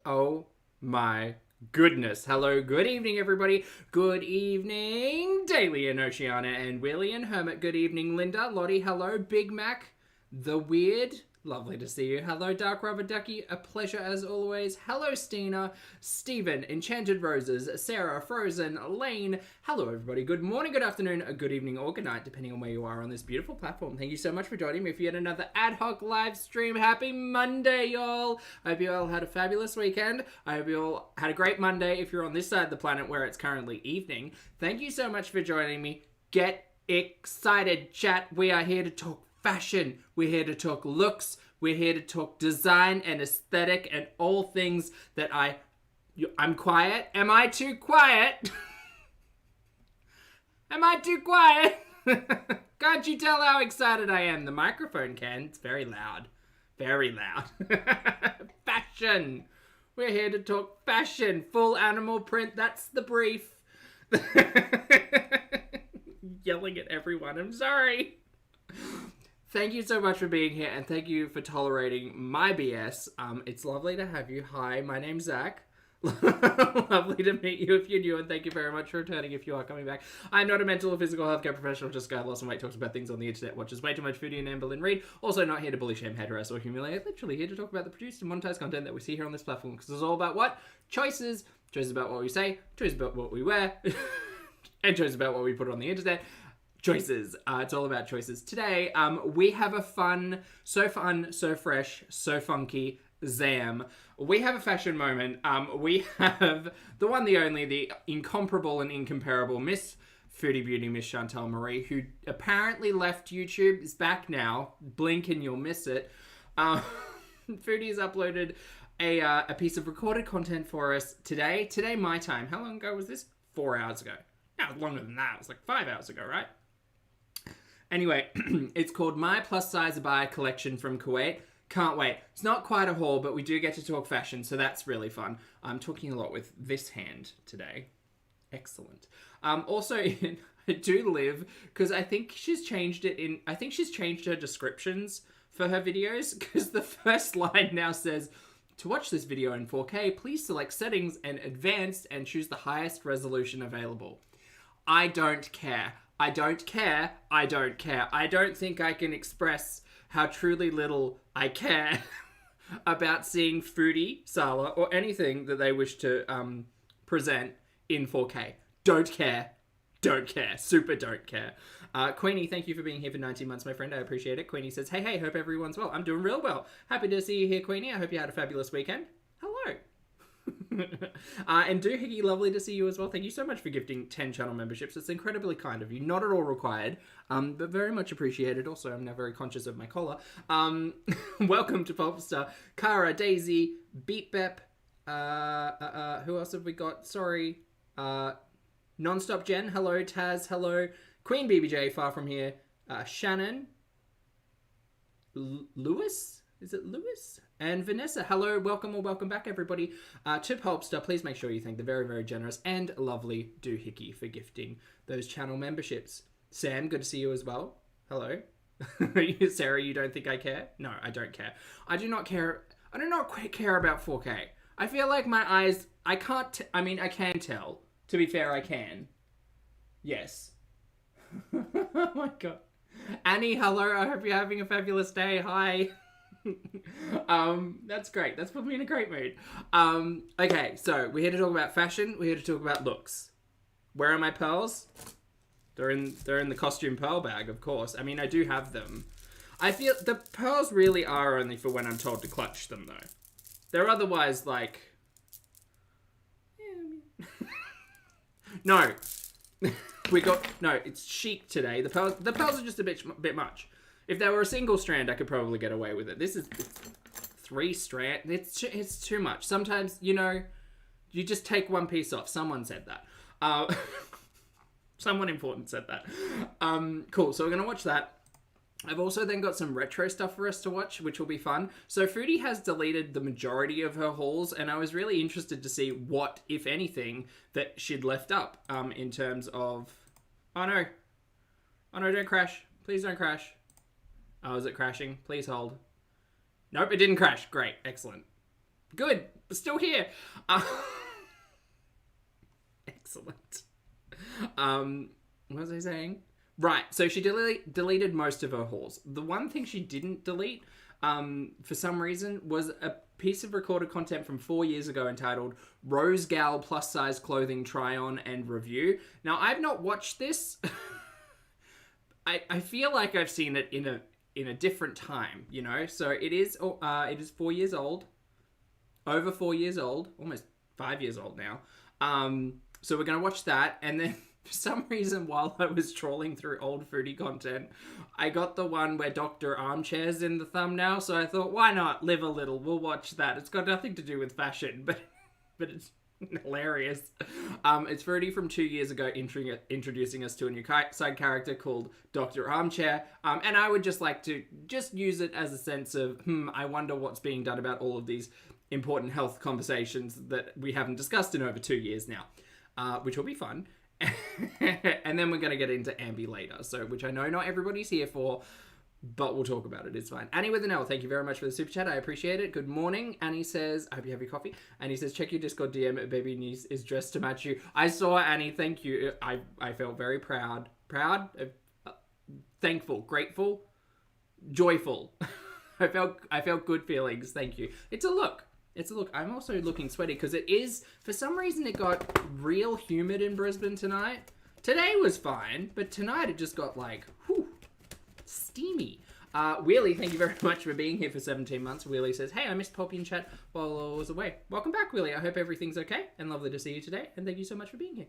Oh my goodness. Hello, good evening, everybody. Good evening, Daily and Oceana and Willie and Hermit. Good evening, Linda. Lottie, hello. Big Mac, the Weird. Lovely to see you. Hello, Dark Rubber Ducky. A pleasure as always. Hello, Stina, Stephen, Enchanted Roses, Sarah, Frozen, Lane. Hello, everybody. Good morning, good afternoon, good evening, or good night, depending on where you are on this beautiful platform. Thank you so much for joining me for yet another ad hoc live stream. Happy Monday, y'all. I hope you all had a fabulous weekend. I hope you all had a great Monday if you're on this side of the planet where it's currently evening. Thank you so much for joining me. Get excited, chat. We are here to talk fashion. We're here to talk looks. We're here to talk design and aesthetic and all things that I'm quiet. Am I too quiet? Am I too quiet? Can't you tell how excited I am? The microphone can. It's very loud. Very loud. Fashion. We're here to talk fashion. Full animal print. That's the brief. Yelling at everyone. I'm sorry. Thank you so much for being here, and thank you for tolerating my BS. It's lovely to have you. Hi, my name's Zach. Lovely to meet you if you're new, and thank you very much for returning if you are coming back. I'm not a mental or physical healthcare professional, just a guy who lost some weight, talks about things on the internet, watches way too much Foodie and Amberlynn Reid. Also not here to bully, shame, hate, harass, or humiliate. Literally here to talk about the produced and monetized content that we see here on this platform, because it's all about what? Choices. Choices about what we say, choices about what we wear, and choices about what we put on the internet. Choices. It's all about choices. Today, we have a fun, so fresh, so funky Zam. We have a fashion moment. We have the one, the only, the incomparable and incomparable Miss Foodie Beauty, Miss Chantal Marie, who apparently left YouTube, is back now. Blink and you'll miss it. Foodie's uploaded a piece of recorded content for us today. Today, my time. How long ago was this? 4 hours ago. No, longer than that. It was like 5 hours ago, right? Anyway, it's called My Plus Size ABAYA Collection from Kuwait. Can't wait. It's not quite a haul, but we do get to talk fashion, so that's really fun. I'm talking a lot with this hand today. Excellent. Also, I do live, because I think she's changed it in... I think she's changed her descriptions for her videos, because the first line now says, to watch this video in 4K, please select settings and advanced and choose the highest resolution available. I don't care. I don't care. I don't care. I don't think I can express how truly little I care about seeing Foodie, Sala, or anything that they wish to present in 4K. Don't care. Don't care. Super don't care. Queenie, thank you for being here for 19 months, my friend. I appreciate it. Queenie says, hey, hope everyone's well. I'm doing real well. Happy to see you here, Queenie. I hope you had a fabulous weekend. Hello. And Doohickey, lovely to see you as well. Thank you so much for gifting 10 channel memberships. It's incredibly kind of you. Not at all required, but very much appreciated. Also, I'm now very conscious of my collar. Welcome to Popstar. Cara, Daisy, Beat Bep. Who else have we got? Sorry. Nonstop Jen. Hello. Taz. Hello. Queen BBJ, far from here. Shannon. Lewis? Is it Lewis? And Vanessa, hello, welcome or welcome back, everybody. To Popstar, please make sure you thank the very, very generous and lovely Doohickey for gifting those channel memberships. Sam, good to see you as well. Hello. Sarah, you don't think I care? No, I don't care. I do not care. I do not quite care about 4K. I feel like my eyes, I can tell. To be fair, I can. Yes. Oh my god. Annie, hello, I hope you're having a fabulous day. Hi. That's great. That's put me in a great mood. Okay, so we're here to talk about fashion. We're here to talk about looks. Where are my pearls? They're in the costume pearl bag, of course. I mean, I do have them. I feel the pearls really are only for when I'm told to clutch them, though. They're otherwise like... No. No, it's chic today. The pearls are just a bit much. If there were a single strand, I could probably get away with it. This is 3 strand. It's too much. Sometimes, you just take one piece off. Someone said that. Someone important said that. Cool. So we're going to watch that. I've also then got some retro stuff for us to watch, which will be fun. So Foodie has deleted the majority of her hauls, and I was really interested to see what, if anything, that she'd left up in terms of... Oh no, don't crash. Please don't crash. Oh, is it crashing? Please hold. Nope, it didn't crash. Great. Excellent. Good. Still here. Excellent. What was I saying? Right, so she deleted most of her hauls. The one thing she didn't delete, for some reason, was a piece of recorded content from 4 years ago entitled ROSEGAL Plus Size Clothing Try On and Review. Now, I've not watched this. I feel like I've seen it in a different time, you know? So it is 4 years old. Over 4 years old. Almost 5 years old now. So we're going to watch that, and then for some reason, while I was trawling through old foodie content, I got the one where Dr. Armchair's in the thumbnail, so I thought, why not live a little? We'll watch that. It's got nothing to do with fashion, but it's hilarious. It's foodie from 2 years ago, introducing us to a new side character called Dr. Armchair, and I would just like to just use it as a sense of, I wonder what's being done about all of these important health conversations that we haven't discussed in over 2 years now, which will be fun. And then we're going to get into Ambi later, which I know not everybody's here for, but we'll talk about it. It's fine. Annie with an L, thank you very much for the super chat. I appreciate it. Good morning. Annie says, I hope you have your coffee. Annie says, check your Discord DM. Baby niece is dressed to match you. I saw Annie. Thank you. I felt very proud. Thankful, grateful, joyful. I felt good feelings. Thank you. It's a look. I'm also looking sweaty because it is, for some reason, it got real humid in Brisbane tonight. Today was fine, but tonight it just got steamy. Wheelie, thank you very much for being here for 17 months. Wheelie says, hey, I missed Poppy in chat while I was away. Welcome back, Wheelie. I hope everything's okay and lovely to see you today. And thank you so much for being here.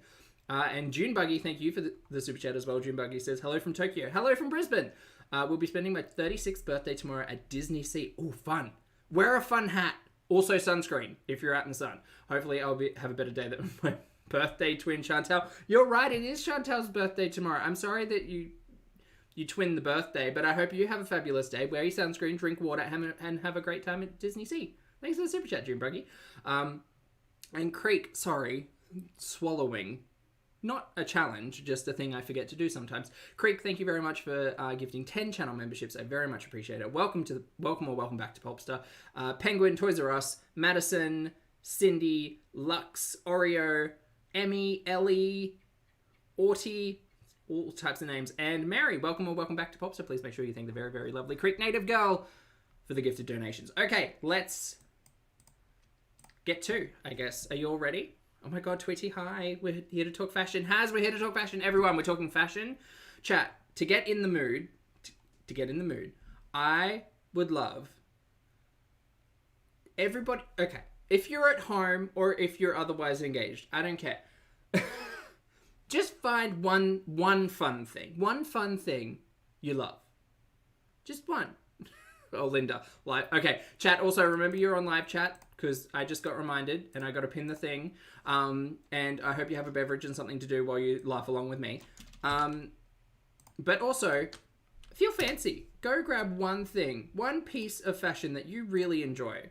And June Buggy, thank you for the super chat as well. June Buggy says, hello from Tokyo. Hello from Brisbane. We'll be spending my 36th birthday tomorrow at Disney Sea. Oh, fun. Wear a fun hat. Also sunscreen if you're out in the sun. Hopefully I'll have a better day than my birthday twin Chantel. You're right, it is Chantel's birthday tomorrow. I'm sorry that you twin the birthday, but I hope you have a fabulous day. Wear your sunscreen, drink water, and have a great time at Disney Sea. Thanks for the super chat, June Bruggy. And Creek, sorry, swallowing. Not a challenge, just a thing I forget to do sometimes. Creek, thank you very much for gifting 10 channel memberships. I very much appreciate it. Welcome back to Popstar. Penguin, Toys R Us, Madison, Cindy, Lux, Oreo, Emmy, Ellie, Orty, all types of names, and Mary. Welcome back to Popstar. Please make sure you thank the very, very lovely Creek Native Girl for the gifted donations. Okay, let's get to, I guess. Are you all ready? Oh my god, Twitty, hi. We're here to talk fashion. We're here to talk fashion. Everyone, we're talking fashion. Chat, to get in the mood, I would love everybody... Okay, if you're at home or if you're otherwise engaged, I don't care. Just find one fun thing. One fun thing you love. Just one. Oh, Linda. Live. Okay, chat, also remember you're on live chat because I just got reminded and I got to pin the thing. And I hope you have a beverage and something to do while you laugh along with me. But also, feel fancy. Go grab one thing, one piece of fashion that you really enjoy.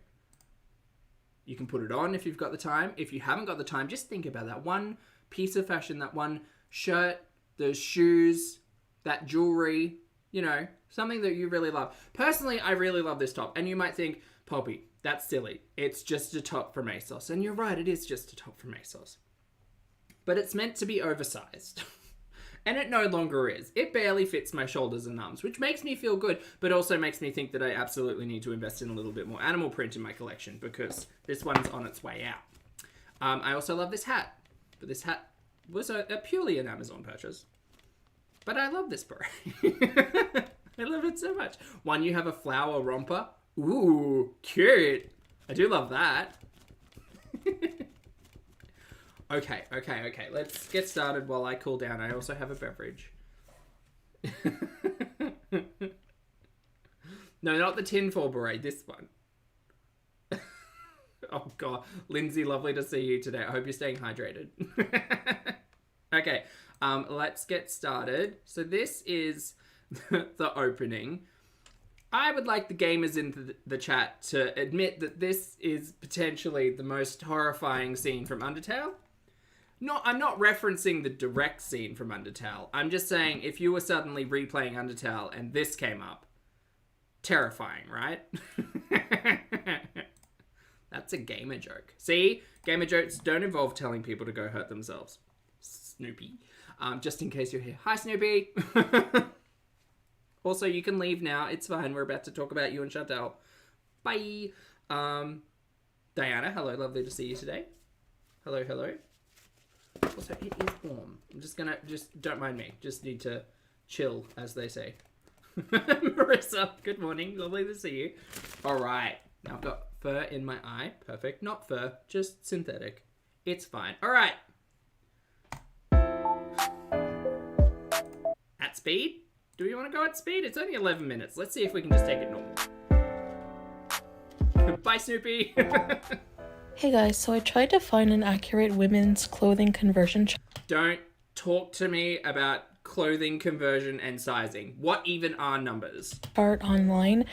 You can put it on if you've got the time. If you haven't got the time, just think about that one piece of fashion, that one shirt, those shoes, that jewelry, you know, something that you really love. Personally, I really love this top. And you might think, Poppy, that's silly. It's just a top from ASOS. And you're right, it is just a top from ASOS. But it's meant to be oversized. And it no longer is. It barely fits my shoulders and arms, which makes me feel good, but also makes me think that I absolutely need to invest in a little bit more animal print in my collection because this one's on its way out. I also love this hat. But this hat was a purely an Amazon purchase. But I love this beret. I love it so much. One, you have a flower romper. Ooh, cute. I do love that. Okay. Let's get started while I cool down. I also have a beverage. No, not the tinfoil beret. This one. Oh, God. Lindsay, lovely to see you today. I hope you're staying hydrated. Okay, let's get started. So this is the opening. I would like the gamers in the chat to admit that this is potentially the most horrifying scene from Undertale. No, I'm not referencing the direct scene from Undertale. I'm just saying if you were suddenly replaying Undertale and this came up, terrifying, right? That's a gamer joke. See? Gamer jokes don't involve telling people to go hurt themselves. Snoopy. Just in case you're here. Hi, Snoopy. Also, you can leave now. It's fine. We're about to talk about you and Chantal. Bye. Diana, hello. Lovely to see you today. Hello, hello. Also, it is warm. I'm just gonna, don't mind me. Just need to chill, as they say. Marissa, good morning. Lovely to see you. All right. Now I've got fur in my eye. Perfect. Not fur, just synthetic. It's fine. All right. At speed? Do we want to go at speed? It's only 11 minutes. Let's see if we can just take it normal. Bye, Snoopy. Hey guys, so I tried to find an accurate women's clothing conversion chart. Don't talk to me about clothing conversion and sizing. What even are numbers? Online,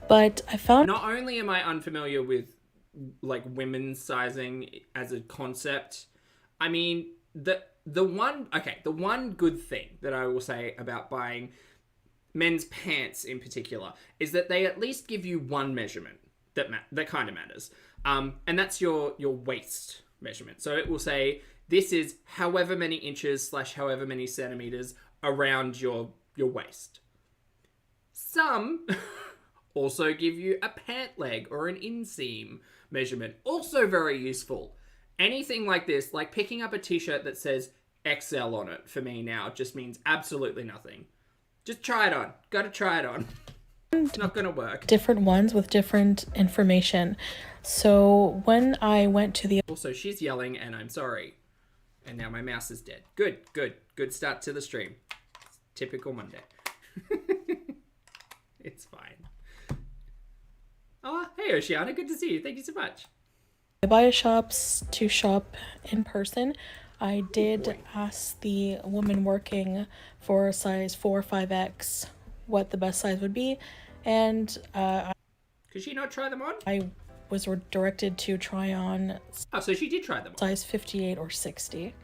but I found Not only am I unfamiliar with like women's sizing as a concept, I mean the one good thing that I will say about buying men's pants in particular is that they at least give you one measurement that kind of matters. And that's your waist measurement. So it will say this is however many inches / however many centimeters around your waist. Some also give you a pant leg or an inseam measurement. Also very useful. Anything like this, like picking up a t-shirt that says XL on it, for me now just means absolutely nothing. Just try it on. Gotta try it on. It's not gonna work. Different ones with different information. So when I went to the... Also, she's yelling and I'm sorry. And now my mouse is dead. Good start to the stream. Typical Monday. It's fine. Oh, hey Oceana, good to see you. Thank you so much. ABAYA shops to shop in person. I did ask the woman working for size 4 or 5X what the best size would be, and could she not try them on? I was directed to try on so she did try them on. Size 58 or 60,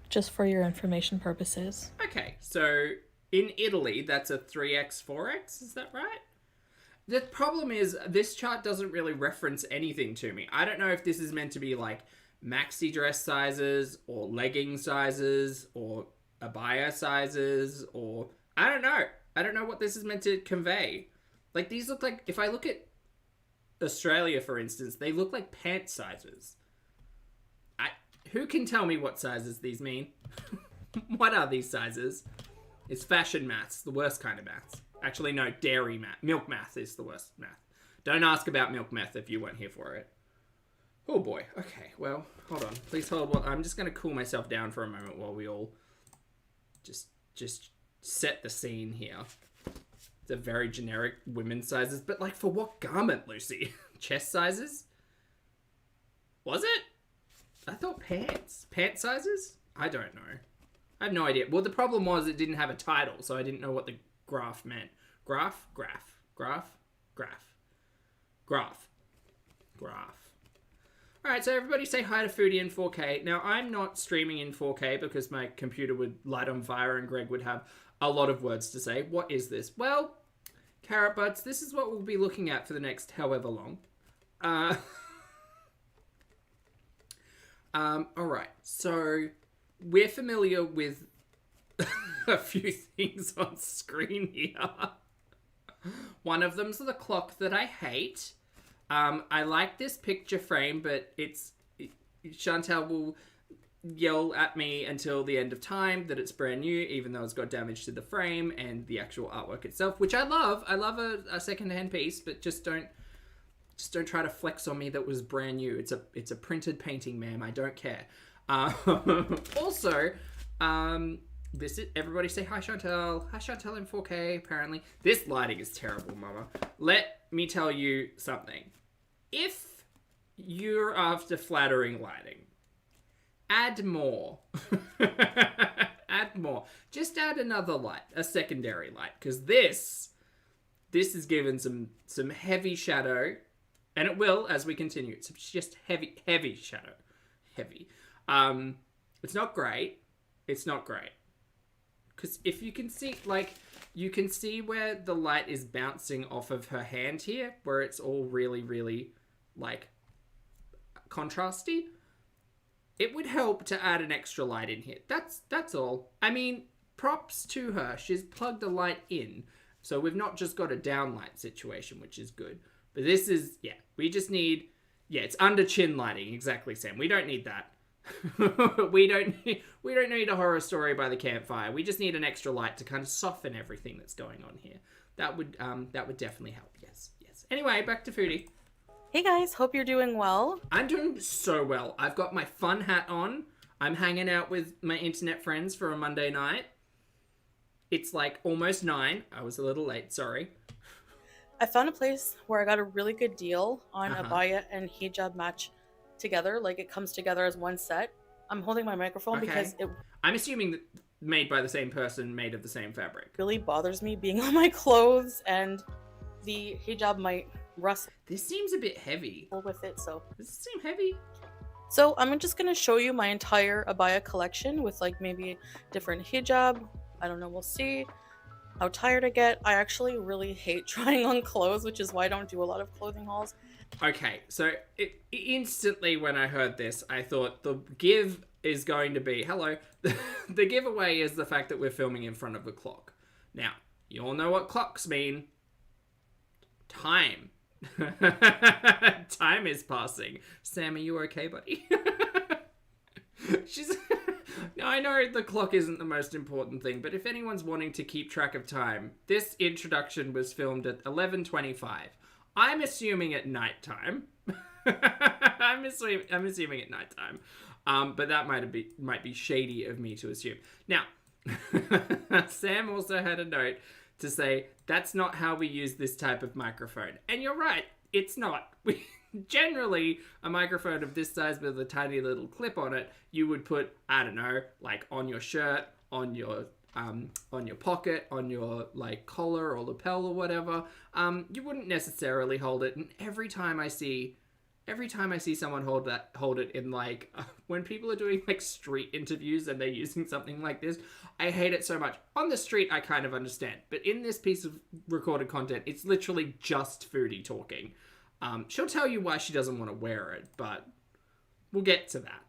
just for your information purposes. Okay, so in Italy that's a 3X 4X, is that right? The problem is this chart doesn't really reference anything to me. I don't know if this is meant to be like maxi dress sizes or legging sizes or abaya sizes, or I don't know what this is meant to convey. Like these look like, if I look at Australia for instance, they look like pant sizes. Who can tell me what sizes these mean? What are these sizes? It's fashion maths, the worst kind of maths. Actually no, dairy math. Milk math is the worst math. Don't ask about milk math if you weren't here for it. Oh boy. Okay, well, hold on. Please hold. I'm just going to cool myself down for a moment while we all just set the scene here. The very generic women's sizes, but like for what garment, Lucy? Chest sizes? Was it? I thought pants. Pant sizes? I don't know. I have no idea. Well, the problem was it didn't have a title, so I didn't know what the graph meant. Graph. Alright, so everybody say hi to Foodie in 4K. Now, I'm not streaming in 4K because my computer would light on fire and Greg would have a lot of words to say. What is this? Well, carrot butts, this is what we'll be looking at for the next however long. Alright, so we're familiar with a few things on screen here. One of them's the clock that I hate. I like this picture frame, but Chantal will yell at me until the end of time that it's brand new, even though it's got damage to the frame and the actual artwork itself, which I love. I love a secondhand piece, but just don't try to flex on me that was brand new. It's a printed painting, ma'am. I don't care. Also, this is, everybody say hi Chantal. Hi Chantal in 4K, apparently. This lighting is terrible, mama. Let me tell you something. If you're after flattering lighting, add more. Add more. Just add another light, a secondary light, because this is given some heavy shadow, and it will as we continue. It's just heavy shadow. Heavy. It's not great. It's not great. Because if you can see, like, you can see where the light is bouncing off of her hand here, where it's all really, really, like, contrasty. It would help to add an extra light in here. That's all. I mean, props to her. She's plugged a light in. So we've not just got a downlight situation, which is good. But this is, yeah, we just need, yeah, it's under chin lighting. Exactly, Sam. We don't need that. we don't need a horror story by the campfire. We just need an extra light to kind of soften everything that's going on here. That would definitely help. Yes. Anyway, back to Foodie. Hey guys, hope you're doing well. I'm doing so well. I've got my fun hat on. I'm hanging out with my internet friends for a Monday night. It's like almost 9. I was a little late, sorry. I found a place where I got a really good deal on ABAYA and hijab match together. Like, it comes together as one set. I'm holding my microphone because it I'm assuming that made by the same person, made of the same fabric. really bothers me being on my clothes, and the hijab might rustle This seems a bit heavy. with it, so. Does this seem heavy? So I'm just gonna show you my entire ABAYA collection with like maybe different hijab. I don't know, we'll see how tired I get. I actually really hate trying on clothes, which is why I don't do a lot of clothing hauls. Okay, so instantly when I heard this, I thought the give is going to be, hello, the giveaway is the fact that we're filming in front of a clock. Now, you all know what clocks mean. Time. Time is passing. Sam, are you okay, buddy? She's... I know the clock isn't the most important thing, but if anyone's wanting to keep track of time, this introduction was filmed at 11:25. I'm assuming at nighttime. I'm assuming at nighttime. But that might be shady of me to assume. Now, Sam also had a note to say, that's not how we use this type of microphone. And you're right, it's not. Generally, a microphone of this size with a tiny little clip on it, you would put, I don't know, like on your shirt, on your pocket, on your like collar or lapel or whatever. You wouldn't necessarily hold it. And every time I see someone hold it in like when people are doing like street interviews and they're using something like this, I hate it so much. On the street, I kind of understand, but in this piece of recorded content, it's literally just Foodie talking. She'll tell you why she doesn't want to wear it, but we'll get to that.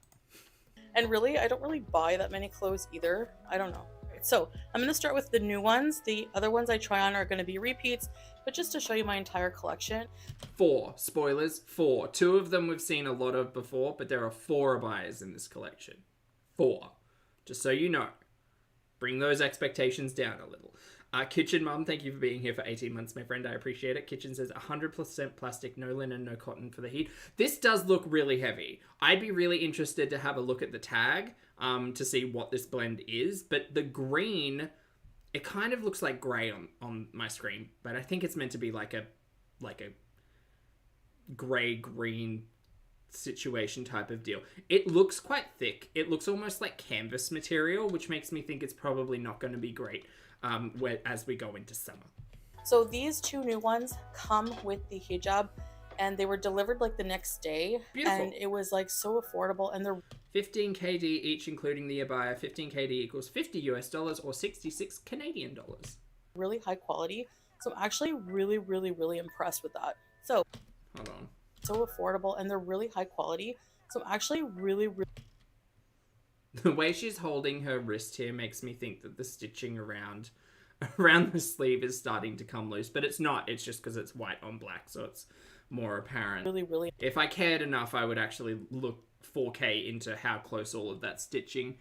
And really, I don't really buy that many clothes either. I don't know. So I'm going to start with the new ones. The other ones I try on are going to be repeats, but just to show you my entire collection. 4. Spoilers, 4. 2 of them we've seen a lot of before, but there are 4 ABAYAs in this collection. 4. Just so you know. Bring those expectations down a little. Kitchen Mum, thank you for being here for 18 months, my friend. I appreciate it. Kitchen says 100% plastic, no linen, no cotton for the heat. This does look really heavy. I'd be really interested to have a look at the tag to see what this blend is. But the green, it kind of looks like grey on my screen. But I think it's meant to be like a grey-green situation type of deal. It looks quite thick. It looks almost like canvas material, which makes me think it's probably not going to be great as we go into summer. So these 2 new ones come with the hijab, and they were delivered like the next day. Beautiful. And it was like so affordable, and they're 15 KD each, including the ABAYA. 15 KD equals $50 US or 66 Canadian dollars. really high quality. So I'm actually really, really, really impressed with that. So Hold on. so affordable, and they're really high quality. So I'm actually really, really The way she's holding her wrist here makes me think that the stitching around the sleeve is starting to come loose, but it's not. It's just because it's white on black, so it's more apparent. really If I cared enough, I would actually look 4K into how close all of that stitching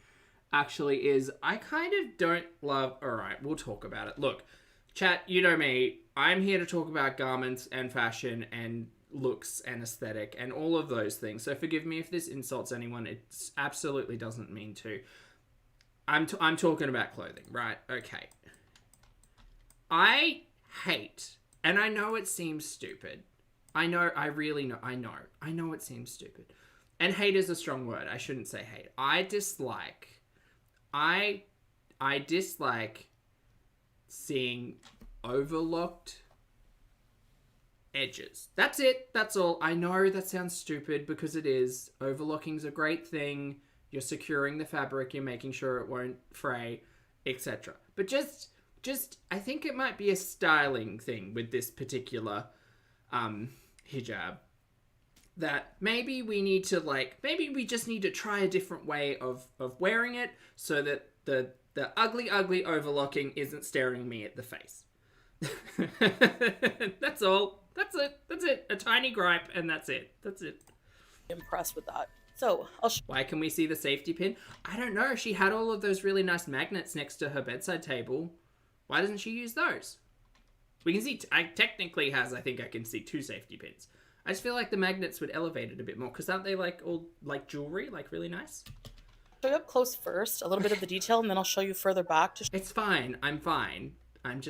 actually is. I kind of don't love... Alright, we'll talk about it. Look, chat, you know me. I'm here to talk about garments and fashion and looks and aesthetic and all of those things. So forgive me if this insults anyone. It absolutely doesn't mean to. I'm talking about clothing, right? Okay. I hate, and I know it seems stupid. I know, I really know, I know it seems stupid. And hate is a strong word. I shouldn't say hate. I dislike seeing overlocked edges. That's it. That's all. I know that sounds stupid because it is. Overlocking's a great thing. You're securing the fabric. You're making sure it won't fray, etc. But just, I think it might be a styling thing with this particular hijab. that maybe we need to maybe we just need to try a different way of wearing it so that the ugly overlocking isn't staring me at the face. That's all. That's it. A tiny gripe, and that's it. Impressed with that. So why can we see the safety pin? I don't know. She had all of those really nice magnets next to her bedside table. Why doesn't she use those? We can see, I technically has, I think I can see 2 safety pins. I just feel like the magnets would elevate it a bit more, because aren't they all jewelry, really nice? Show you up close first, a little bit of the detail, and then I'll show you further back. It's fine. I'm fine. I'm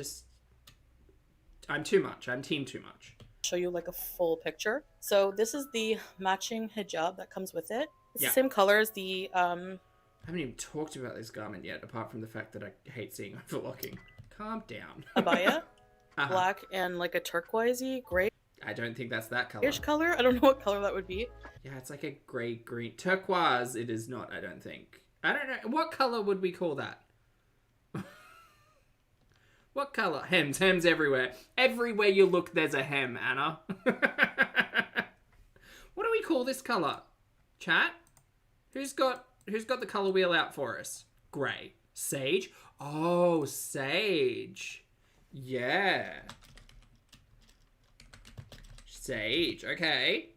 too much. I'm team too much. Show you a full picture. So this is the matching hijab that comes with it. It's the same color as the I haven't even talked about this garment yet, apart from the fact that I hate seeing overlocking. Calm down. ABAYA. Black and a turquoisey gray. I don't think that's that color. Color? I don't know what color that would be. Yeah, it's like a grey green turquoise. It is not. I don't think. I don't know what color would we call that. What color? Hems everywhere. Everywhere you look, there's a hem, Anna. What do we call this color? Chat? Who's got the color wheel out for us? Grey. Sage? Oh, sage. Yeah. Sage. Okay.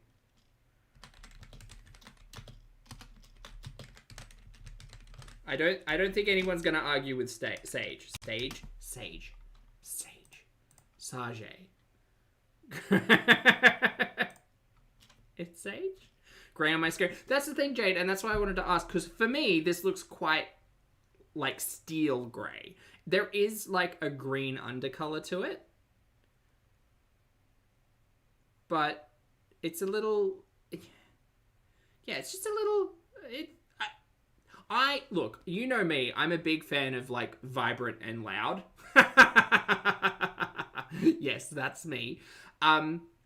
I don't think anyone's gonna argue with sage. Sage. Sage. It's sage? Grey on my screen. That's the thing, Jade, and that's why I wanted to ask, because for me, this looks quite steel grey. There is a green undercolor to it. But it's a little... Yeah, it's just a little... Look, you know me, I'm a big fan of vibrant and loud. Yes, that's me.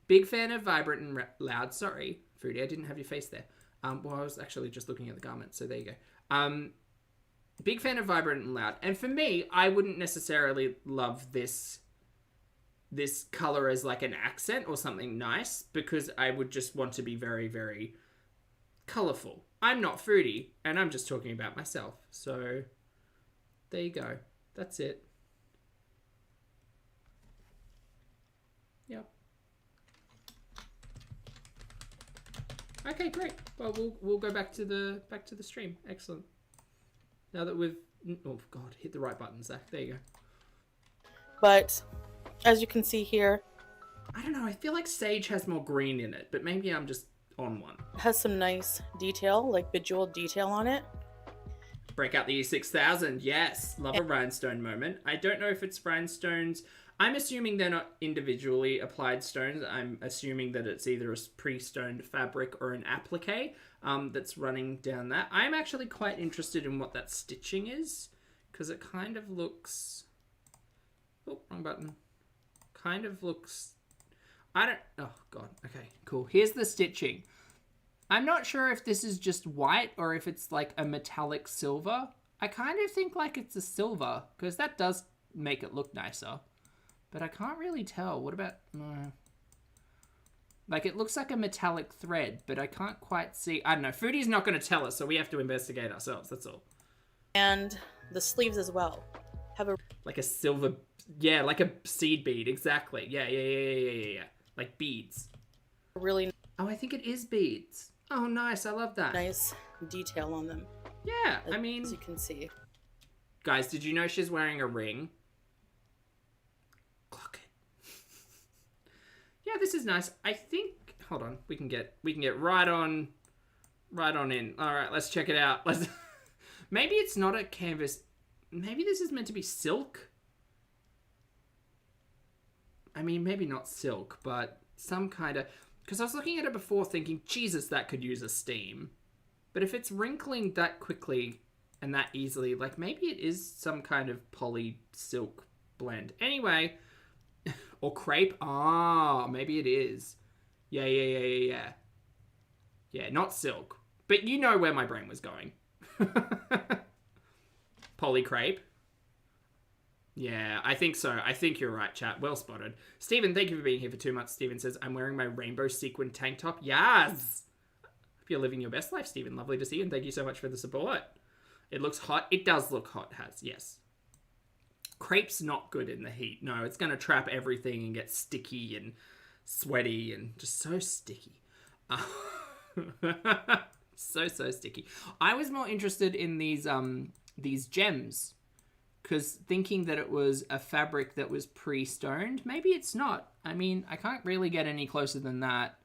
Big fan of vibrant and loud. Sorry, Foodie, I didn't have your face there. Well, I was actually just looking at the garment, so there you go. Big fan of vibrant and loud. And for me, I wouldn't necessarily love this color as an accent or something nice, because I would just want to be very, very colourful. I'm not Foodie, and I'm just talking about myself. So, there you go. That's it. Yep. Okay, great. Well, we'll go back to the stream. Excellent. Now that we've hit the right button, Zach. There you go. But as you can see here, I don't know. I feel like sage has more green in it, but maybe I'm just on one. It has some nice detail, bejeweled detail on it. Break out the E6000. Yes, love a rhinestone moment. I don't know if it's rhinestones. I'm assuming they're not individually applied stones. I'm assuming that it's either a pre-stoned fabric or an applique that's running down that. I'm actually quite interested in what that stitching is, because it kind of looks... Oh, wrong button. Kind of looks... Oh, God. Okay, cool. Here's the stitching. I'm not sure if this is just white or if it's a metallic silver. I kind of think it's a silver, because that does make it look nicer. But I can't really tell. What about... it looks like a metallic thread, but I can't quite see... I don't know. Foodie's not going to tell us, so we have to investigate ourselves. That's all. And the sleeves as well have a... a silver... Yeah, like a seed bead. Exactly. Yeah. Like beads. Really... Oh, I think it is beads. Oh, nice. I love that. Nice detail on them. Yeah, I mean... As you can see. Guys, did you know she's wearing a ring? Clock it. Yeah, this is nice. I think... Hold on. We can get right on in. All right, let's check it out. Maybe it's not a canvas. Maybe this is meant to be silk. I mean, maybe not silk, but some kind of... Because I was looking at it before thinking, Jesus, that could use a steam. But if it's wrinkling that quickly and that easily, maybe it is some kind of poly silk blend. Anyway, or crepe. Ah, maybe it is. Yeah. Yeah, not silk. But you know where my brain was going. Poly crepe. Yeah, I think so. I think you're right, chat. Well spotted. Stephen, thank you for being here for 2 months. Stephen says, I'm wearing my rainbow sequin tank top. Yes! Hope you're living your best life, Stephen. Lovely to see you, and thank you so much for the support. It looks hot. It does look hot, Has. Yes. Crepe's not good in the heat. No, it's going to trap everything and get sticky and sweaty and just so sticky. So sticky. I was more interested in these gems, because thinking that it was a fabric that was pre-stoned. Maybe it's not. I mean, I can't really get any closer than that.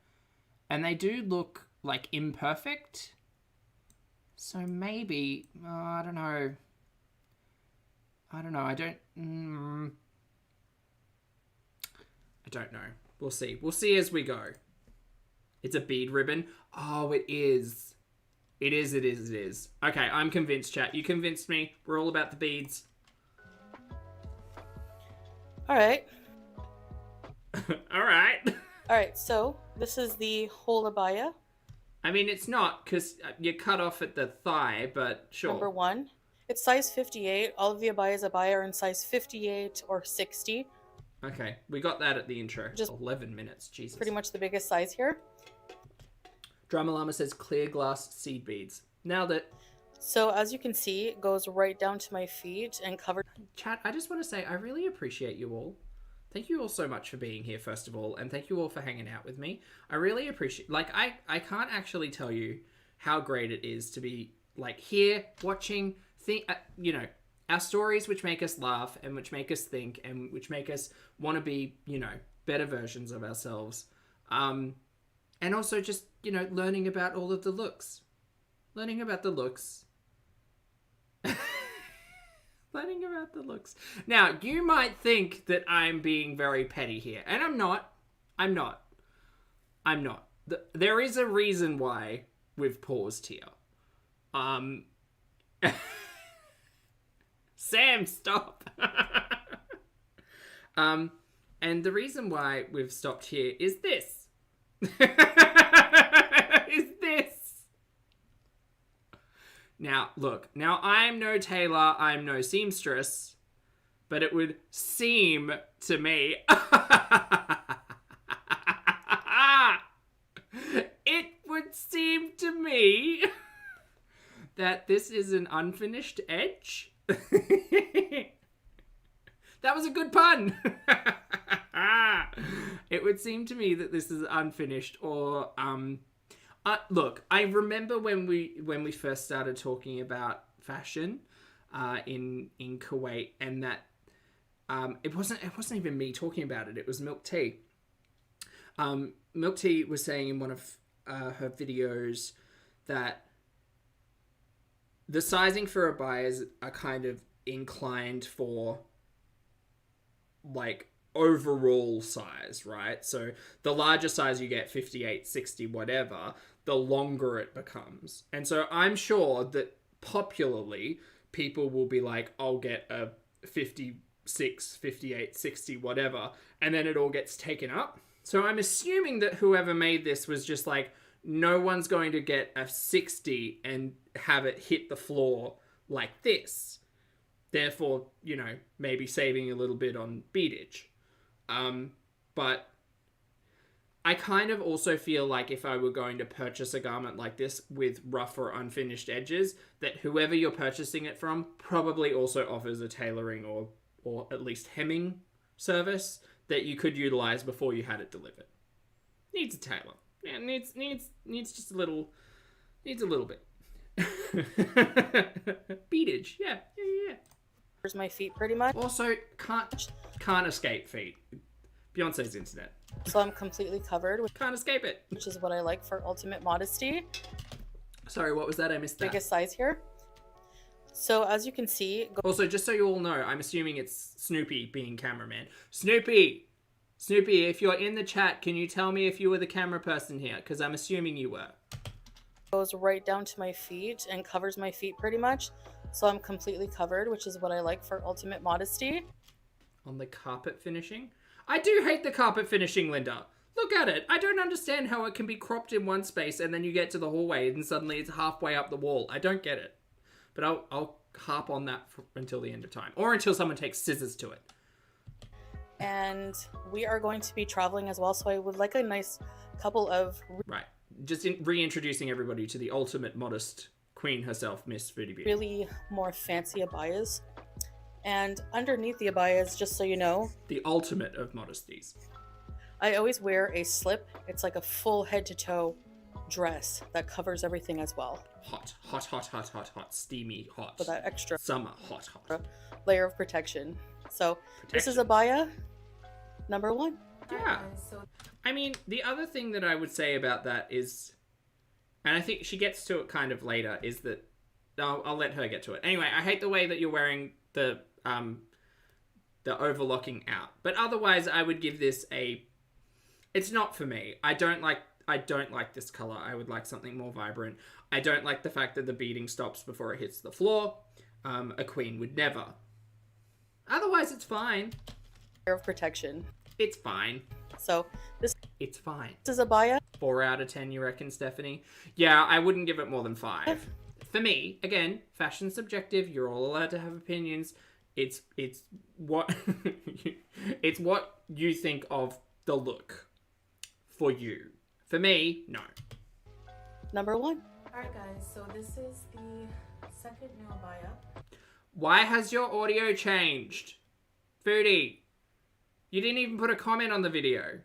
And they do look, like, imperfect. So maybe, I don't know. I don't know. I don't know. We'll see. We'll see as we go. It's a bead ribbon. Oh, it is. It is. Okay, I'm convinced, chat. You convinced me. We're all about the beads. All right. All right, so this is the whole abaya. I mean, it's not, because you cut off at the thigh, but sure. Number 1. It's size 58. All of the abaya are in size 58 or 60. Okay, we got that at the intro. Just 11 minutes, Jesus. Pretty much the biggest size here. Drama Llama says clear glass seed beads. Nailed it. So as you can see, it goes right down to my feet and covered. Chat, I just want to say I really appreciate you all. Thank you all so much for being here, first of all, and thank you all for hanging out with me. I really appreciate, like, I can't actually tell you how great it is to be, like, here, watching, you know, our stories which make us laugh and which make us think and which make us want to be, you know, better versions of ourselves. And also just, you know, learning about all of the looks. Learning about the looks. Learning about the looks. Now, you might think that I'm being very petty here. And I'm not. I'm not. There is a reason why we've paused here. Sam, stop. And the reason why we've stopped here is this. Now, look. Now, I'm no tailor. I'm no seamstress. But it would seem to me... it would seem to me that this is an unfinished edge. That was a good pun. It would seem to me that this is unfinished, or look, I remember when we first started talking about fashion in Kuwait, and that it wasn't even me talking about it. It was Milk Tea. Milk Tea was saying in one of her videos that the sizing for abayas are kind of inclined for, like, overall size, right? So the larger size you get, 58, 60, whatever, the longer it becomes. And so I'm sure that popularly people will be like, I'll get a 56, 58, 60, whatever, and then it all gets taken up. So I'm assuming that whoever made this was just like, no one's going to get a 60 and have it hit the floor like this. Therefore, you know, maybe saving a little bit on beadage. But I kind of also feel like if I were going to purchase a garment like this with rough or unfinished edges, that whoever you're purchasing it from probably also offers a tailoring or at least hemming service that you could utilize before you had it delivered. Needs a tailor. Yeah, needs just a little bit. Beadage, yeah. Here's my feet pretty much. Also, can't escape feet. Beyonce's internet. So I'm completely covered. Can't escape it. Which is what I like for ultimate modesty. Sorry, what was that? I missed that. Biggest size here. So as you can see... Also, just so you all know, I'm assuming it's Snoopy being cameraman. Snoopy, if you're in the chat, can you tell me if you were the camera person here? Because I'm assuming you were. Goes right down to my feet and covers my feet pretty much. So I'm completely covered, which is what I like for ultimate modesty. On the carpet finishing? I do hate the carpet finishing, Linda. Look at it. I don't understand how it can be cropped in one space and then you get to the hallway and suddenly it's halfway up the wall. I don't get it. But I'll harp on that until the end of time, or until someone takes scissors to it. And we are going to be traveling as well, so I would like a nice couple of... Right. Just reintroducing everybody to the ultimate modest queen herself, Miss Foodie Beauty. Really more fancy abayas. And underneath the abayas, just so you know... The ultimate of modesties. I always wear a slip. It's like a full head-to-toe dress that covers everything as well. Hot, hot, hot, hot, hot, hot, steamy hot. For that extra... Summer hot, hot. Layer of protection. So, this is abaya number 1. Yeah. I mean, the other thing that I would say about that is, and I think she gets to it kind of later, is that, I'll let her get to it. Anyway, I hate the way that you're wearing the overlocking out. But otherwise, I would give this a, it's not for me. I don't like this color. I would like something more vibrant. I don't like the fact that the beading stops before it hits the floor. A queen would never. Otherwise, it's fine. Layer of protection. It's fine. So, it's fine. This is abaya. 4 out of 10, you reckon, Stephanie? Yeah, I wouldn't give it more than 5. For me, again, fashion's subjective. You're all allowed to have opinions. It's what it's what you think of the look for you. For me, no. Number 1. Alright guys, so this is the second new abaya. Why has your audio changed? Foodie, you didn't even put a comment on the video.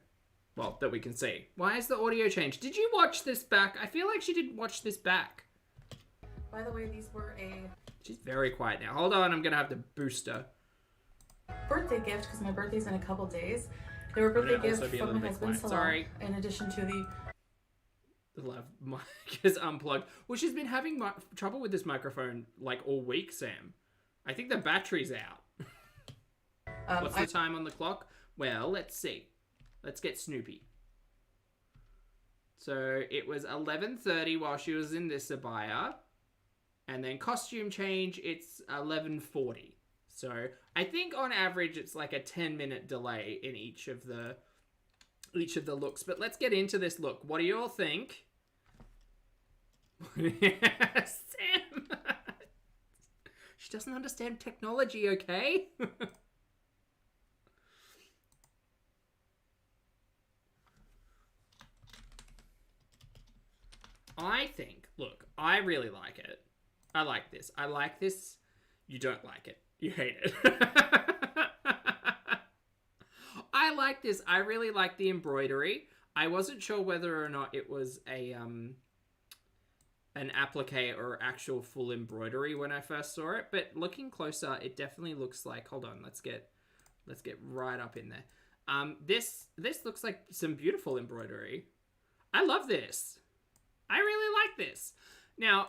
Well, that we can see. Why has the audio changed? Did you watch this back? I feel like she didn't watch this back. By the way, these were a... She's very quiet now. Hold on, I'm going to have to boost her. Birthday gift, because my birthday's in a couple days. They were birthday gift from my husband, Salah, in addition to the love mic is unplugged. Well, she's been having trouble with this microphone like all week, Sam. I think the battery's out. What's the time on the clock? Well, let's see. Let's get Snoopy. So it was 11:30 while she was in this abaya. And then costume change, it's 11:40. So I think on average it's like a 10-minute delay in each of the looks. But let's get into this look. What do you all think? Sam! She doesn't understand technology, okay? I think, look, I really like it. I like this. I like this. You don't like it. You hate it. I like this. I really like the embroidery. I wasn't sure whether or not it was a an applique or actual full embroidery when I first saw it, but looking closer, it definitely looks like, hold on, let's get right up in there. This looks like some beautiful embroidery. I love this. I really like this. Now,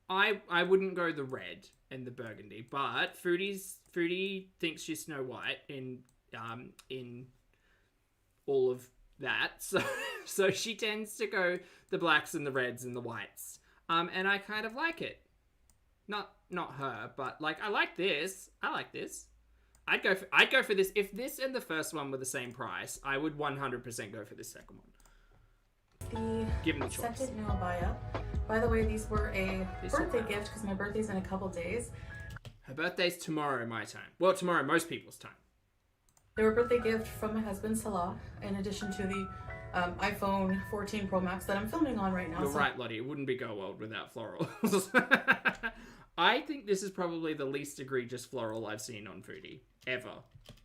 I wouldn't go the red and the burgundy, but Foodie thinks she's Snow White in all of that. So she tends to go the blacks and the reds and the whites. And I kind of like it. Not her, but like I like this. I like this. I'd go for this. If this and the first one were the same price, I would 100% go for this second one. Given the choice. Second new abaya. By the way, these were a birthday gift because my birthday's in a couple days. Her birthday's tomorrow, my time. Well, tomorrow, most people's time. They were a birthday gift from my husband, Salah, in addition to the iPhone 14 Pro Max that I'm filming on right now. You're right, Lottie. It wouldn't be Go World without florals. I think this is probably the least egregious floral I've seen on Foodie, ever.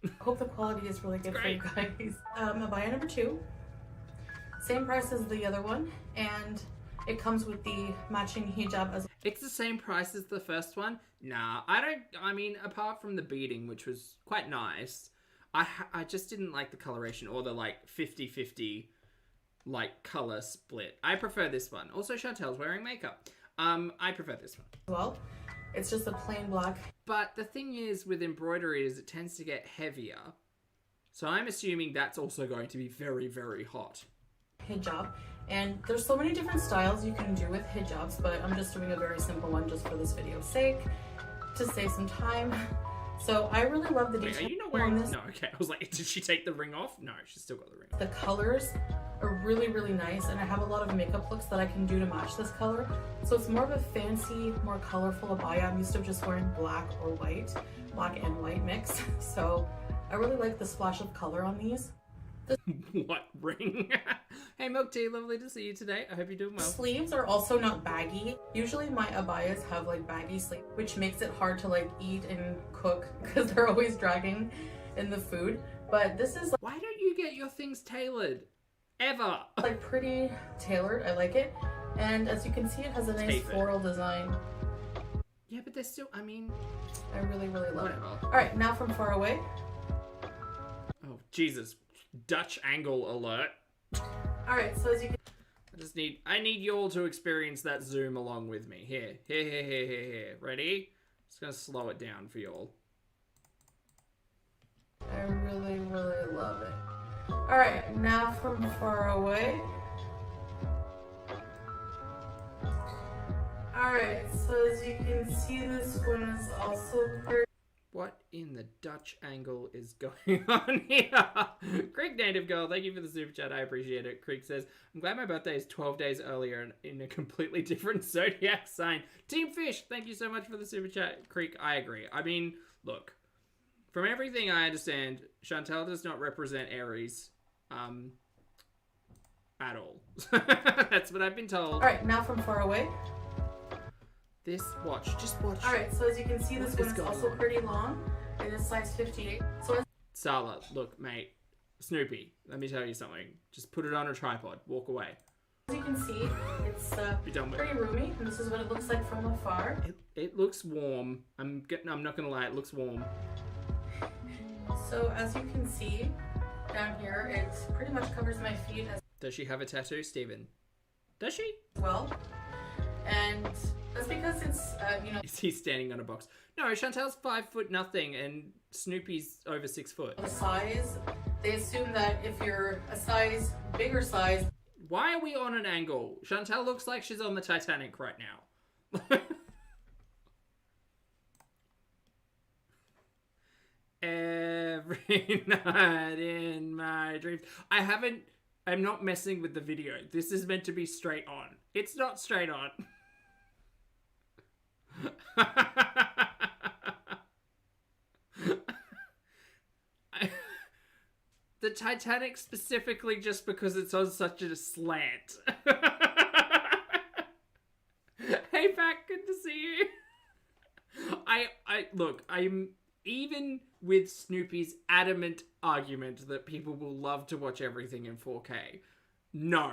I hope the quality is really good for you guys. Abaya number 2. Same price as the other one, and it comes with the matching hijab as well. It's the same price as the first one? Nah, I mean, apart from the beading, which was quite nice, I just didn't like the coloration or the, like, 50-50, like, color split. I prefer this one. Also, Chantel's wearing makeup. I prefer this one. Well, it's just a plain black. But the thing is, with embroidery is it tends to get heavier. So I'm assuming that's also going to be very, very hot. Hijab, and there's so many different styles you can do with hijabs, but I'm just doing a very simple one just for this video's sake to save some time. So I really love the detail. Wait, are you not wearing this? No, okay. I was like, did she take the ring off? No, she's still got the ring. The colors are really, really nice, and I have a lot of makeup looks that I can do to match this color. So it's more of a fancy, more colorful abaya. I'm used to just wearing black or white, black and white mix. So I really like the splash of color on these. What ring? Hey Milk Tea, lovely to see you today. I hope you're doing well. Sleeves are also not baggy. Usually my abayas have like baggy sleeves, which makes it hard to like eat and cook because they're always dragging in the food. But this is Why don't you get your things tailored? Ever. like pretty tailored. I like it. And as you can see, it has a nice floral design. Yeah, but they're still, I mean... I really, really love Whatever. it. Alright, now from far away. Oh, Jesus. Dutch angle alert. Alright, so as you can... I need you all to experience that zoom along with me. Here. Ready? Just gonna slow it down for you all. I really, really love it. Alright, now from far away. Alright, so as you can see, this one is also pretty. What in the Dutch angle is going on here? Creek Native Girl, thank you for the super chat. I appreciate it. Creek says, I'm glad my birthday is 12 days earlier and in a completely different zodiac sign. Team Fish, thank you so much for the super chat. Creek, I agree. I mean, look, from everything I understand, Chantal does not represent Aries at all. That's what I've been told. Alright, now from far away. Just watch. Alright, so as you can see, this one is also pretty long. It is size 58. So Sala, look, mate. Snoopy, let me tell you something. Just put it on a tripod. Walk away. as you can see, it's pretty roomy, and this is what it looks like from afar. It looks warm. I'm not gonna lie, it looks warm. So as you can see down here, it pretty much covers my feet as Does she have a tattoo, Steven? Does she? well. And that's because it's, Is he standing on a box? No, Chantal's 5 foot nothing and Snoopy's over 6 foot. the size. They assume that if you're a bigger size. Why are we on an angle? Chantal looks like she's on the Titanic right now. Every night in my dreams. I'm not messing with the video. This is meant to be straight on. It's not straight on. The Titanic specifically just because it's on such a slant. Hey, Pat, good to see you. Look, I'm even with Snoopy's adamant argument that people will love to watch everything in 4K. No.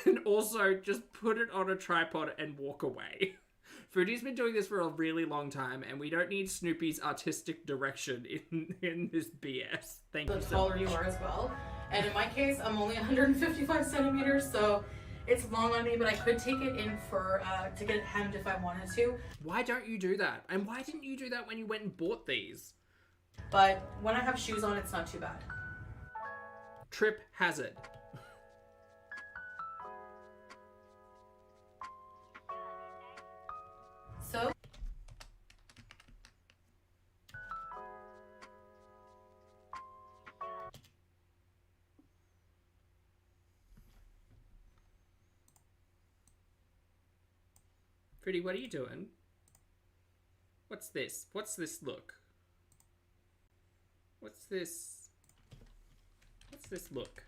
And also, just put it on a tripod and walk away. Foodie's been doing this for a really long time, and we don't need Snoopy's artistic direction in this BS. Thank you so much. The taller you are as well. And in my case, I'm only 155 centimeters, so it's long on me, but I could take it in for to get it hemmed if I wanted to. Why don't you do that? And why didn't you do that when you went and bought these? But when I have shoes on, it's not too bad. Trip hazard. So Fruity, what are you doing? What's this? What's this look? What's this? What's this look?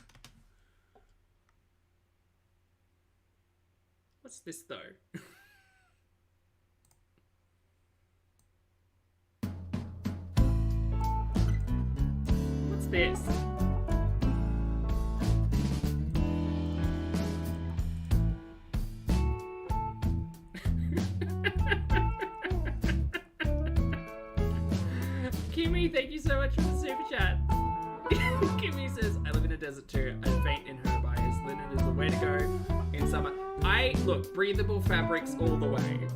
What's this though? What's this? Kimmy, thank you so much for the super chat. Kimmy says, I live in a desert too. I faint in her bias. Linen is the way to go in summer. Look, breathable fabrics all the way.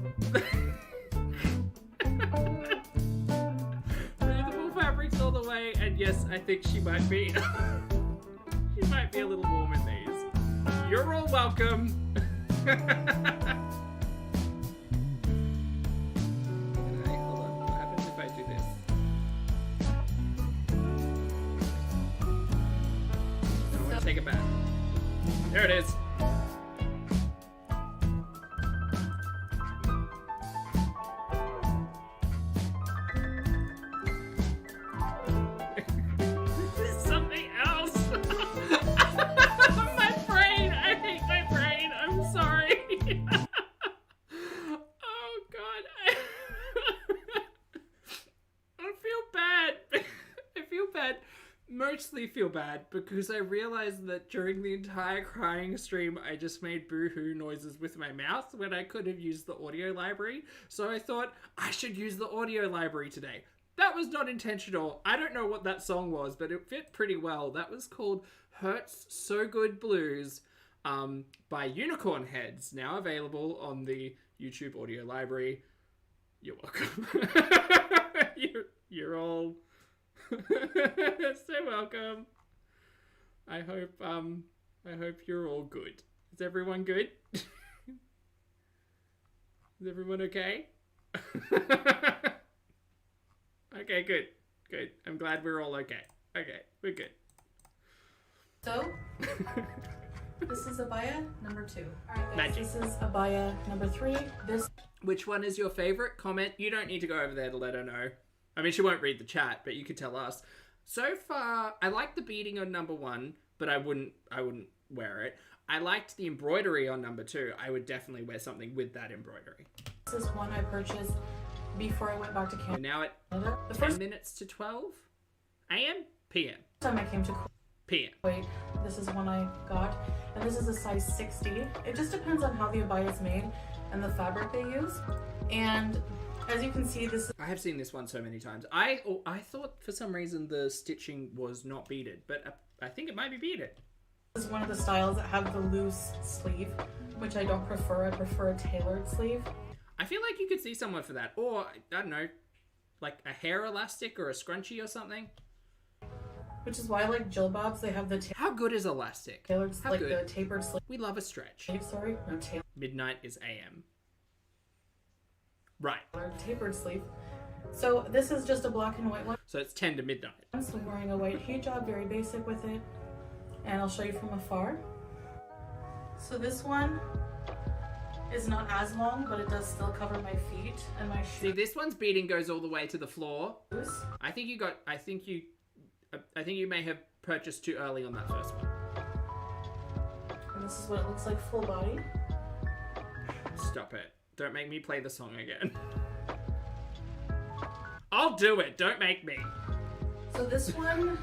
Breathable fabrics all the way, and yes, I think she might be. She might be a little warm in these. You're all welcome. Take it back. it is. This is something else. My brain. I hate my brain. I'm sorry. Oh God. I feel bad. I feel bad. Mostly feel bad because I realized that during the entire crying stream I just made boo-hoo noises with my mouth when I could have used the audio library. So I thought I should use the audio library today. That was not intentional. I don't know what that song was, but it fit pretty well. That was called Hurts So Good Blues by Unicorn Heads, now available on the YouTube audio library. You're welcome. You're all so welcome. I hope you're all good. Is everyone good? Is everyone okay? Okay, good. Good. I'm glad we're all okay. Okay, we're good. So, this is ABAYA number 2. Alright guys, Magic. this is ABAYA number 3. Which one is your favorite? Comment. You don't need to go over there to let her know. I mean, she won't read the chat, but you could tell us. So far, I like the beading on number 1, but I wouldn't wear it. I liked the embroidery on number 2. I would definitely wear something with that embroidery. This is one I purchased before I went back to We're Canada. now at The 10 first minutes to 12 a.m. p.m. time I came to p.m. Kuwait, this is one I got, and this is a size 60. It just depends on how the abaya is made and the fabric they use. And as you can see, this I have seen this one so many times. I thought for some reason the stitching was not beaded, but I think it might be beaded. is one of the styles that have the loose sleeve, which I don't prefer. I prefer a tailored sleeve. I feel like you could see someone for that, or I don't know, like a hair elastic or a scrunchie or something. Which is why I like jilbabs. They have the How good is elastic? tailored, How like good? the tapered sleeve. We love a stretch. Sorry, no Midnight is AM. Right. tapered sleeve. So this is just a black and white one. So it's 10 to midnight. So I'm wearing a white hijab, very basic with it, and I'll show you from afar. So this one is not as long, but it does still cover my feet and my See, shoes. this one's beading goes all the way to the floor. I think you may have purchased too early on that first one. And this is what it looks like full body. Stop it. Don't make me play the song again. I'll do it. Don't make me. So this one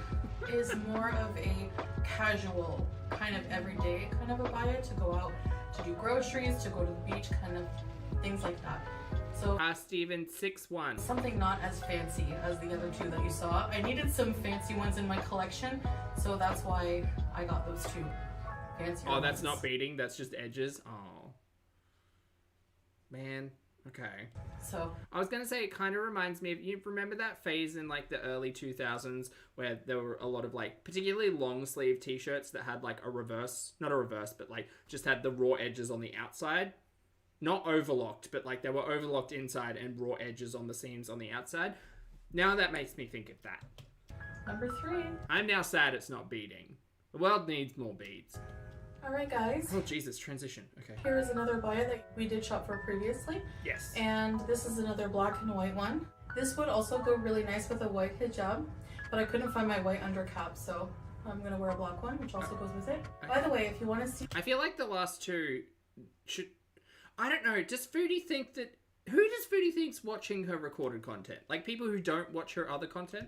is more of a casual, kind of everyday kind of abaya to go out to do groceries, to go to the beach, kind of things like that. So Steven 6'1". something not as fancy as the other two that you saw. I needed some fancy ones in my collection, so that's why I got those two fancy ones. Oh, that's not beading. That's just edges. Oh. Man. Okay. So I was going to say, it kind of reminds me of, you remember that phase in like the early 2000s where there were a lot of like particularly long sleeve t-shirts that had like a reverse, not a reverse, but like just had the raw edges on the outside. Not overlocked, but like they were overlocked inside and raw edges on the seams on the outside. Now that makes me think of that. number 3. I'm now sad it's not beading. The world needs more beads. Alright guys, Oh Jesus, transition. Okay. here is another abaya that we did shop for previously. Yes. And this is another black and white one. This would also go really nice with a white hijab, but I couldn't find my white undercap, so I'm going to wear a black one, which also goes with it. Okay. By the way, if you want to see I feel like the last two should... I don't know, does Foodie think that... Who does Foodie think's watching her recorded content? Like people who don't watch her other content?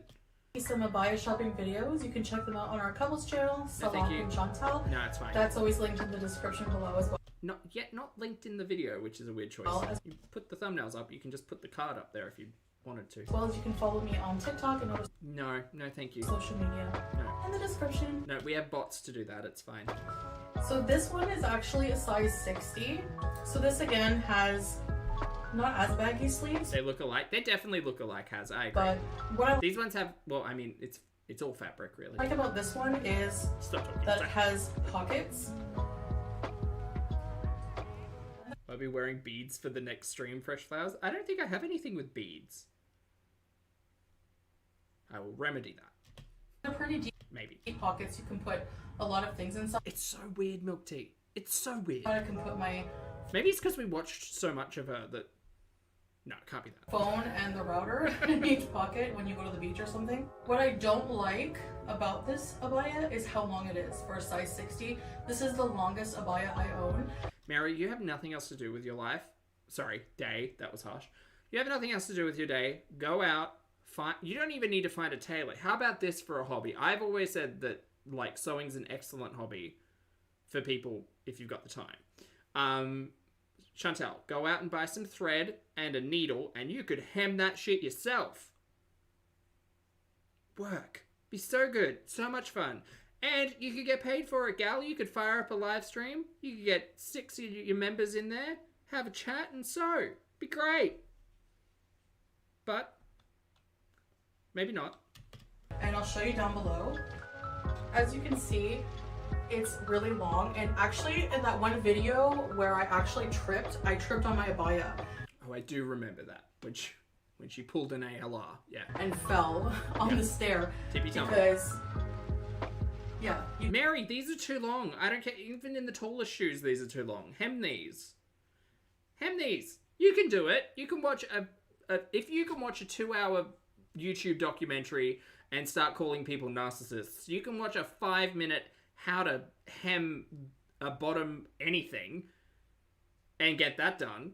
some abaya shopping videos, you can check them out on our couples channel, Salah you. and Chantal. No, it's fine. That's always linked in the description below as well. Not linked in the video, which is a weird choice. Well, You put the thumbnails up, you can just put the card up there if you wanted to. As well as you can follow me on TikTok and other No, thank you. social media No. in the description. No, we have bots to do that, it's fine. So this one is actually a size 60. So this again has not as baggy sleeves, They look alike. They definitely look alike, I agree. but what I These ones have, well, I mean, it's all fabric, really. like about this one is Stop talking. that it has pockets. I'll be wearing beads for the next stream, Fresh Flowers. I don't think I have anything with beads. I will remedy that. They're pretty deep. maybe. Pockets, you can put a lot of things inside. It's so weird, milk tea. It's so weird. I can put my Maybe it's because we watched so much of her that... No, it can't be that. phone and the router in each pocket when you go to the beach or something. What I don't like about this abaya is how long it is for a size 60. This is the longest abaya I own. Mary, you have nothing else to do with your life. Sorry, day. That was harsh. You have nothing else to do with your day. Go out. You don't even need to find a tailor. How about this for a hobby? I've always said that, like, sewing's an excellent hobby for people if you've got the time. Chantel, go out and buy some thread and a needle, and you could hem that shit yourself. Work. Be so good. So much fun. And you could get paid for it, gal. You could fire up a live stream. You could get 6 of your members in there, have a chat, and sew. Be great. But maybe not. And I'll show you down below. As you can see, it's really long. And actually, in that one video where I actually tripped, I tripped on my abaya. Oh, I do remember that. When she pulled an ALR. Yeah. And fell on the stair. Tippy tummy. Because, yeah. Mary, these are too long. I don't care. Even in the tallest shoes, these are too long. Hem these. Hem these. You can do it. You can watch if you can watch a 2-hour YouTube documentary and start calling people narcissists, you can watch a 5-minute how to hem a bottom anything and get that done.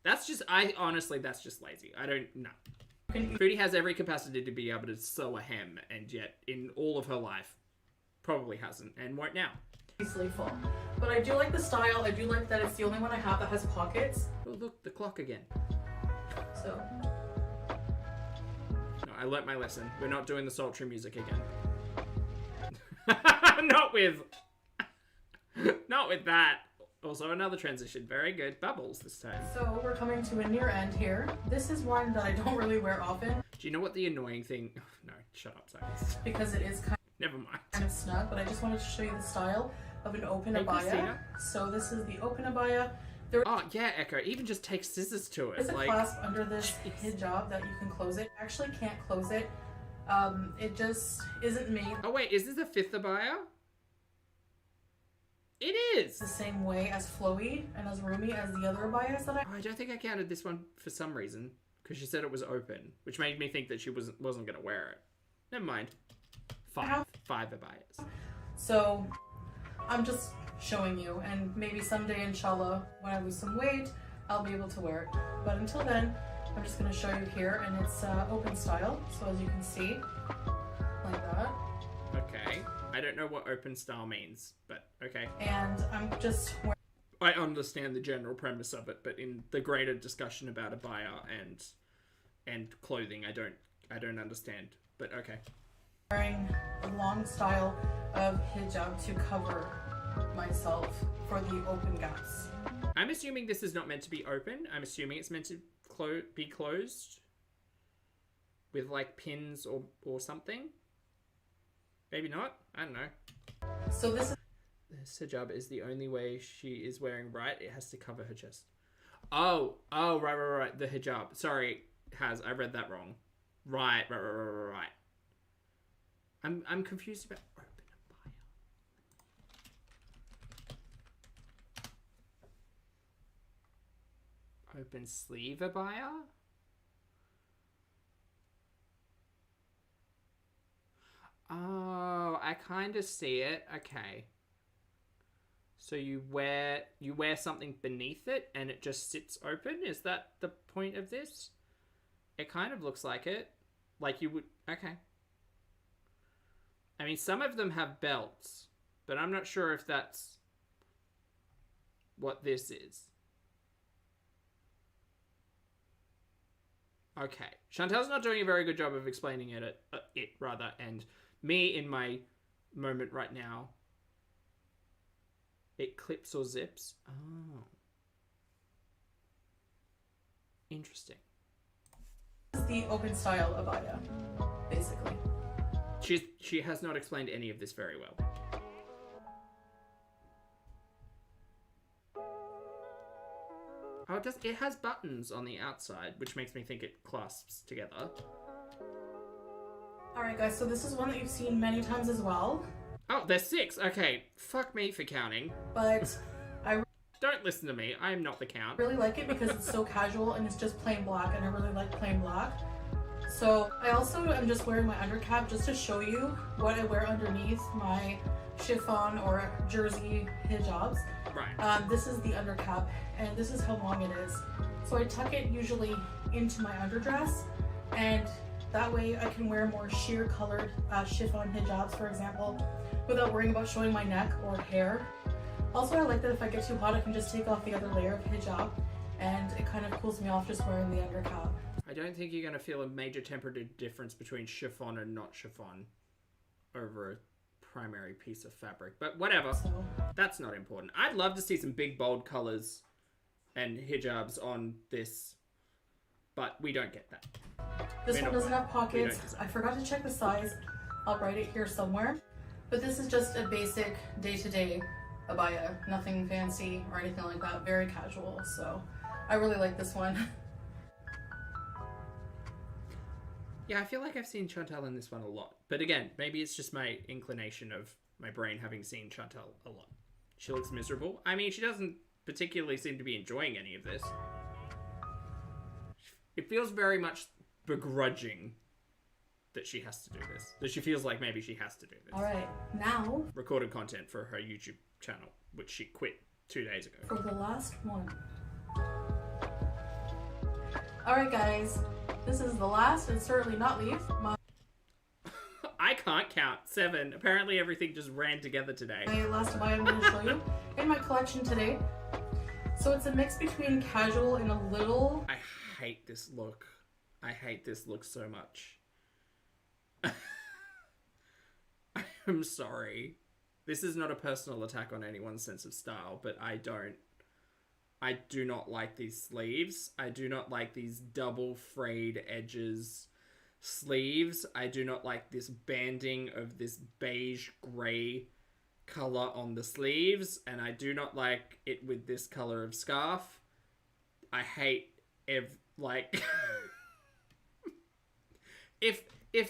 That's just, that's just lazy. I don't know. Foodie has every capacity to be able to sew a hem, and yet in all of her life probably hasn't and won't now. Easily full. But I do like the style. I do like that it's the only one I have that has pockets. Oh, look, the clock again. So. No, I learnt my lesson. We're not doing the sultry music again. Not with that. Also another transition. Very good. Bubbles this time. So we're coming to a near end here. This is one that I don't really wear often. Do you know what the annoying thing... Oh, no, shut up, sorry. Because it is Never mind. kind of snug, but I just wanted to show you the style of an open Hey, abaya. Christina. So this is the open abaya. Oh, yeah, Echo. Even just take scissors to it. There's a clasp under this hijab that you can close it. I actually can't close it. It just isn't made. Oh, wait, is this a 5th abaya? It is! The same way as flowy and as roomy as the other abayas that Oh, I don't think I counted this one for some reason. Because she said it was open. Which made me think that she wasn't going to wear it. Never mind. 5 abayas. So, I'm just showing you. And maybe someday, inshallah, when I lose some weight, I'll be able to wear it. But until then, I'm just going to show you here. And it's open style. So as you can see, like that. Okay. I don't know what open style means, but okay. And I'm just wearing... I understand the general premise of it, but in the greater discussion about abaya and clothing, I don't understand. But okay. Wearing a long style of hijab to cover myself for the open gaps. I'm assuming this is not meant to be open. I'm assuming it's meant to be closed with like pins or something. Maybe not. I don't know. So this hijab is the only way she is wearing right. It has to cover her chest. Oh, right. The hijab. Sorry, I read that wrong. Right. I'm confused about open abaya. Open sleeve abaya? Oh, I kind of see it. Okay. So you wear something beneath it and it just sits open? Is that the point of this? It kind of looks like it. Like you would... Okay. I mean, some of them have belts, but I'm not sure if that's what this is. Okay. Chantel's not doing a very good job of explaining it, and me in my moment right now. It clips or zips. Oh. Interesting. is the open style abaya, basically. She has not explained any of this very well. Oh, it has buttons on the outside, which makes me think it clasps together. Alright guys, so this is one that you've seen many times as well. Oh, there's 6. Okay, fuck me for counting. But I Don't listen to me. I am not the count. really like it because it's so casual and it's just plain black, and I really like plain black. So I also am just wearing my undercap just to show you what I wear underneath my chiffon or jersey hijabs. Right. This is the undercap, and this is how long it is. So I tuck it usually into my underdress, and that way I can wear more sheer colored chiffon hijabs, for example, without worrying about showing my neck or hair. Also, I like that if I get too hot, I can just take off the other layer of hijab, and it kind of cools me off just wearing the undercap. I don't think you're going to feel a major temperature difference between chiffon and not chiffon over a primary piece of fabric. But whatever. So, That's not important. I'd love to see some big, bold colors and hijabs on this, but we don't get that. this one doesn't have pockets. I forgot to check the size. I'll write it here somewhere. But this is just a basic day-to-day abaya. Nothing fancy or anything like that. Very casual. So I really like this one. Yeah, I feel like I've seen Chantal in this one a lot. But again, maybe it's just my inclination of my brain having seen Chantal a lot. She looks miserable. I mean, she doesn't particularly seem to be enjoying any of this. It feels very much begrudging that she has to do this. That she feels like maybe she has to do this. Alright, now Recorded content for her YouTube channel, which she quit 2 days ago. for the last one. Alright guys, this is the last and certainly not least. I can't count. 7. Apparently everything just ran together today. My last abaya I'm going to show you in my collection today. So it's a mix between casual and a little... I hate this look. I hate this look so much. I'm sorry. This is not a personal attack on anyone's sense of style, but I do not like these sleeves. I do not like these double frayed edges sleeves. I do not like this banding of this beige grey color on the sleeves, and I do not like it with this color of scarf. I hate if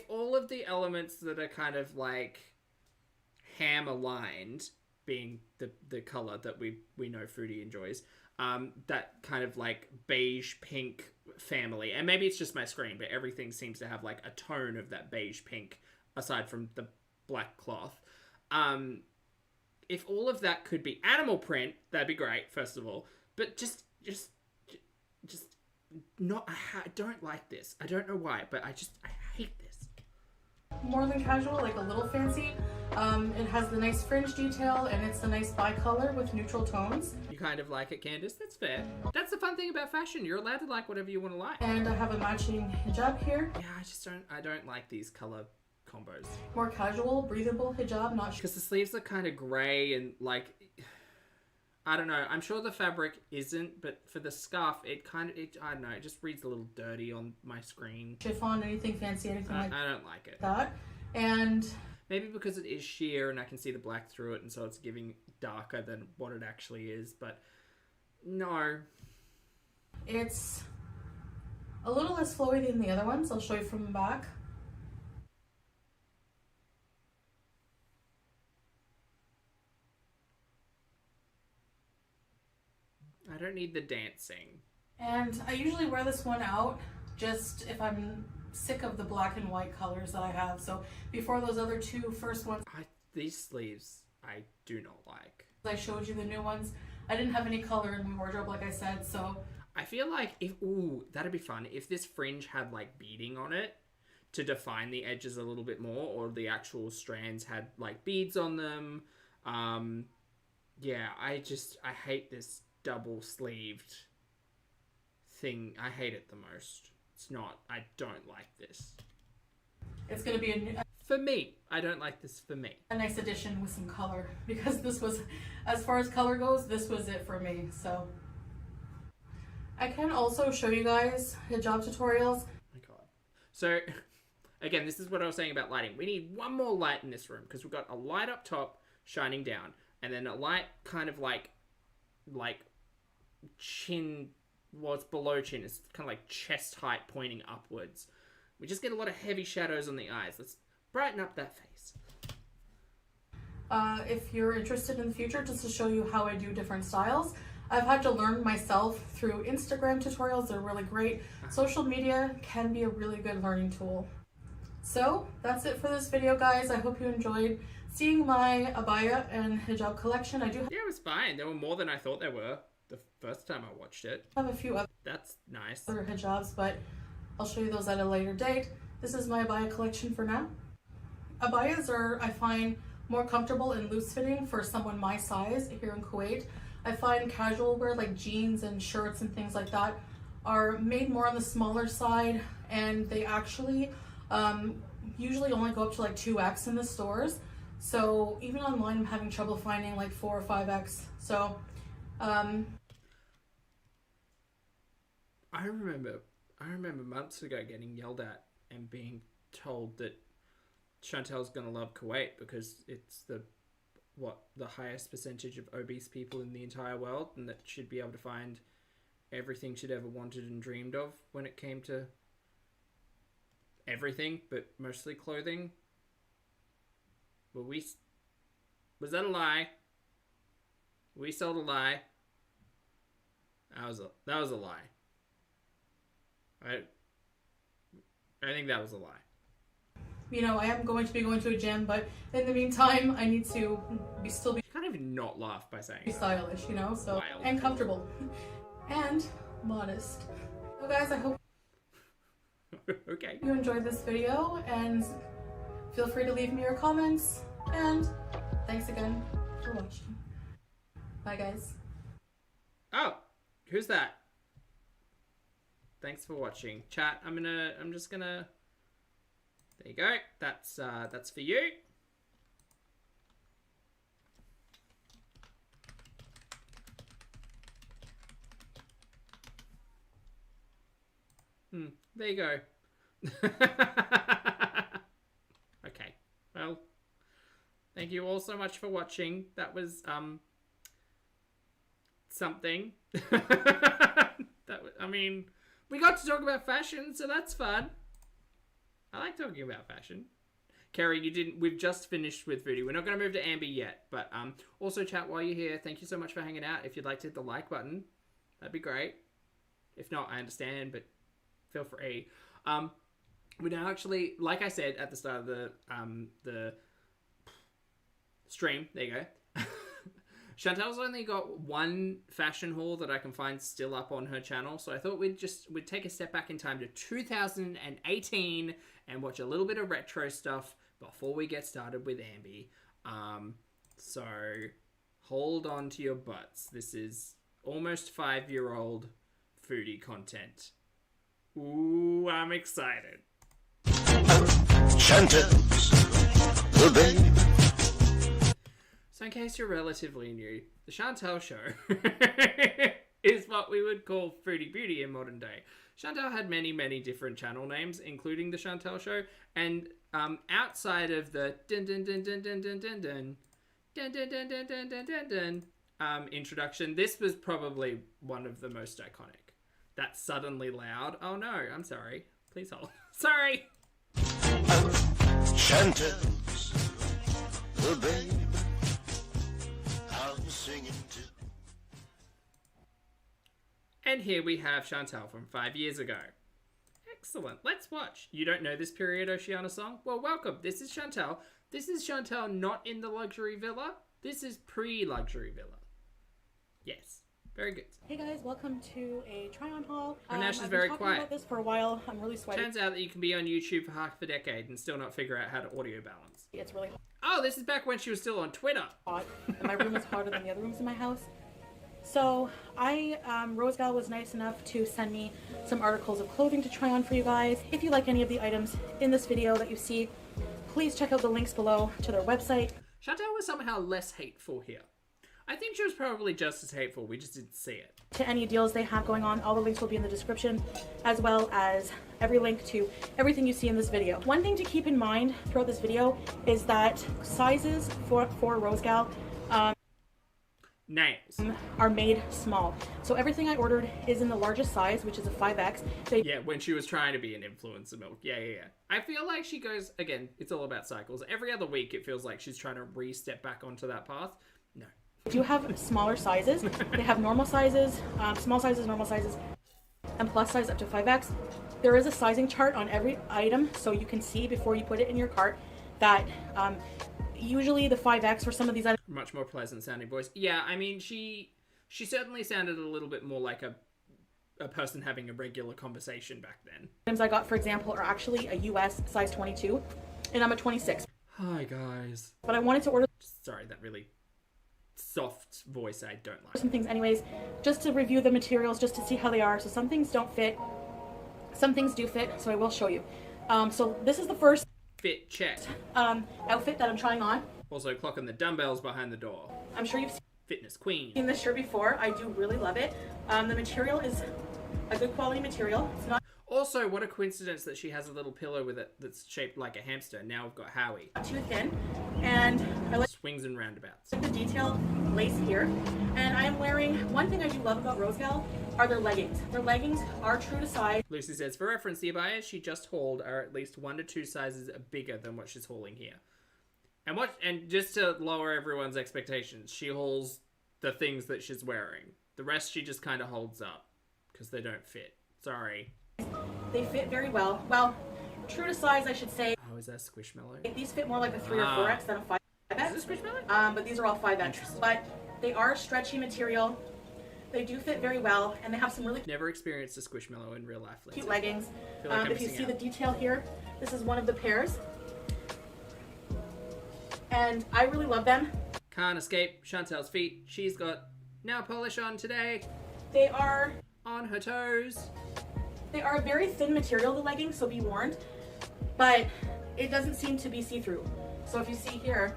all of the elements that are kind of like ham aligned, being the color that we know Foodie enjoys, that kind of like beige pink family, and maybe it's just my screen, but everything seems to have like a tone of that beige pink aside from the black cloth. If all of that could be animal print, that'd be great, first of all, but just not. I don't like this. I don't know why, but I hate this. More than casual, like a little fancy. It has the nice fringe detail, and it's a nice bicolor with neutral tones. You kind of like it, Candace. That's fair. That's the fun thing about fashion. You're allowed to like whatever you want to like. And I have a matching hijab here. Yeah, I don't like these color combos. More casual, breathable hijab, not Because the sleeves are kind of grey and like, I don't know. I'm sure the fabric isn't, but for the scarf, I don't know. It just reads a little dirty on my screen. chiffon, anything fancy, anything like I don't like it. that. And maybe because it is sheer and I can see the black through it, and so it's giving darker than what it actually is. But no, it's a little less flowy than the other ones. I'll show you from the back. I don't need the dancing. And I usually wear this one out just if I'm sick of the black and white colors that I have. So before those other two first ones, These sleeves I do not like. I showed you the new ones. I didn't have any color in my wardrobe, like I said, so I feel like that'd be fun if this fringe had like beading on it to define the edges a little bit more, or the actual strands had like beads on them. Yeah, I hate this double sleeved thing. I hate it the most. I don't like this. it's going to be For me, I don't like this for me. a nice addition with some color, because this was, as far as color goes, this was it for me. So I can also show you guys hijab tutorials. Oh my god. So again, this is what I was saying about lighting. We need one more light in this room because we've got a light up top shining down, and then a light kind of like chin, well, it's below chin, it's kind of like chest height pointing upwards, We just get a lot of heavy shadows on the eyes. Let's brighten up that face. If you're interested in the future, just to show you how I do different styles. I've had to learn myself through Instagram tutorials. They're really great. Social media can be a really good learning tool. So that's it for this video, guys. I hope you enjoyed seeing my abaya and hijab collection. Yeah, it was fine. There were more than I thought there were the first time I watched it. I have a few other That's nice. Other hijabs, but I'll show you those at a later date. This is my abaya collection for now. Abayas are, I find, more comfortable and loose fitting for someone my size here in Kuwait. I find casual wear like jeans and shirts and things like that are made more on the smaller side, and they actually usually only go up to like 2X in the stores. So even online I'm having trouble finding like 4 or 5X. So I remember months ago getting yelled at and being told that Chantel's gonna love Kuwait because it's the highest percentage of obese people in the entire world, and that she'd be able to find everything she'd ever wanted and dreamed of when it came to everything, but mostly clothing. Was that a lie? We sold a lie. That was a lie. I think that was a lie. You know, I am going to be going to a gym, but in the meantime, I need to still be. You can't even not laugh by saying stylish, you know, so wild. And comfortable and modest. So, guys, I hope okay. you enjoyed this video, and feel free to leave me your comments. And thanks again for watching. Bye, guys. Oh, who's that? Thanks for watching, chat. I'm just gonna. There you go. That's for you. There you go. Okay. Well, thank you all so much for watching. That was something. We got to talk about fashion, so that's fun. I like talking about fashion. Kerry, we've just finished with Foodie. We're not going to move to Amber yet, but also chat while you're here. Thank you so much for hanging out. If you'd like to hit the like button, that'd be great. If not, I understand, but feel free. We're now actually, like I said at the start of the stream, there you go. Chantel's only got one fashion haul that I can find still up on her channel, so I thought we'd take a step back in time to 2018 and watch a little bit of retro stuff before we get started with Ambi. So hold on to your butts. This is almost 5-year-old foodie content. Ooh, I'm excited. Chantel's the baby. So in case you're relatively new, the Chantel Show is what we would call Foodie Beauty in modern day. Chantel had many, many different channel names, including the Chantel Show, and outside of the dun dun dun dun dun dun dun dun dun dun dun dun dun dun dun dun introduction, this was probably one of the most iconic. That's suddenly loud. Oh no, I'm sorry. Please hold. Sorry. Chantel's the baby. And here we have Chantel from 5 years ago. Excellent. Let's watch. You don't know this period Oceana song? Well, welcome. This is Chantel. This is Chantel not in the luxury villa. This is pre-luxury villa. Yes. Very good. Hey guys, welcome to a try-on haul. And now she's I've very been talking quiet. about this for a while. I'm really sweaty. Turns out that you can be on YouTube for half a decade and still not figure out how to audio balance. It's really Oh, this is back when she was still on Twitter. hot, and my room is hotter than the other rooms in my house. So ROSEGAL was nice enough to send me some articles of clothing to try on for you guys. If you like any of the items in this video that you see, please check out the links below to their website. Chantel was somehow less hateful here. I think she was probably just as hateful, we just didn't see it. To any deals they have going on, all the links will be in the description, as well as every link to everything you see in this video. One thing to keep in mind throughout this video is that sizes for ROSEGAL, nails. Are made small. So everything I ordered is in the largest size, which is a 5X. Yeah, when she was trying to be an influencer milk. Yeah. I feel like she goes, again, it's all about cycles. Every other week it feels like she's trying to re-step back onto that path. No. They do have smaller sizes. They have normal sizes, small sizes, normal sizes, and plus size up to 5X. There is a sizing chart on every item, so you can see before you put it in your cart that usually the 5X for some of these items. Much more pleasant sounding voice. Yeah, I mean, she certainly sounded a little bit more like a person having a regular conversation back then. Items I got, for example, are actually a US size 22, and I'm a 26. Hi, guys. But I wanted to order Sorry, that really soft voice I don't like. some things anyways, just to review the materials, just to see how they are. So some things don't fit, some things do fit, so I will show you. So this is the first Fit check. outfit that I'm trying on. Also clocking the dumbbells behind the door. I'm sure you've Fitness queen. seen this shirt before. I do really love it. The material is a good quality material. It's not Also, what a coincidence that she has a little pillow with it that's shaped like a hamster. Now we've got Howie. too thin, and I like Swings and roundabouts. the detail lace here. And I am wearing, one thing I do love about ROSEGAL are their leggings. Their leggings are true to size. Lucy says, for reference, the ABAYA she just hauled are at least 1 to 2 sizes bigger than what she's hauling here. And just to lower everyone's expectations, she hauls the things that she's wearing. The rest she just kind of holds up because they don't fit. Sorry. They fit very well. Well, true to size, I should say. Oh, is that Squishmallow? These fit more like a 3 or 4X than a 5X. Is this Squishmallow? But these are all 5X. Interesting. But they are stretchy material. They do fit very well, and they have some really Never experienced a Squishmallow in real life. Lindsay. cute leggings. Feel like I'm If you missing see out. the detail here, this is one of the pairs. And I really love them. Can't escape Chantel's feet. She's got nail polish on today. They are On her toes. a very thin material, the leggings, so be warned. But it doesn't seem to be see-through. So if you see here,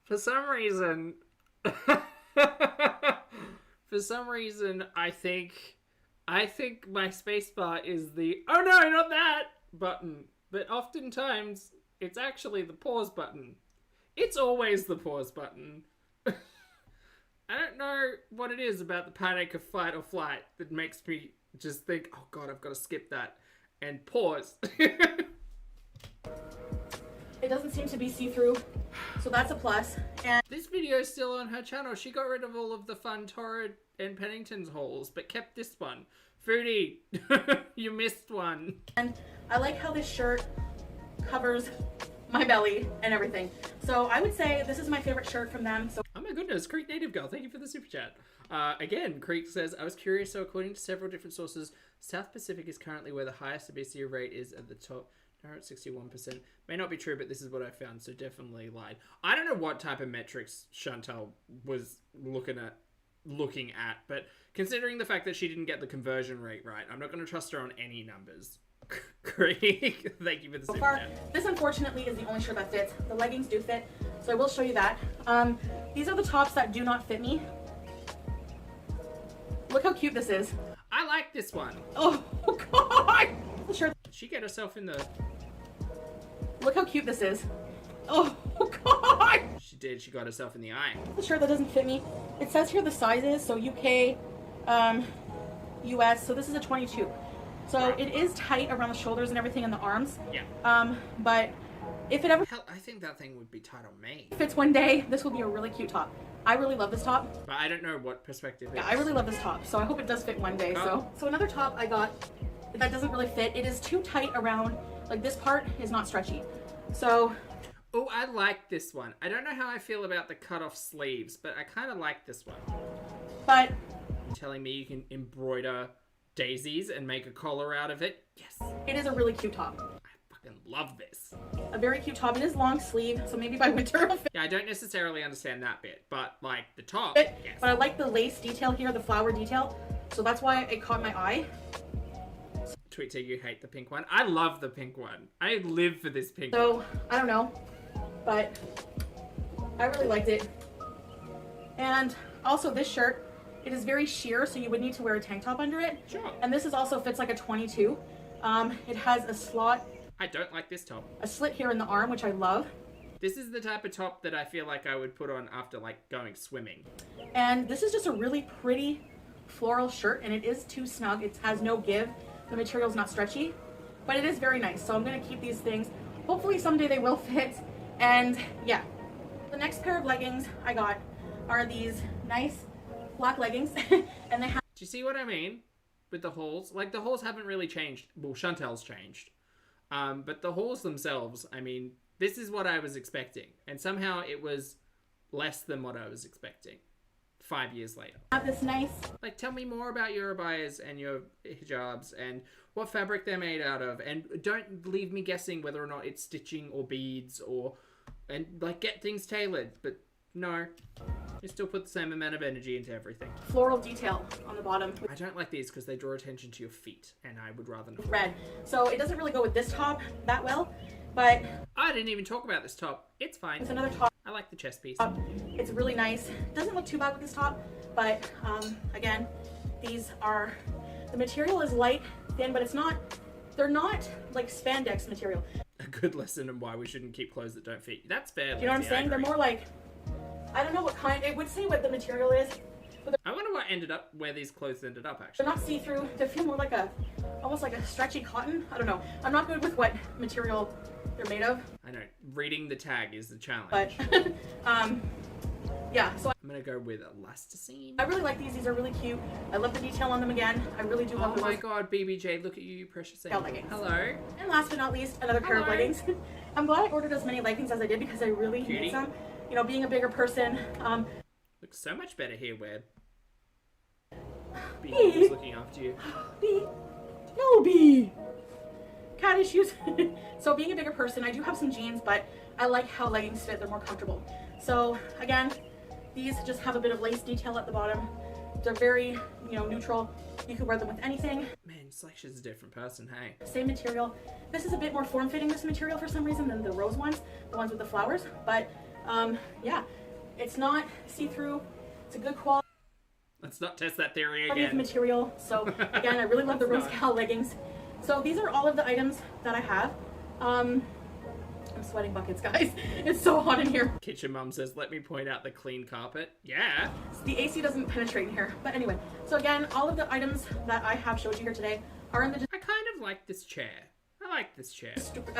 For some reason, I think my spacebar is the "oh no, not that" button. But oftentimes, it's actually the pause button. It's always the pause button. I don't know what it is about the panic of fight or flight that makes me just think, oh god, I've got to skip that and pause. it doesn't seem to be see-through. So that's a plus. And This video is still on her channel. She got rid of all of the fun Torrid and Paddington's hauls, but kept this one. Foodie, you missed one. I like how this shirt covers my belly and everything. So I would say this is my favorite shirt from them. So Oh my goodness, Creek Native Girl, thank you for the super chat. Again, Creek says, I was curious, so according to several different sources, South Pacific is currently where the highest obesity rate is at the top. Now at 61%. May not be true, but this is what I found, so definitely lied. I don't know what type of metrics Chantal was looking at, but considering the fact that she didn't get the conversion rate right, I'm not going to trust her on any numbers. Creek, thank you for the super far, chat. this unfortunately is the only shirt that fits. The leggings do fit, so I will show you that. These are the tops that do not fit me. Look how cute this is. I like this one. Oh god! The shirt. Did she get herself in the... Look how cute this is. Oh god! She did. She got herself in the eye. The shirt that doesn't fit me. It says here the sizes, so UK, US, so this is a 22. So it is tight around the shoulders and everything and the arms. Yeah. But if it ever Hell, I think that thing would be tight on me. fits one day, this will be a really cute top. I really love this top. But I don't know what perspective it Yeah, is. I really love this top, so I hope it does fit one day. So another top I got that doesn't really fit. It is too tight around, like this part is not stretchy. So Oh, I like this one. I don't know how I feel about the cut-off sleeves, but I kind of like this one. but You're telling me you can embroider daisies and make a collar out of it? Yes. it is a really cute top. I fucking love this. A very cute top. It is long sleeve, so maybe by winter it'll fit. Yeah, I don't necessarily understand that bit, but like the top, It, yes. but I like the lace detail here, the flower detail. So that's why it caught my eye. Tweet to you hate the pink one. I love the pink one. I live for this pink one. So I don't know, but I really liked it. And also this shirt It is very sheer, so you would need to wear a tank top under it. Sure. And this is also fits like a 22. It has a slot, I don't like this top. a slit here in the arm, which I love. This is the type of top that I feel like I would put on after like going swimming. And this is just a really pretty floral shirt, and it is too snug. It has no give. The material's not stretchy, but it is very nice. So I'm gonna keep these things. Hopefully someday they will fit. And yeah, the next pair of leggings I got are these nice black leggings, and they have. Do you see what I mean with the holes? Like the holes haven't really changed. Well, Chantel's changed, but the holes themselves. I mean, this is what I was expecting, and somehow it was less than what I was expecting. 5 years later. Have this nice. Like, tell me more about your abayas and your hijabs and what fabric they're made out of, and don't leave me guessing whether or not it's stitching or beads and like get things tailored. But no, you still put the same amount of energy into everything. Floral detail on the bottom. I don't like these because they draw attention to your feet, and I would rather not. Red. So it doesn't really go with this top that well, but I didn't even talk about this top. It's fine. it's another top. I like the chest piece. It's really nice. Doesn't look too bad with this top, but again, these are, the material is light, thin, but it's not, they're not like spandex material. A good lesson on why we shouldn't keep clothes that don't fit you. That's fair. Do you know what I'm saying? They're more like, I don't know what kind, it would say what the material is, but I wonder where these clothes ended up, they're actually. not see-through. They feel more like almost like a stretchy cotton. I don't know. I'm not good with what material they're made of. I know. Reading the tag is the challenge. But, yeah, so I'm gonna go with elasticine. I really like these. These are really cute. I love the detail on them again. I really do love Oh the my god, BBJ, look at you, you precious angel. leggings. Hello. And last but not least, another pair of Hello. leggings. I'm glad I ordered as many leggings as I did because I really Cutie. need some. You know, being a bigger person, Looks so much better here, where Bee. Bee looking after you. Bee. No, Bee. Cat issues. So being a bigger person, I do have some jeans, but I like how leggings fit. They're more comfortable. So again, these just have a bit of lace detail at the bottom. They're very, neutral. You could wear them with anything. Man, it's like she's a different person, hey. Same material. This is a bit more form-fitting, this material, for some reason, than the rose ones, the ones with the flowers. But yeah, it's not see-through. It's a good quality Let's not test that theory of again. material. So again, I really love the ROSEGAL leggings. So these are all of the items that I have. I'm sweating buckets, guys. It's so hot in here. Kitchen Mum says, let me point out the clean carpet. Yeah. The AC doesn't penetrate in here. But anyway, so again, all of the items that I have showed you here today are in the I kind of like this chair. I like this chair.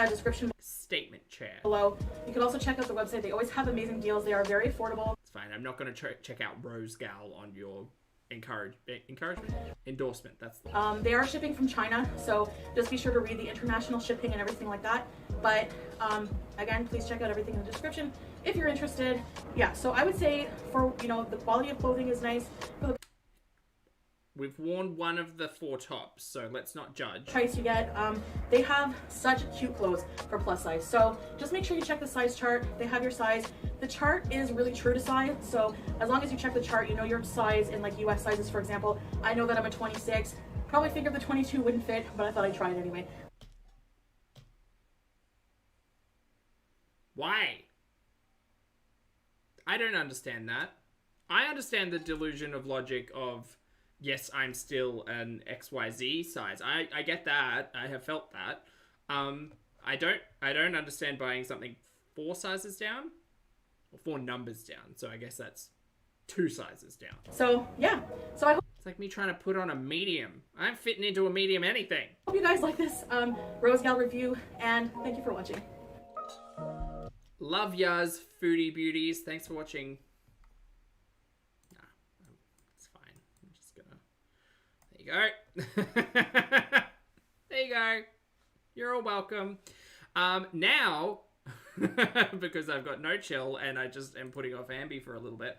description Statement chair. below. You can also check out the website. They always have amazing deals. They are very affordable. It's fine. I'm not going to check out ROSEGAL on your encouragement? Endorsement. That's the They are shipping from China, so just be sure to read the international shipping and everything like that. But again, please check out everything in the description if you're interested. Yeah, so I would say for, the quality of clothing is nice. For the We've worn one of the 4 tops, so let's not judge. price you get, they have such cute clothes for plus size. So just make sure you check the size chart. They have your size. The chart is really true to size. So as long as you check the chart, you know your size in like US sizes, for example. I know that I'm a 26. Probably figured the 22 wouldn't fit, but I thought I'd try it anyway. Why? I don't understand that. I understand the delusion of logic of, yes, I'm still an XYZ size. I get that. I have felt that. I don't understand buying something 4 sizes down or 4 numbers down. So I guess that's 2 sizes down. So yeah, so I hope It's like me trying to put on a medium. I'm fitting into a medium anything. you guys like this ROSEGAL review, and thank you for watching. Love yas, foodie beauties. Thanks for watching. Nah, it's fine. I'm just gonna. There you go. There you go. You're all welcome. Now, because I've got no chill and I just am putting off Ambi for a little bit.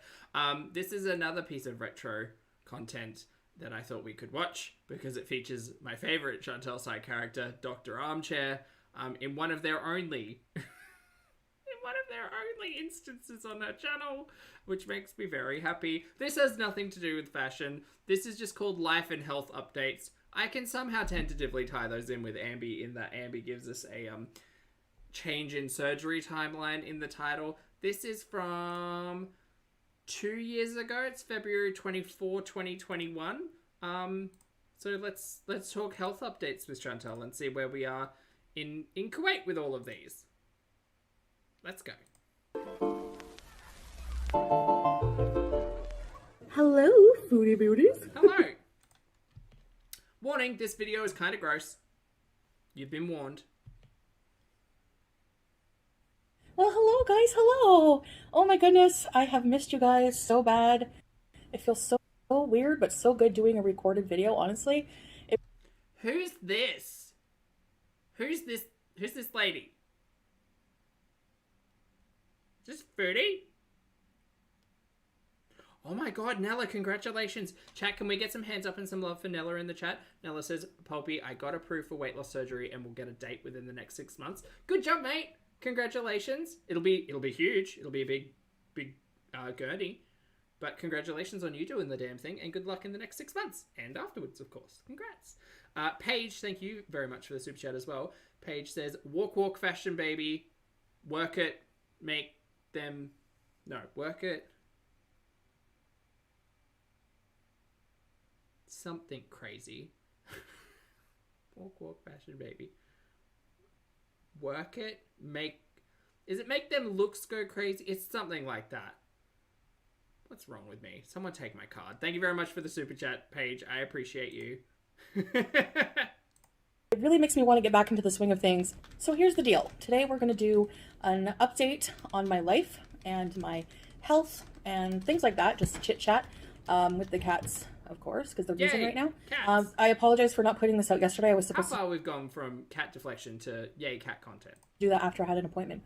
This is another piece of retro content that I thought we could watch because it features my favorite Chantel side character, Dr. Armchair, in one of their only instances on her channel, which makes me very happy. This has nothing to do with fashion. This is just called Life and Health Updates. I can somehow tentatively tie those in with Ambi, in that Ambi gives us a change in surgery timeline in the title. This is from 2 years ago. It's February 24, 2021. So let's talk health updates with Chantal and see where we are in Kuwait with all of these. Let's go. Hello, Foodie Beauties. Hello. Warning, this video is kind of gross. You've been warned. Well, hello, guys. Hello. Oh my goodness, I have missed you guys so bad. It feels so weird, but so good doing a recorded video, honestly. Who's this? Who's this lady? Is this Foodie? Oh my god, Nella, congratulations. Chat, can we get some hands up and some love for Nella in the chat? Nella says, Pulpy, I got approved for weight loss surgery and we'll get a date within the next 6 months. Good job, mate. Congratulations. It'll be huge. It'll be a big gurney. But congratulations on you doing the damn thing, and good luck in the next 6 months. And afterwards, of course. Congrats. Paige, thank you very much for the super chat as well. Paige says, walk fashion, baby. Work it. Make them... No, work it. Something crazy. walk fashion, baby. Work it. Is it make them looks go crazy? It's something like that. What's wrong with me? Someone take my card. Thank you very much for the super chat, Paige. I appreciate you. It really makes me want to get back into the swing of things. So here's the deal. Today we're going to do an update on my life and my health and things like that. Just chit chat with the cats, of course, because they're busy right now. Cats. I apologize for not putting this out yesterday. I was supposed How far we've gone from cat deflection to yay cat content. do that after I had an appointment,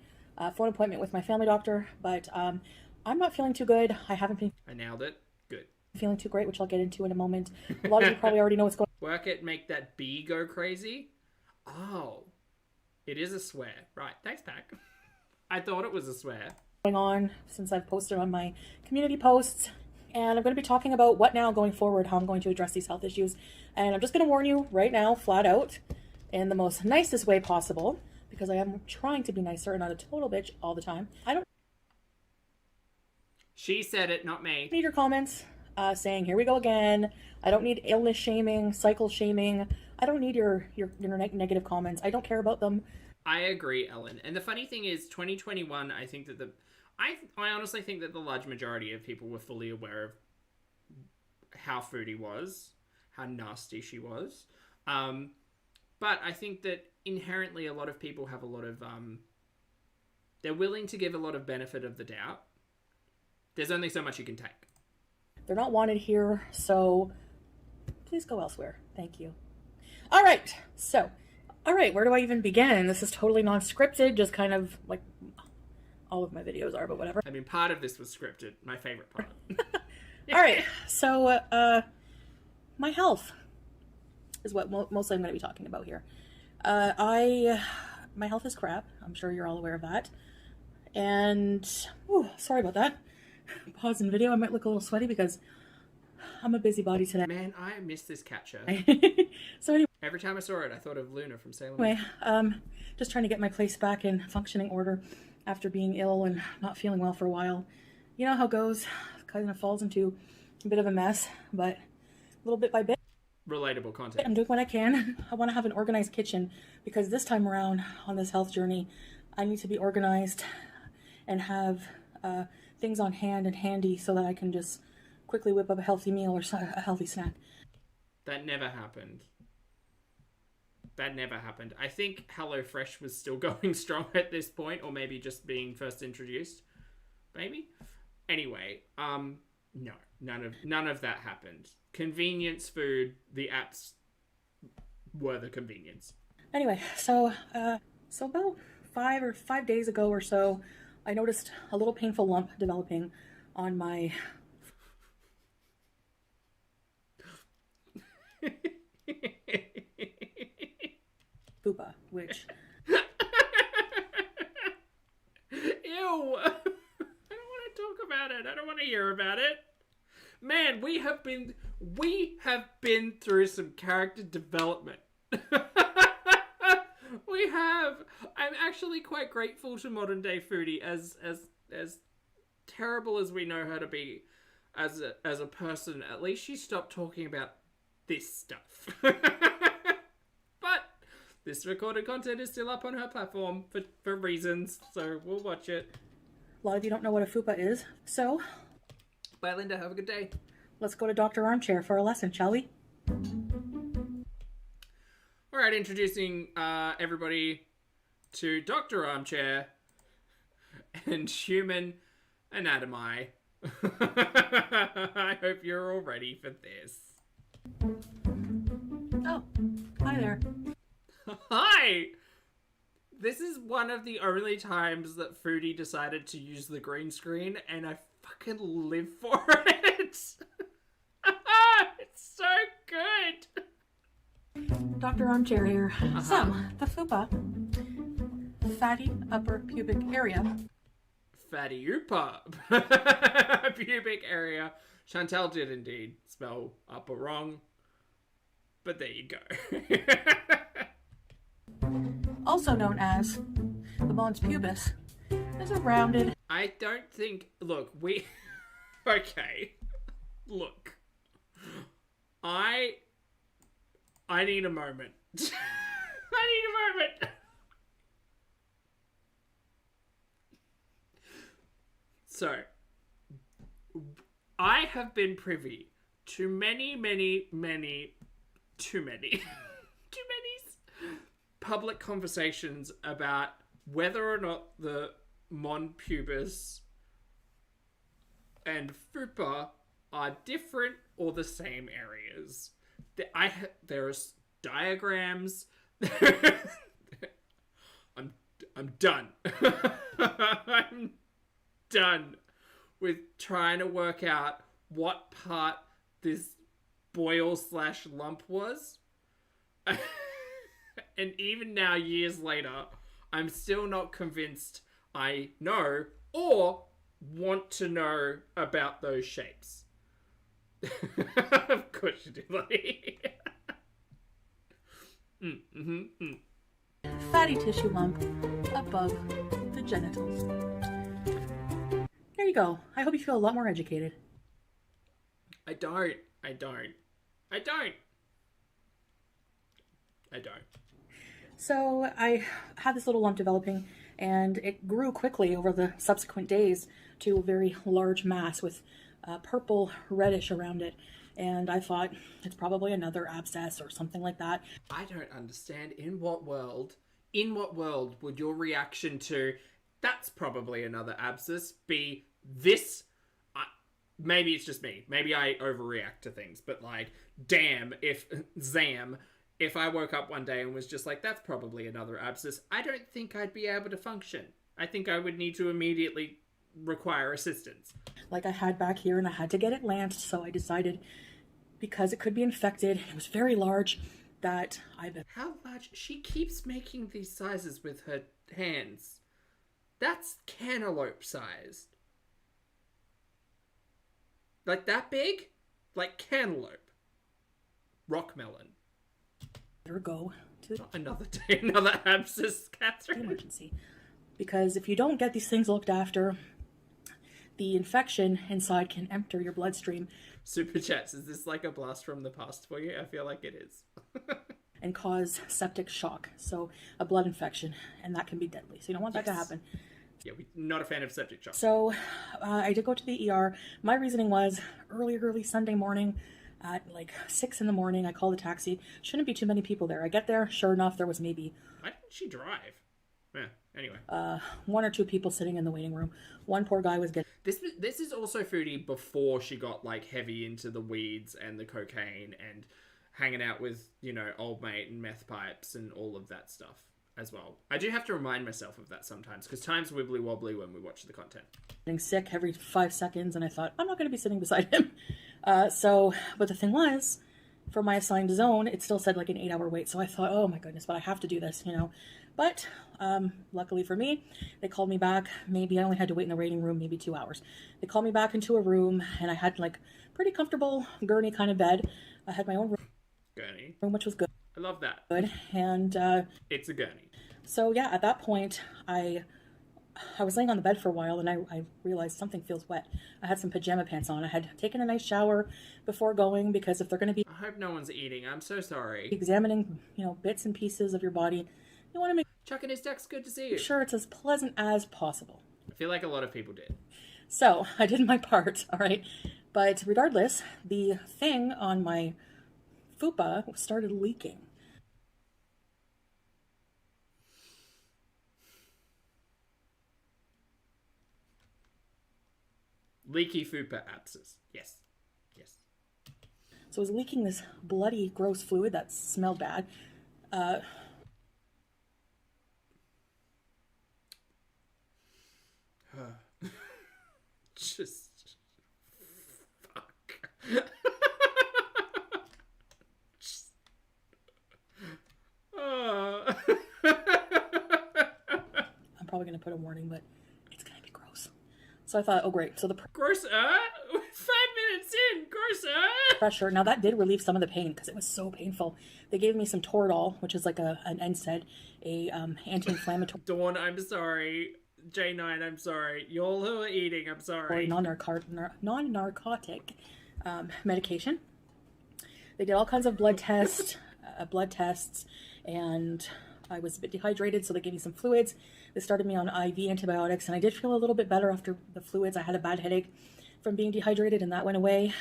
phone appointment with my family doctor, but I'm not feeling too good. I haven't been I nailed it. Good. feeling too great, which I'll get into in a moment. A lot of you probably already know what's Work it, make that bee go crazy. Oh. It is a swear. Right. Thanks, Pac. I thought it was a swear. going on since I've posted on my community posts, and I'm going to be talking about what now going forward, how I'm going to address these health issues. And I'm just going to warn you right now, flat out, in the most nicest way possible, because I am trying to be nicer and not a total bitch all the time. I don't She said it, not me. need your comments saying, here we go again. I don't need illness shaming, cycle shaming. I don't need your negative comments. I don't care about them. I agree, Ellen. And the funny thing is, 2021, I think that I honestly think that the large majority of people were fully aware of how Foodie was, how nasty she was. But I think that inherently a lot of people have a lot of, they're willing to give a lot of benefit of the doubt. There's only so much you can take. They're not wanted here, so please go elsewhere. Thank you. All right, where do I even begin? This is totally non-scripted, just kind of like all of my videos are, but whatever. I mean, part of this was scripted, my favorite part. All right, so my health is what mostly I'm going to be talking about here. My health is crap. I'm sure you're all aware of that. And, sorry about that. Pause in video. I might look a little sweaty because I'm a busybody today. Man, I miss this cat show. So anyway. Every time I saw it, I thought of Luna from Sailor Anyway, Moon. just trying to get my place back in functioning order after being ill and not feeling well for a while. You know how it goes. Kind of falls into a bit of a mess, but little bit by bit. Relatable content. I'm doing what I can. I want to have an organized kitchen because this time around on this health journey, I need to be organized and have things on hand and handy so that I can just quickly whip up a healthy meal or a healthy snack. That never happened. That never happened. I think HelloFresh was still going strong at this point, or maybe just being first introduced. Maybe? Anyway, no. None of that happened. Convenience food, the apps were the convenience. Anyway, so about 5 days ago or so, I noticed a little painful lump developing on my fupa, which Ew! I don't want to talk about it. I don't want to hear about it. Man, we have been through some character development. We have. I'm actually quite grateful to modern day Foodie as terrible as we know her to be as a person, at least she stopped talking about this stuff. But this recorded content is still up on her platform for reasons, so we'll watch it. A lot of you don't know what a fupa is, so Bye, Linda. Have a good day. let's go to Dr. Armchair for a lesson, shall we? All right, introducing everybody to Dr. Armchair and Human Anatomy. I hope you're all ready for this. Oh, hi there. Hi! This is one of the only times that Foodie decided to use the green screen, and I fucking live for it. It's so good. Dr. Armchair here. So, the fupa, fatty upper pubic area. Fatty Oopa. Pubic area. Chantal did indeed spell upper wrong. But there you go. Also known as the mons pubis, is a rounded. I don't think... Look, we... Okay. Look. I need a moment. I need a moment. So, I have been privy to many public conversations about whether or not the mon pubis and fupa are different or the same areas. There are diagrams. I'm done. I'm done with trying to work out what part this boil/lump was. And even now, years later, I'm still not convinced I know or want to know about those shapes. Of course you do, Lottie. Fatty tissue lump above the genitals. There you go. I hope you feel a lot more educated. I don't. So I had this little lump developing, and it grew quickly over the subsequent days to a very large mass with purple reddish around it. And I thought it's probably another abscess or something like that. I don't understand in what world would your reaction to that's probably another abscess be this? Maybe it's just me. Maybe I overreact to things, but like, damn, if I woke up one day and was just like, that's probably another abscess, I don't think I'd be able to function. I think I would need to immediately require assistance. Like I had back here, and I had to get it lanced, so I decided, because it could be infected, it was very large, that How large? She keeps making these sizes with her hands. That's cantaloupe sized. Like that big? Like cantaloupe. Rock melon. better go to Not another day, another abscess, the Catherine. emergency. Because if you don't get these things looked after, the infection inside can enter your bloodstream Super chats, is this like a blast from the past for you? I feel like it is. and cause septic shock. So a blood infection, and that can be deadly. So you don't want that to Yes. happen. Yeah, we're not a fan of septic shock. So I did go to the ER. My reasoning was early Sunday morning at like 6 in the morning. I called a taxi. Shouldn't be too many people there. I get there. Sure enough, there was maybe Why didn't she drive? Yeah, anyway. one or two people sitting in the waiting room. One poor guy was getting This is also Foodie before she got like heavy into the weeds and the cocaine and hanging out with, you know, old mate and meth pipes and all of that stuff as well. I do have to remind myself of that sometimes because time's wibbly wobbly when we watch the content. sick every 5 seconds, and I thought, I'm not going to be sitting beside him. But the thing was, for my assigned zone, it still said like an 8-hour wait. So I thought, oh my goodness, but I have to do this, you know. But luckily for me, they called me back. Maybe I only had to wait in the waiting room maybe 2 hours. They called me back into a room, and I had like pretty comfortable gurney kind of bed. I had my own Gurney. room, which was good. I love that. And It's a gurney. so yeah, at that point, I I was laying on the bed for a while and I realized something feels wet. I had some pajama pants on. I had taken a nice shower before going, because if they're going to be I hope no one's eating. I'm so sorry. examining, bits and pieces of your body, you want to make Chuck and his ducks, good to see you. sure it's as pleasant as possible. I feel like a lot of people did. So I did my part, all right? But regardless, the thing on my fupa started leaking. Leaky fupa abscess. Yes. Yes. So it was leaking this bloody, gross fluid that smelled bad. Just fuck. Just... I'm probably going to put a warning, but it's going to be gross. So I thought, oh great. So the Gross, 5 minutes in, gross, pressure, now that did relieve some of the pain because it was so painful. They gave me some Toradol, which is like an NSAID, anti-inflammatory. Dawn, I'm sorry. J9, I'm sorry. Y'all who are eating, I'm sorry. Non-narcotic medication. They did all kinds of blood tests, and I was a bit dehydrated, so they gave me some fluids. They started me on IV antibiotics, and I did feel a little bit better after the fluids. I had a bad headache from being dehydrated, and that went away.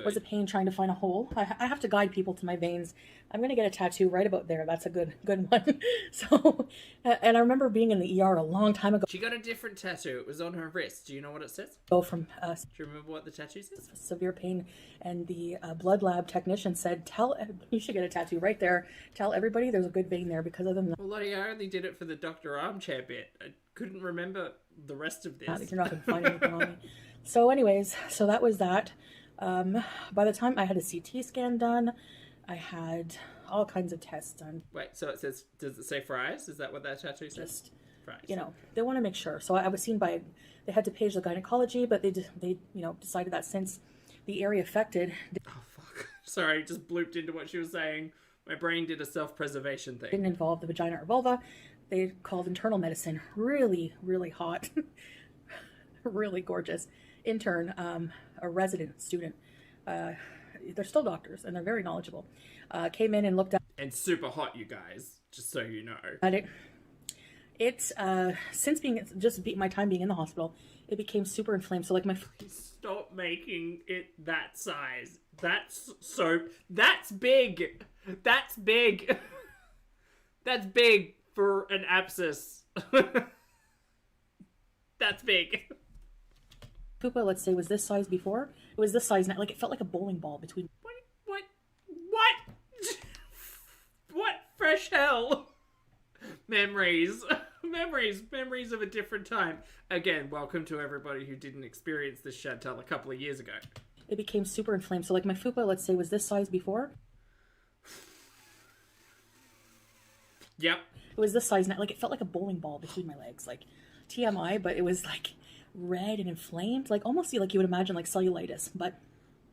Was a pain trying to find a hole. I have to guide people to my veins. I'm going to get a tattoo right about there. That's a good one. So, and I remember being in the ER a long time ago. She got a different tattoo. It was on her wrist. Do you know what it says? Go from Do you remember what the tattoo says? severe pain, and the blood lab technician said, you should get a tattoo right there. Tell everybody there's a good vein there, because other than that, Well, Lottie, I only did it for the Dr. Armchair bit. I couldn't remember the rest of this. you're not going to find anything on me. So anyways, so that was that. By the time I had a CT scan done, I had all kinds of tests done. Wait, so it says, does it say fries? Is that what that tattoo says? Just, Fries. they want to make sure. So I was seen by, they had to page the gynecology, but they decided that since the area affected Oh, fuck. Sorry, just blooped into what she was saying. My brain did a self-preservation thing. didn't involve the vagina or vulva, they called internal medicine. Really, really hot. Really gorgeous intern, a resident student. They're still doctors and they're very knowledgeable. Came in and looked And super hot, you guys, just so you know. at it. It's since my time being in the hospital, it became super inflamed. So like Stop making it that size. That's big. That's big. That's big for an abscess. That's big. fupa, let's say, was this size before. It was this size now. Like, it felt like a bowling ball between. What fresh hell? Memories of a different time. Again, welcome to everybody who didn't experience this Chantal a couple of years ago. It became super inflamed. So like my fupa, let's say, was this size before. Yep. It was this size now. Like, it felt like a bowling ball between my legs. Like, TMI, but it was like red and inflamed. Like, almost like you would imagine like cellulitis. But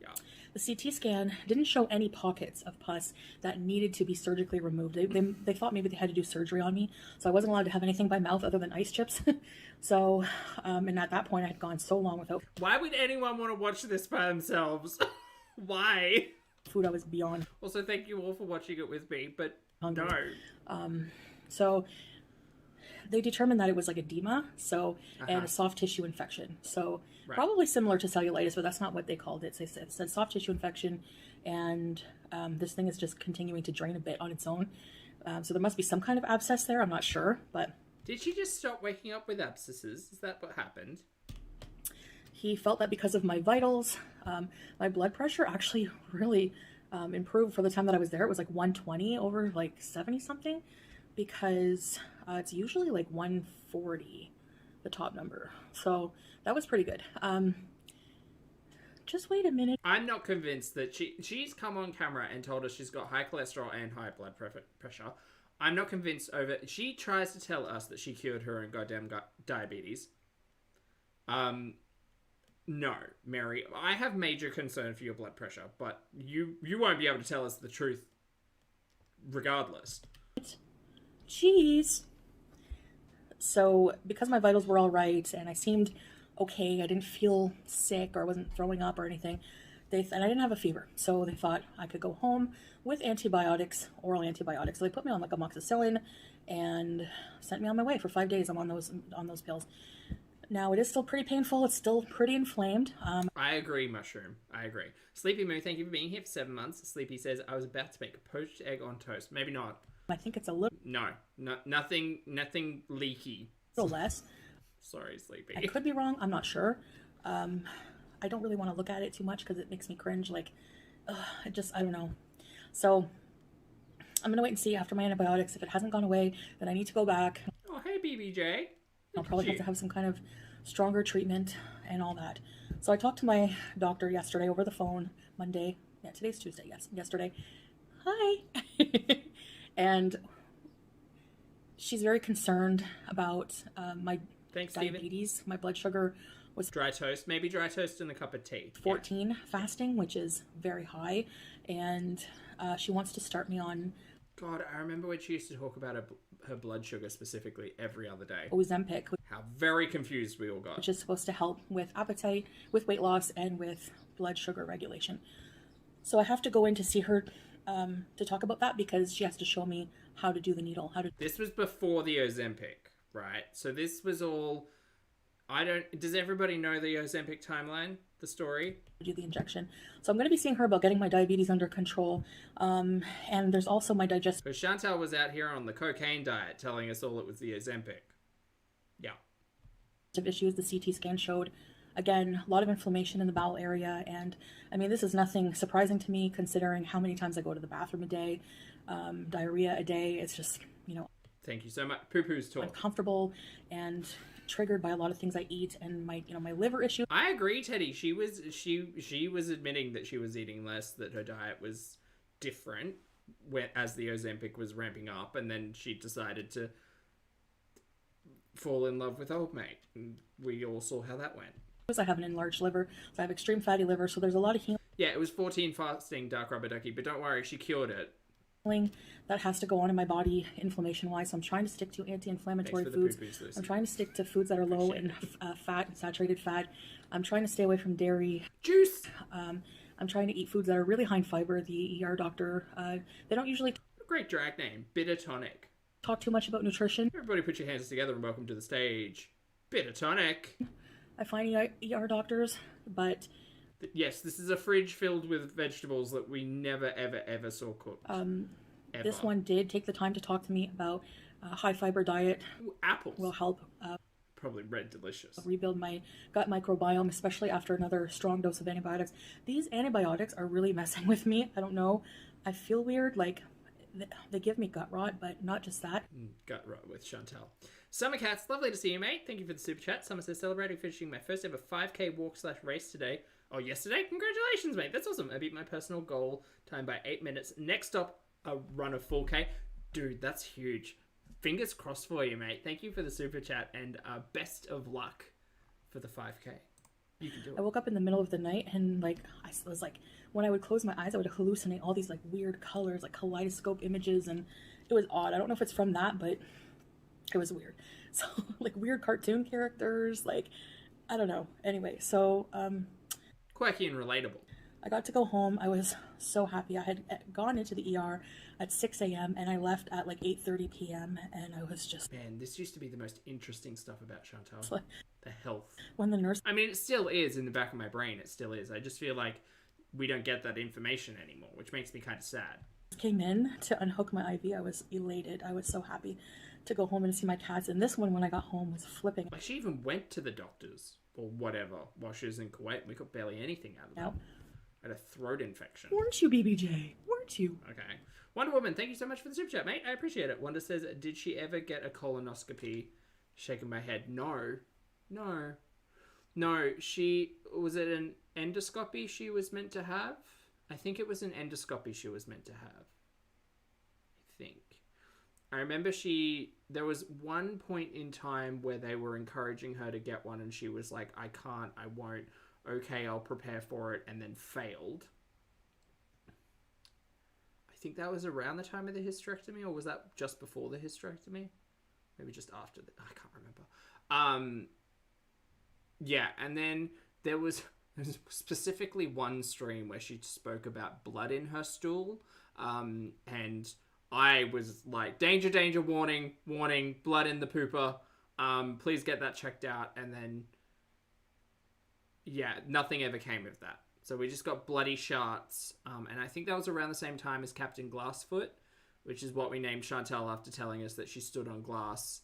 Yeah. the CT scan didn't show any pockets of pus that needed to be surgically removed. They thought maybe they had to do surgery on me. So I wasn't allowed to have anything by mouth other than ice chips. So, and at that point I had gone so long without Why would anyone want to watch this by themselves? Why? food. I was beyond Also, thank you all for watching it with me, but hungry. no. So they determined that it was like edema, so and a soft tissue infection. So probably similar to cellulitis, but that's not what they called it. They said soft tissue infection, and this thing is just continuing to drain a bit on its own. So there must be some kind of abscess there. I'm not sure, but Did she just stop waking up with abscesses? Is that what happened? he felt that because of my vitals, my blood pressure actually really improved for the time that I was there. It was like 120 over like 70 something, because it's usually like 140, the top number. So that was pretty good. Just wait a minute. I'm not convinced that she's come on camera and told us she's got high cholesterol and high blood pressure. I'm not convinced she tries to tell us that she cured her own goddamn diabetes. No, Mary, I have major concern for your blood pressure, but you won't be able to tell us the truth regardless. Jeez. So because my vitals were all right and I seemed okay, I didn't feel sick or I wasn't throwing up or anything, and I didn't have a fever, so they thought I could go home with antibiotics, oral antibiotics. So they put me on like amoxicillin and sent me on my way for 5 days. I'm on those pills. Now it is still pretty painful. It's still pretty inflamed. I agree, Mushroom. I agree. Sleepy Moo, thank you for being here for 7 months. Sleepy says, I was about to make a poached egg on toast. Maybe not. I think it's a little Nothing leaky. less. Sorry, Sleepy. I could be wrong. I'm not sure. I don't really want to look at it too much because it makes me cringe. Like, I don't know. So I'm going to wait and see after my antibiotics. If it hasn't gone away, then I need to go back. Oh, hey, BBJ. I'll probably have to have some kind of stronger treatment and all that. So I talked to my doctor yesterday over the phone, Monday. Yeah, today's Tuesday. Yes, yesterday. Hi. And she's very concerned about my diabetes. Steven. My blood sugar was Dry toast. Maybe dry toast and a cup of tea. 14 fasting, which is very high. And she wants to start me on God, I remember when she used to talk about her blood sugar specifically every other day. Ozempic, How very confused we all got. which is supposed to help with appetite, with weight loss, and with blood sugar regulation. So I have to go in to see her to talk about that because she has to show me how to do the needle, This was before the Ozempic, right? So this was all... Does everybody know the Ozempic timeline? The story? do the injection. So I'm going to be seeing her about getting my diabetes under control. And there's also my digestive Because Chantal was out here on the cocaine diet telling us all it was the Ozempic. Yeah. issues. The CT scan showed, again, a lot of inflammation in the bowel area. And I mean, this is nothing surprising to me considering how many times I go to the bathroom a day, diarrhea a day. It's just, Thank you so much. Poo-poo's talk. uncomfortable and triggered by a lot of things I eat and my liver issue. I agree, Teddy. She was admitting that she was eating less, that her diet was different as the Ozempic was ramping up, and then she decided to fall in love with old mate. And we all saw how that went. I have an enlarged liver, so I have extreme fatty liver, so there's a lot of Yeah, it was 14 fasting, dark rubber ducky, but don't worry, she cured it. healing that has to go on in my body inflammation wise. So I'm trying to stick to anti-inflammatory Thanks for the foods. poo-poos, Lucy. I'm trying to stick to foods that are low in fat and saturated fat. I'm trying to stay away from dairy. Juice! I'm trying to eat foods that are really high in fiber. The ER doctor, they don't usually Great drag name. Bitter Tonic. talk too much about nutrition. Everybody put your hands together and welcome to the stage. Bitter Tonic. I find ER doctors, but Yes, this is a fridge filled with vegetables that we never, ever, ever saw cooked. Ever. this one did take the time to talk to me about high fiber diet Ooh, apples. will help Probably red delicious. rebuild my gut microbiome, especially after another strong dose of antibiotics. These antibiotics are really messing with me. I don't know. I feel weird. Like, they give me gut rot, but not just that. Gut rot with Chantal. Summer Cats, lovely to see you, mate. Thank you for the super chat. Summer says, celebrating finishing my first ever 5k walk/race today. Oh, yesterday? Congratulations, mate. That's awesome. I beat my personal goal time by 8 minutes. Next stop, a run of 4k. Dude, that's huge. Fingers crossed for you, mate. Thank you for the super chat and best of luck for the 5k. You can do it. I woke up in the middle of the night and I was like, when I would close my eyes, I would hallucinate all these like weird colors, like kaleidoscope images, and it was odd. I don't know if it's from that, but it was weird. So like weird cartoon characters, like I don't know. Anyway, so Quirky and relatable. I got to go home. I was so happy. I had gone into the ER at 6 a.m. and I left at like 8:30 p.m. and I was just Man, this used to be the most interesting stuff about Chantal. The health. when the nurse I mean, it still is in the back of my brain. It still is. I just feel like we don't get that information anymore, which makes me kind of sad. came in to unhook my IV, I was elated. I was so happy to go home and see my cats. And this one, when I got home, was flipping Like, she even went to the doctors or whatever while she was in Kuwait. We got barely anything out of out. them. I had a throat infection. Weren't you, BBJ? Weren't you? Okay. Wonder Woman, thank you so much for the super chat, mate. I appreciate it. Wonder says, did she ever get a colonoscopy? Shaking my head. No. She... Was it an endoscopy she was meant to have? I think it was an endoscopy she was meant to have. I think. I remember there was one point in time where they were encouraging her to get one and she was like, I can't, I won't, okay, I'll prepare for it, and then failed. I think that was around the time of the hysterectomy, or was that just before the hysterectomy? maybe just after that. I can't remember. Yeah, and then there's specifically one stream where she spoke about blood in her stool, and I was like, danger, danger, warning, warning, blood in the pooper. Please get that checked out. And then, yeah, nothing ever came of that. So we just got bloody sharts. And I think that was around the same time as Captain Glassfoot, which is what we named Chantal after telling us that she stood on glass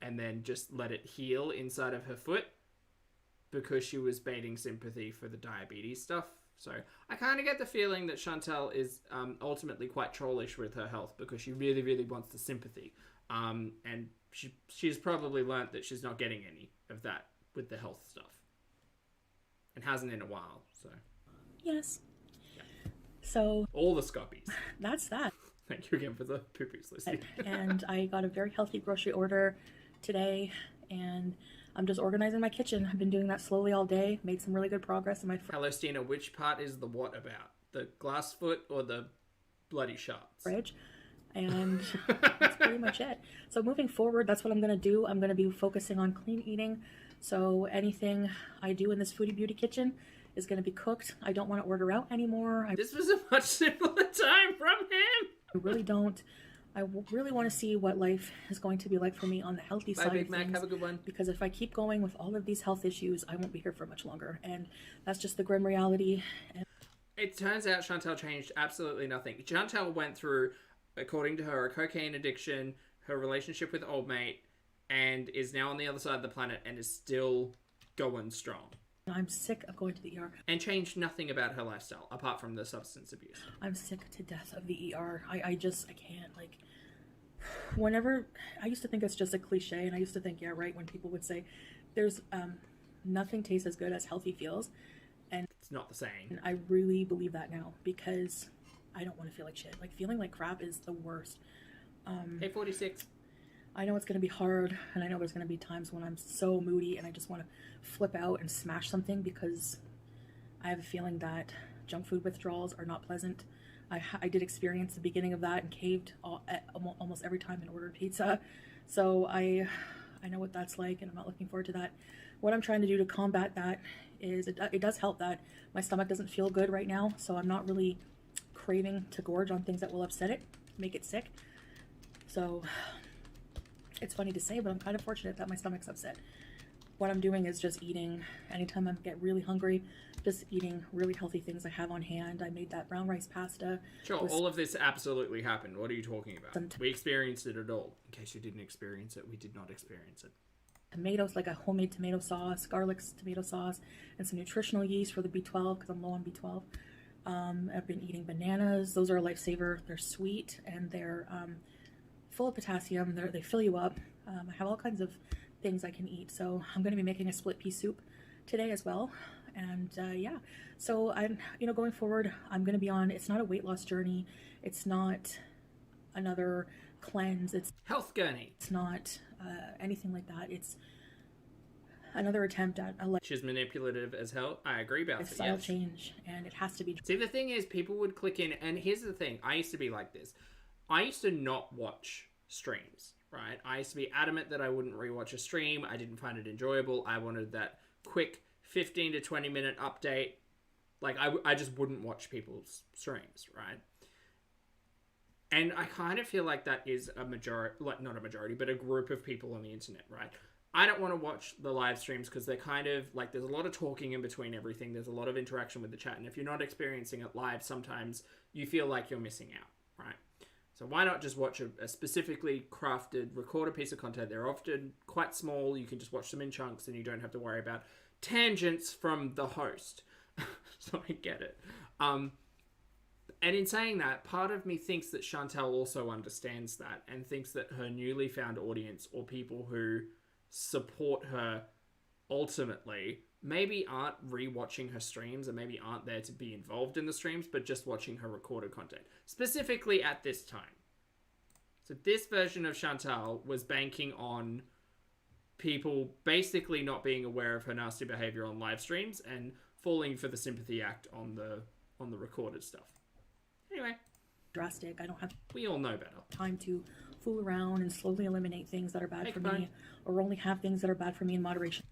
and then just let it heal inside of her foot because she was baiting sympathy for the diabetes stuff. So I kind of get the feeling that Chantal is ultimately quite trollish with her health because she really, really wants the sympathy. And she's probably learnt that she's not getting any of that with the health stuff. And hasn't in a while, so. Yes. Yeah. So. All the scoppies. That's that. Thank you again for the poo-poos listing. And I got a very healthy grocery order today, and I'm just organizing my kitchen. I've been doing that slowly all day, made some really good progress in my Hello, Stina, which part is the what about? The glass foot or the bloody shards? Fridge. And that's pretty much it. So moving forward, that's what I'm going to do. I'm going to be focusing on clean eating. So anything I do in this Foodie Beauty kitchen is going to be cooked. I don't want to order out anymore. This was a much simpler time from him. I really don't. I really want to see what life is going to be like for me on the healthy Bye, side Big of Mac. things. Have a good one. Because if I keep going with all of these health issues, I won't be here for much longer. And that's just the grim reality. And it turns out Chantal changed absolutely nothing. Chantal went through, according to her, a cocaine addiction, her relationship with old mate, and is now on the other side of the planet and is still going strong. I'm sick of going to the ER. And changed nothing about her lifestyle, apart from the substance abuse. I'm sick to death of the ER. I can't, like, whenever, I used to think it's just a cliche, and I used to think, yeah, right, when people would say, there's, nothing tastes as good as healthy feels, and it's not the same. And I really believe that now, because I don't want to feel like shit. Like, feeling like crap is the worst. Hey, 46. I know it's going to be hard, and I know there's going to be times when I'm so moody and I just want to flip out and smash something, because I have a feeling that junk food withdrawals are not pleasant. I did experience the beginning of that and caved almost every time and ordered pizza. So I know what that's like, and I'm not looking forward to that. What I'm trying to do to combat that is it does help that my stomach doesn't feel good right now, so I'm not really craving to gorge on things that will upset it, make it sick. So it's funny to say, but I'm kind of fortunate that my stomach's upset. What I'm doing is just eating, anytime I get really hungry, just eating really healthy things I have on hand. I made that brown rice pasta. Sure, all of this absolutely happened. What are you talking about? We experienced it at all. In case you didn't experience it, we did not experience it. Tomatoes, like a homemade tomato sauce, garlic tomato sauce, and some nutritional yeast for the B12, because I'm low on B12. I've been eating bananas. Those are a lifesaver. They're sweet, and they're full of potassium. They fill you up. I have all kinds of things I can eat. So I'm going to be making a split pea soup today as well. And yeah, so I'm, going forward, I'm going to be on, it's not a weight loss journey. It's not another cleanse. It's health journey. It's not anything like that. It's another attempt at a She's manipulative as hell. I agree about it. Lifestyle Yes. change, and it has to be. See, the thing is, people would click in, and here's the thing. I used to be like this. I used to not watch streams, right? I used to be adamant that I wouldn't rewatch a stream. I didn't find it enjoyable. I wanted that quick 15 to 20 minute update. Like, I just wouldn't watch people's streams, right? And I kind of feel like that is a majority, like not a majority, but a group of people on the internet, right? I don't want to watch the live streams because they're kind of like, there's a lot of talking in between everything. There's a lot of interaction with the chat. And if you're not experiencing it live, sometimes you feel like you're missing out, right? So why not just watch a specifically crafted, recorded piece of content? They're often quite small. You can just watch them in chunks and you don't have to worry about tangents from the host. So I get it. And in saying that, part of me thinks that Chantal also understands that and thinks that her newly found audience, or people who support her ultimately, maybe aren't re-watching her streams and maybe aren't there to be involved in the streams, but just watching her recorded content, specifically at this time. So this version of Chantal was banking on people basically not being aware of her nasty behavior on live streams and falling for the sympathy act on the recorded stuff. Anyway, drastic. I don't have we all know better. time to fool around and slowly eliminate things that are bad for me, or only have things that are bad for me in moderation.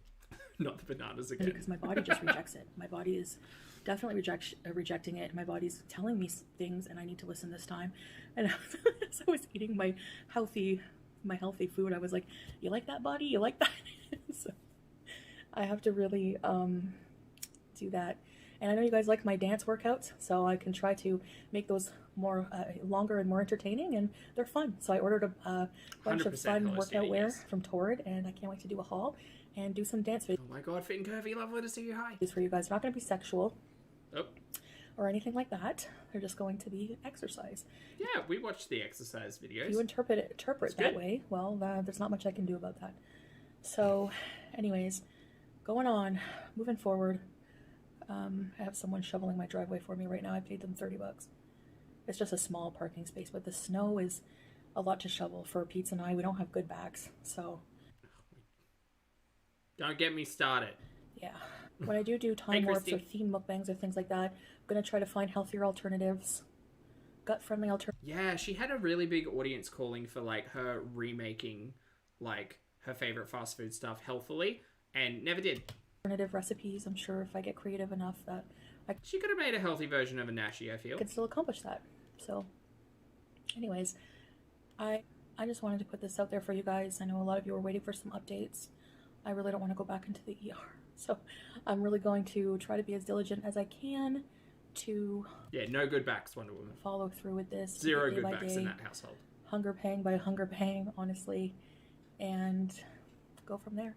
Not the bananas again. Because my body just rejects it. My body is definitely rejecting it. My body's telling me things, and I need to listen this time. And as I was eating my healthy food, I was like, "You like that, body? You like that?" So I have to really do that. And I know you guys like my dance workouts, so I can try to make those more longer and more entertaining, and they're fun. So I ordered a bunch of fun workout wear from Torrid, and I can't wait to do a haul and do some dance videos. Oh my god, Fit and Curvy, lovely to see you. Hi. For you guys, not going to be sexual Oh. or anything like that. They're just going to be exercise. Yeah, we watched the exercise videos. If you interpret that way, well, there's not much I can do about that. So, anyways, going on, moving forward. I have someone shoveling my driveway for me right now. I paid them $30. It's just a small parking space, but the snow is a lot to shovel for Pete and I. We don't have good backs, so. Don't get me started. Yeah. When I do time warps or theme mukbangs or things like that, I'm going to try to find healthier alternatives, gut-friendly alternatives. Yeah, she had a really big audience calling for, like, her remaking, like, her favorite fast food stuff healthily, and never did. Alternative recipes. I'm sure if I get creative enough that she could have made a healthy version of a nashi, I feel. I could still accomplish that. So, anyways, I just wanted to put this out there for you guys. I know a lot of you are waiting for some updates. I really don't want to go back into the ER. So I'm really going to try to be as diligent as I can to... Yeah, no good backs, Wonder Woman. ...follow through with this. Zero good backs in that household. Hunger pang by hunger pang, honestly. And go from there.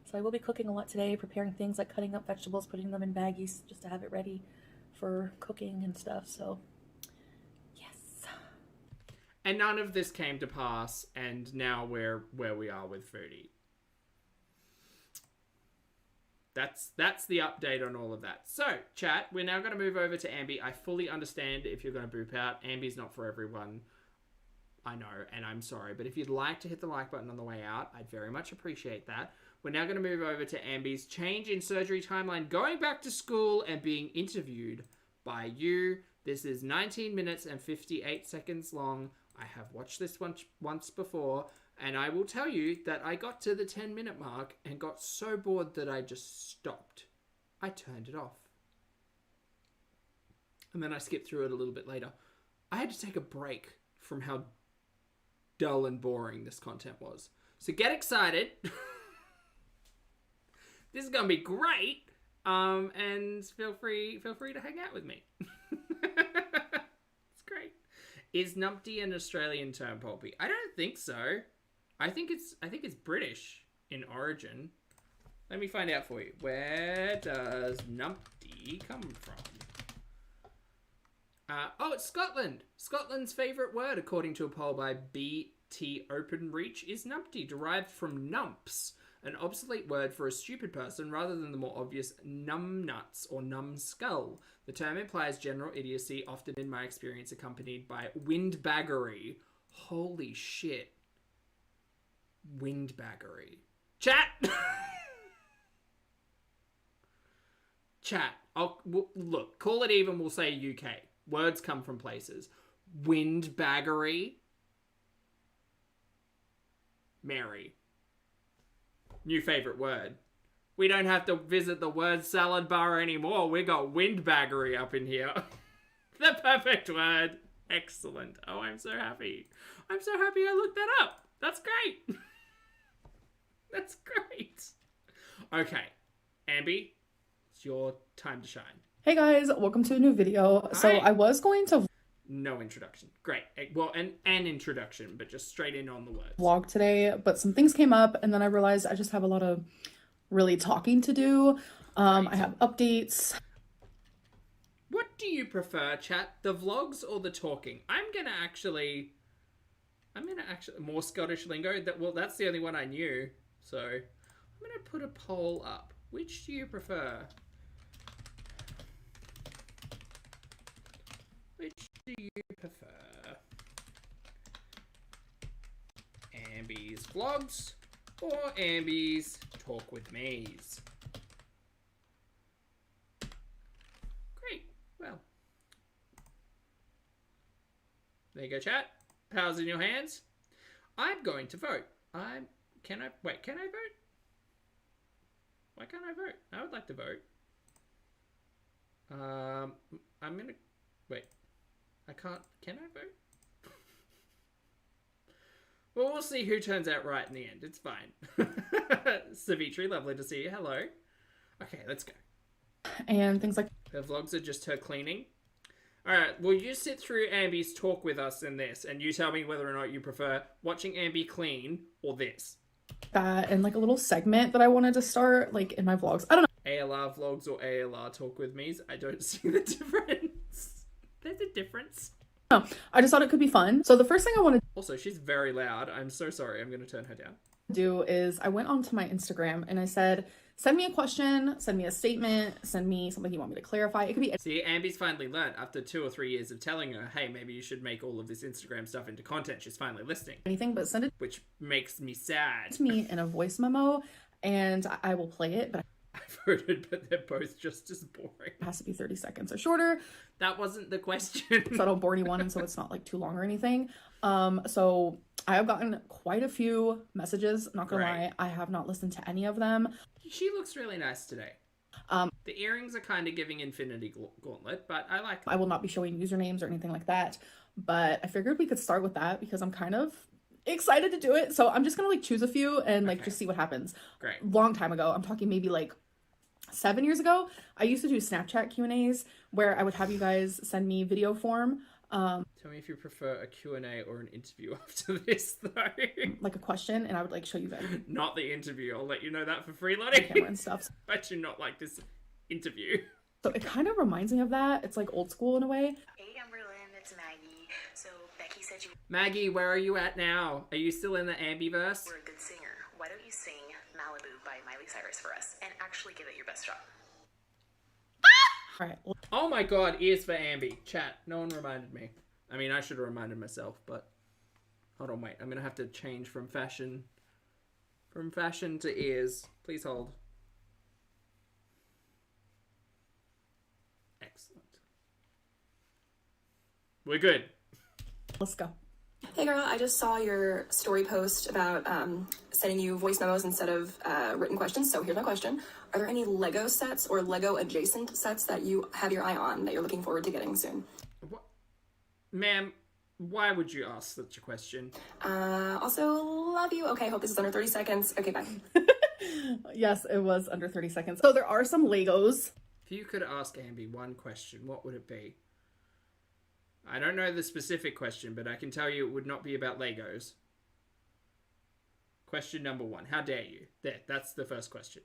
So I will be cooking a lot today, preparing things like cutting up vegetables, putting them in baggies just to have it ready for cooking and stuff. So, yes. And none of this came to pass, and now we're where we are with Foodie. That's the update on all of that. So, chat, we're now going to move over to Ambi. I fully understand if you're going to boop out. Ambi's not for everyone. I know, and I'm sorry. But if you'd like to hit the like button on the way out, I'd very much appreciate that. We're now going to move over to Ambi's change in surgery timeline, going back to school and being interviewed by you. This is 19 minutes and 58 seconds long. I have watched this once before, and I will tell you that I got to the 10-minute mark and got so bored that I just stopped. I turned it off. And then I skipped through it a little bit later. I had to take a break from how dull and boring this content was. So get excited. This is gonna be great, and feel free to hang out with me. It's great. Is numpty an Australian term, Pulpy? I don't think so. I think it's British in origin. Let me find out for you. Where does numpty come from? Oh, it's Scotland. Scotland's favourite word, according to a poll by BT Openreach, is numpty, derived from numps, an obsolete word for a stupid person rather than the more obvious numbnuts or numbskull. The term implies general idiocy, often in my experience accompanied by windbaggery. Holy shit. Windbaggery. Chat! Chat. Look, call it even, we'll say UK. Words come from places. Windbaggery. Mary. New favourite word. We don't have to visit the word salad bar anymore. We got windbaggery up in here. The perfect word. Excellent. Oh, I'm so happy. I'm so happy I looked that up. That's great. That's great. Okay. Ambi, it's your time to shine. Hey guys, welcome to a new video. Hi. So I was going to No introduction. Great. Well, an introduction, but just straight in on the words. vlog today, but some things came up and then I realized I just have a lot of really talking to do. I have updates. What do you prefer, chat? The vlogs or the talking? I'm gonna actually more Scottish lingo. That's the only one I knew. So I'm gonna put a poll up. Which do you prefer? Which do you prefer? Ambi's vlogs or Ambi's talk with me's? Great. Well, there you go, chat. Power's in your hands. I'm going to vote. Can I vote? Why can't I vote? I would like to vote. I'm gonna wait. I can't. Can I vote? Well, we'll see who turns out right in the end. It's fine. Savitri, lovely to see you. Hello. Okay, let's go. And things like Her vlogs are just her cleaning. Alright, well, you sit through Ambi's talk with us in this, and you tell me whether or not you prefer watching Ambi clean or this. that, and like a little segment that I wanted to start like in my vlogs. I don't ALR vlogs or ALR talk with me's. I don't see the difference. There's a difference. know. I just thought it could be fun. So the first thing I wanted Also, she's very loud. I'm so sorry. I'm going to turn her down. to do is I went onto my Instagram and I said, send me a question, send me a statement, send me something you want me to clarify. It could be See, Ambi's finally learnt after 2 or 3 years of telling her, hey, maybe you should make all of this Instagram stuff into content. She's finally listening, anything, but send it which makes me sad. to me in a voice memo and I will play it, but I voted, but they're both just as boring. it has to be 30 seconds or shorter. That wasn't the question. So I don't bore anyone and so it's not like too long or anything. So I have gotten quite a few messages, not gonna Right. lie. I have not listened to any of them. She looks really nice today. The earrings are kind of giving Infinity Gauntlet, but I like them. I will not be showing usernames or anything like that, but I figured we could start with that because I'm kind of excited to do it. So I'm just gonna like choose a few and like Okay. just see what happens. Great. Long time ago, I'm talking maybe like 7 years ago, I used to do Snapchat Q&As where I would have you guys send me video form, Tell me if you prefer a Q&A or an interview after this, though. like a question, and I would like show you guys Not the interview. I'll let you know that for free, the Lottie. camera and stuff. I do not like this interview. So it kind of reminds me of that. It's like old school in a way. Hey Amberlynn, it's Maggie. So Becky said you Maggie, where are you at now? Are you still in the Ambiverse? were a good singer. Why don't you sing Malibu by Miley Cyrus for us and actually give it your best shot? All right, Oh my god, ears for Ambi. Chat, no one reminded me. I mean, I should have reminded myself, but... Hold on, wait. I'm gonna have to change from fashion to ears. Please hold. Excellent. We're good. let's go. Hey girl, I just saw your story post about sending you voice memos instead of written questions. So here's my question. Are there any Lego sets or Lego adjacent sets that you have your eye on that you're looking forward to getting soon? What? Ma'am, why would you ask such a question? Also, love you. Okay, hope this is under 30 seconds. Okay, bye. Yes, it was under 30 seconds. So there are some Legos. If you could ask Ambi one question, what would it be? I don't know the specific question, but I can tell you it would not be about Legos. Question number 1. How dare you? There, that's the first question.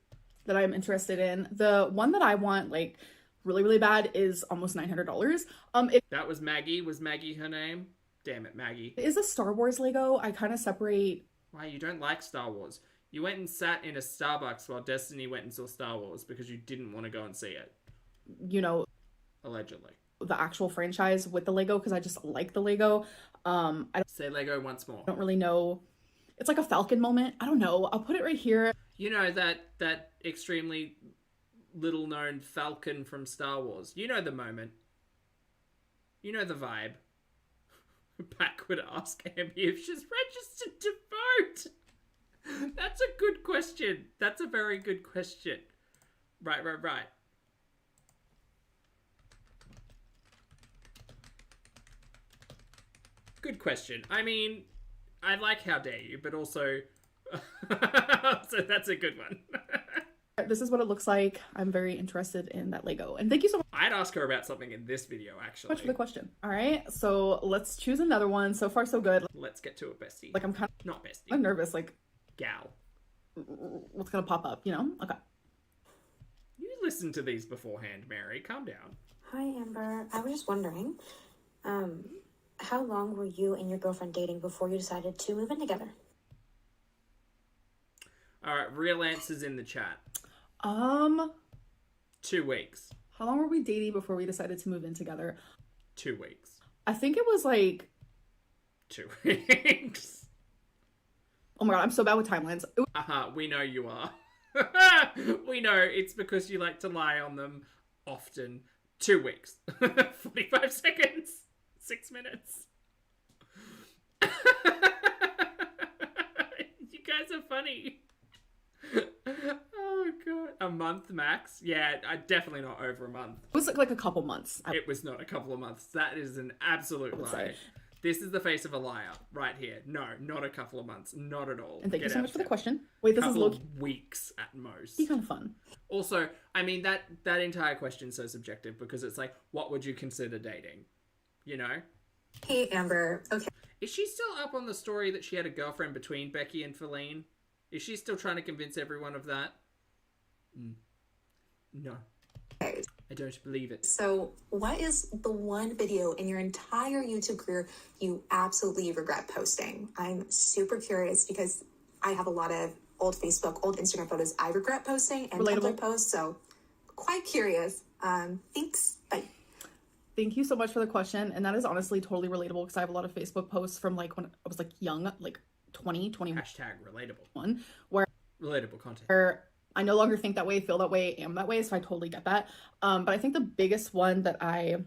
That I'm interested in. The one that I want like really, really bad is almost $900. It That was Maggie. Was Maggie her name? Damn it, Maggie. is a Star Wars Lego. I kind of separate. Why, you don't like Star Wars? You went and sat in a Starbucks while Destiny went and saw Star Wars because you didn't want to go and see it. You know, Allegedly. the actual franchise with the Lego because I just like the Lego. I Say Lego once more. don't really know. It's like a Falcon moment. I don't know. I'll put it right here. You know that extremely little known Falcon from Star Wars. You know the moment. You know the vibe. Pack would ask Ambi if she's registered to vote. That's a good question. That's a very good question. Right. Good question. I mean, I like how dare you, but also... so that's a good one. This is what it looks like. I'm very interested in that Lego. And thank you so I'd ask her about something in this video, actually. much for the question. All right. So let's choose another one. So far, so good. Let's get to it, bestie. Like I'm kind Not bestie. of nervous. Like Gal. what's going to pop up, you know? Okay. You listened to these beforehand, Mary. Calm down. Hi, Amber. I was just wondering, how long were you and your girlfriend dating before you decided to move in together? Alright, real answers in the chat. 2 weeks. How long were we dating before we decided to move in together? 2 weeks. I think it was like, 2 weeks. oh my God, I'm so bad with timelines. It We know you are. We know it's because you like to lie on them often. 2 weeks. 45 seconds. 6 minutes. guys are funny. Oh god, a month max? Yeah, definitely not over a month. It was like a couple months. It was not a couple of months. That is an absolute lie. say. This is the face of a liar right here. No, not a couple of months. Not at all. And thank you Get so out much of for the town. question. Wait, this is Couple low of weeks at most. key kind of fun. Also, I mean that entire question's so subjective because it's like, what would you consider dating? You know? Hey, Amber. Okay. Is she still up on the story that she had a girlfriend between Becky and Feline? Is she still trying to convince everyone of that? No. I don't believe it. So, what is the one video in your entire YouTube career you absolutely regret posting? I'm super curious because I have a lot of old Facebook, old Instagram photos I regret posting and Relatable. Tumblr posts, so quite curious. Thanks. Bye. Thank you so much for the question. And that is honestly totally relatable because I have a lot of Facebook posts from like when I was like young, like 20, 21, Hashtag relatable. where Relatable content. I no longer think that way, feel that way, am that way. So I totally get that. But I think the biggest one that I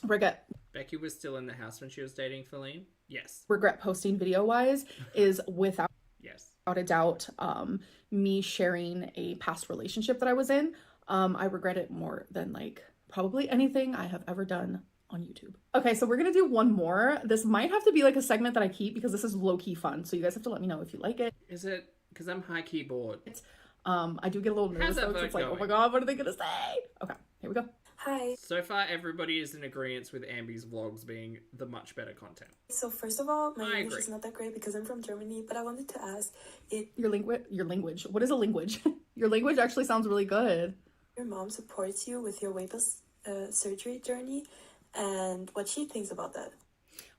regret Becky was still in the house when she was dating Feline? Yes. posting video wise is without Yes. a doubt me sharing a past relationship that I was in. I regret it more than like probably anything I have ever done on YouTube. Okay, so we're gonna do one more. This might have to be like a segment that I keep because this is low-key fun. So you guys have to let me know if you like it. Is it? Because I'm high-key bored. I do get a little nervous that though, 'cause vote it's like, oh my going? god, what are they gonna say? Okay, here we go. Hi. So far, everybody is in agreement with Ambi's vlogs being the much better content. So first of all, my I English agree. is not that great because I'm from Germany, but I wanted to ask if Your language. What is a language? Your language actually sounds really good. your mom supports you with your weight loss surgery journey and what she thinks about that.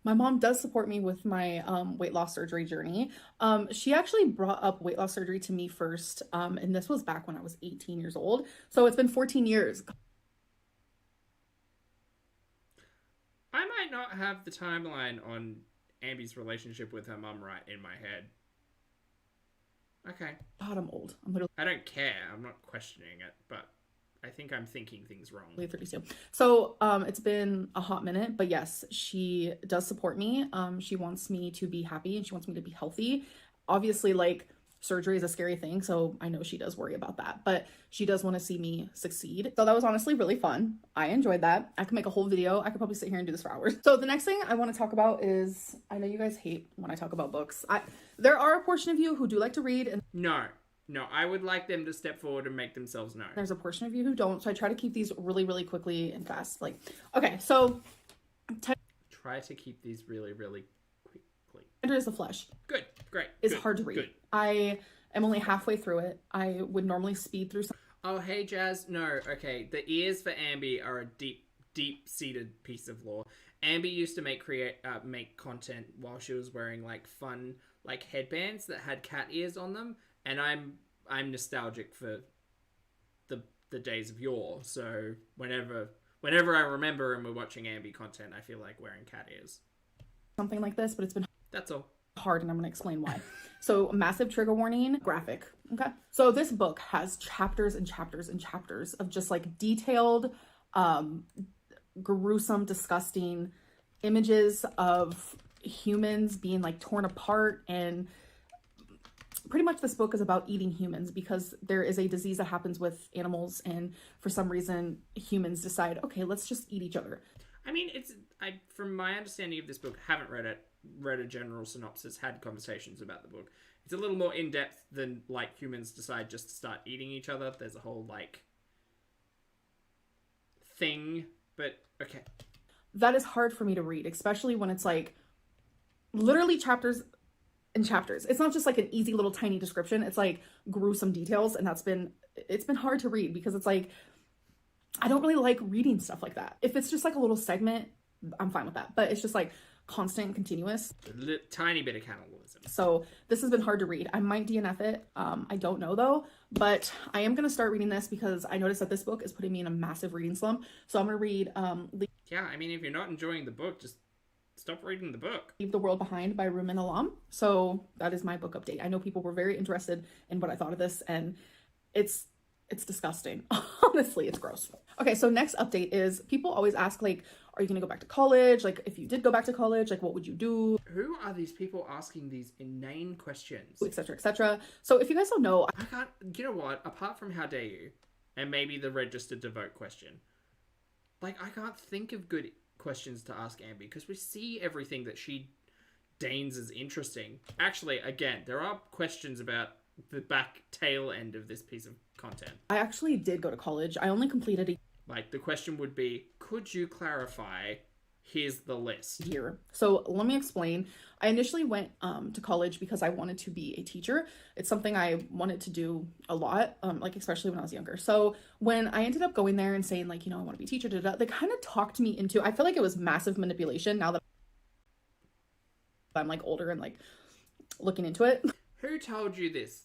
My mom does support me with my weight loss surgery journey. She actually brought up weight loss surgery to me first, and this was back when I was 18 years old. So it's been 14 years. I might not have the timeline on Ambi's relationship with her mum right in my head. Okay. God, I'm old. I'm literally I don't care. I'm not questioning it, but I think I'm thinking things wrong. 32. So it's been a hot minute, but yes, she does support me. She wants me to be happy and she wants me to be healthy. Obviously, like, surgery is a scary thing, so I know she does worry about that, but she does want to see me succeed. So that was honestly really fun. I enjoyed that. I could make a whole video. I could probably sit here and do this for hours. So the next thing I want to talk about is, I know you guys hate when I talk about books. There are a portion of you who do like to read, and No, I would like them to step forward and make themselves known. there's a portion of you who don't. So I try to keep these really, really quickly and fast. Like, okay, so Try to keep these really, really quickly. Tender is the Flesh Good, great. is good, hard to read. Good. I am only halfway through it. I would normally speed through some. Oh, hey, Jazz. No, okay. The ears for Ambi are a deep-seated piece of lore. Ambi used to make content while she was wearing like fun like headbands that had cat ears on them, and I'm nostalgic for the days of yore. So whenever I remember and we're watching Ambi content, I feel like wearing cat ears. something like this, but it's been That's all. hard, and I'm going to explain why. So, massive trigger warning, graphic. Okay. So this book has chapters and chapters and chapters of just like detailed, gruesome, disgusting images of humans being like torn apart, and pretty much this book is about eating humans because there is a disease that happens with animals, and for some reason humans decide, okay, let's just eat each other. I mean, from my understanding of this book, haven't read it, read a general synopsis, had conversations about the book. It's a little more in-depth than, like, humans decide just to start eating each other. There's a whole, like, thing, but okay. That is hard for me to read, especially when it's, like, literally chapters and chapters. It's not just, like, an easy little tiny description. It's, like, gruesome details, and it's been hard to read because it's, like, I don't really like reading stuff like that. If it's just, like, a little segment, I'm fine with that. But it's just, like, constant, continuous. A tiny bit of cannibalism. So this has been hard to read. I might DNF it. I don't know though, but I am going to start reading this because I noticed that this book is putting me in a massive reading slump. So I'm going to read Yeah, I mean, if you're not enjoying the book, just stop reading the book. Leave the World Behind by Rumin Alam. So that is my book update. I know people were very interested in what I thought of this, and it's It's disgusting. Honestly, it's gross. Okay, so next update is people always ask, like, are you gonna go back to college? Like, if you did go back to college, like, what would you do? Who are these people asking these inane questions? Etc. etc. So if you guys don't know, I can't, you know what? Apart from how dare you, and maybe the registered to vote question, like, I can't think of good questions to ask Ambi because we see everything that she deigns as interesting. Actually, again, there are questions about the back tail end of this piece of content. I actually did go to college. I only completed a Like, the question would be, could you clarify, here's the list. year. So let me explain. I initially went to college because I wanted to be a teacher. It's something I wanted to do a lot, like especially when I was younger. So when I ended up going there and saying, like, you know, I want to be a teacher, they kind of talked me into, I feel like it was massive manipulation now that I'm like older and like looking into it. Who told you this?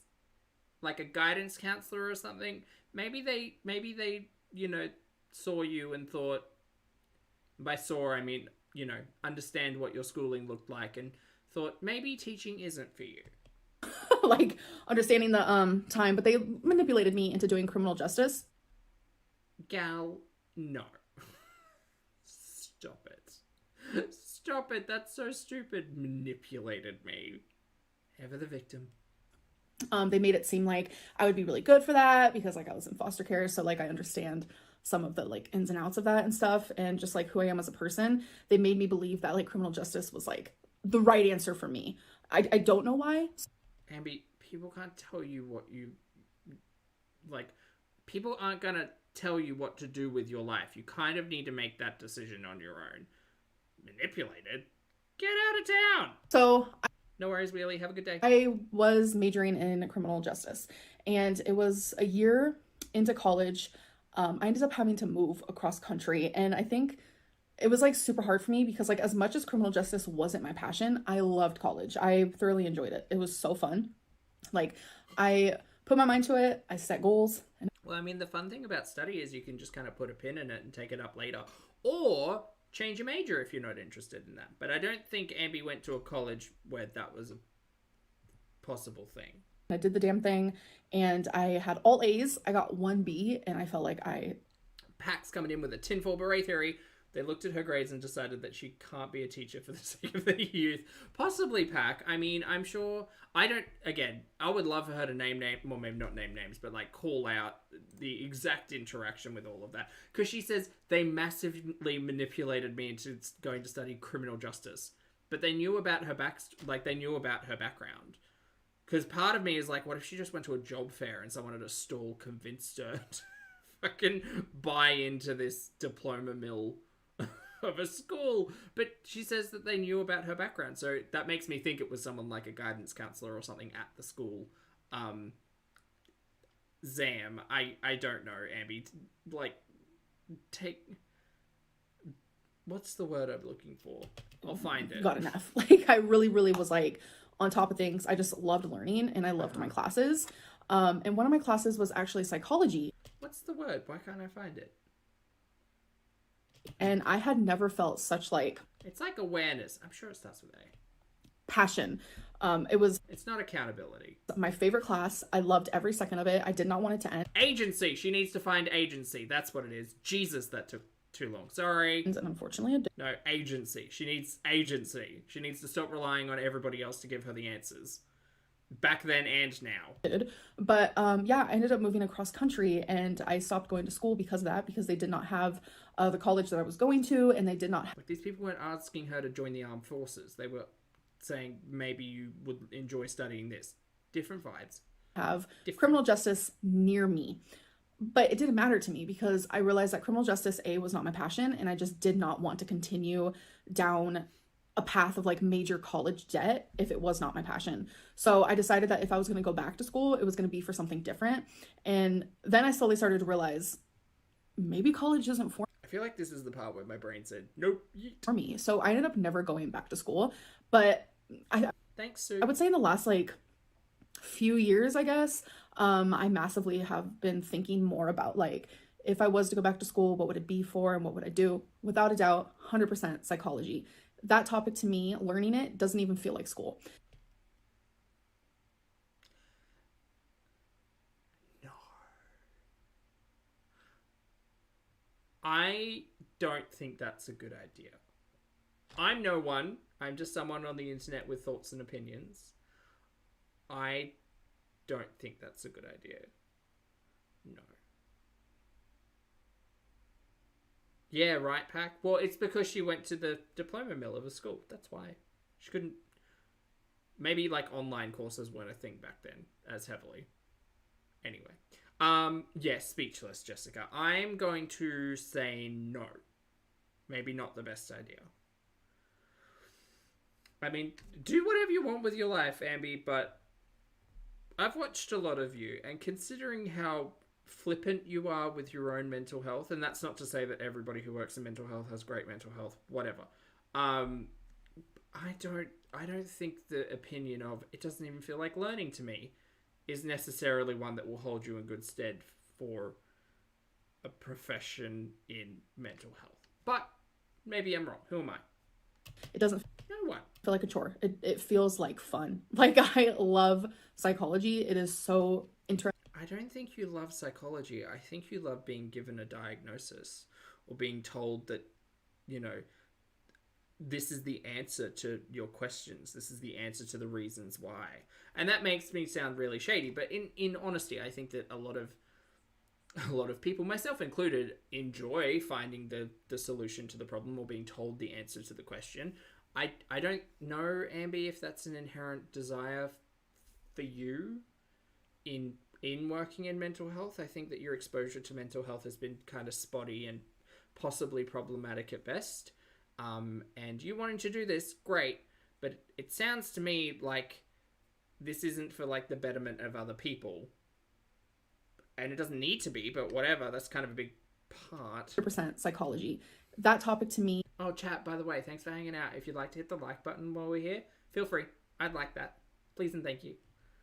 Like a guidance counselor or something? Maybe they, you know, saw you and thought, by saw I mean, you know, understand what your schooling looked like and thought maybe teaching isn't for you. Like understanding the time, but they manipulated me into doing criminal justice. Gal, no. Stop it. Stop it. That's so stupid. Manipulated me. Ever the victim. They made it seem like I would be really good for that because like I was in foster care, so like I understand some of the like ins and outs of that and stuff, and just like who I am as a person. They made me believe that like criminal justice was like the right answer for me. I don't know why. Ambi, people can't tell you what you like. People aren't gonna tell you what to do with your life. You kind of need to make that decision on your own. Manipulated? Get out of town. So no worries, Wheelie. Have a good day. I was majoring in criminal justice, and it was a year into college. I ended up having to move across country, and I think it was like super hard for me because like as much as criminal justice wasn't my passion, I loved college. I thoroughly enjoyed it. It was so fun. Like I put my mind to it. I set goals. And well, I mean, the fun thing about study is you can just kind of put a pin in it and take it up later, or change your major if you're not interested in that. But I don't think Ambi went to a college where that was a possible thing. I did the damn thing, and I had all A's. I got 1 B, and I felt like Pack's coming in with a tinfoil beret theory. They looked at her grades and decided that she can't be a teacher for the sake of the youth. Possibly Pack. I mean, I'm sure... I would love for her to well, maybe not name names, but like call out the exact interaction with all of that. Because she says they massively manipulated me into going to study criminal justice. But they knew about her background. Because part of me is like, what if she just went to a job fair and someone at a stall convinced her to fucking buy into this diploma mill of a school? But she says that they knew about her background, so that makes me think it was someone like a guidance counselor or something at the school. Zam, I don't know, Ambi. Like, what's the word I'm looking for? I'll find it. got enough. Like I really, really was like on top of things. I just loved learning, and I loved my classes. And one of my classes was actually psychology. What's the word? Why can't I find it? And I had never felt such like... It's like awareness. I'm sure it starts with A. Passion. It's not accountability. My favorite class. I loved every second of it. I did not want it to end. Agency. She needs to find agency. That's what it is. Jesus, that took too long. Sorry. And unfortunately, it did. No, agency. She needs agency. She needs to stop relying on everybody else to give her the answers. Back then and now. But yeah, I ended up moving across country, and I stopped going to school because of that, because they did not have the college that I was going to, and they did not have... Like, these people weren't asking her to join the armed forces. They were saying maybe you would enjoy studying this. Different vibes. Have criminal justice near me. But it didn't matter to me because I realized that criminal justice, A, was not my passion, and I just did not want to continue down a path of like major college debt if it was not my passion. So I decided that if I was going to go back to school, it was going to be for something different. And then I slowly started to realize maybe college isn't for I feel like this is the part where my brain said, nope. me. So I ended up never going back to school. But Thanks, Sue. I would say in the last like few years, I guess, I massively have been thinking more about like, if I was to go back to school, what would it be for and what would I do? Without a doubt, 100% psychology. That topic to me, learning it, doesn't even feel like school. No. I don't think that's a good idea. I'm no one. I'm just someone on the internet with thoughts and opinions. I don't think that's a good idea. No. Yeah, right, Pack? Well, it's because she went to the diploma mill of a school. That's why. She couldn't... Maybe, like, online courses weren't a thing back then as heavily. Anyway. Yeah, speechless, Jessica. I'm going to say no. Maybe not the best idea. I mean, do whatever you want with your life, Ambi, but I've watched a lot of you, and considering how flippant you are with your own mental health, and that's not to say that everybody who works in mental health has great mental health, whatever. I don't think the opinion of it doesn't even feel like learning to me is necessarily one that will hold you in good stead for a profession in mental health. But maybe I'm wrong. Who am I? It doesn't No one. feel like a chore. It feels like fun. Like, I love psychology. It is so interesting. I don't think you love psychology. I think you love being given a diagnosis or being told that, you know, this is the answer to your questions. This is the answer to the reasons why. And that makes me sound really shady. But in honesty, I think that a lot of people, myself included, enjoy finding the solution to the problem or being told the answer to the question. I don't know, Ambi, if that's an inherent desire for you in working in mental health. I think that your exposure to mental health has been kind of spotty and possibly problematic at best. And you wanting to do this, great, but it sounds to me like this isn't for, like, the betterment of other people. And it doesn't need to be, but whatever, that's kind of a big part. 100% psychology. That topic to me, Oh, chat, by the way, thanks for hanging out. If you'd like to hit the like button while we're here, feel free. I'd like that. Please and thank you.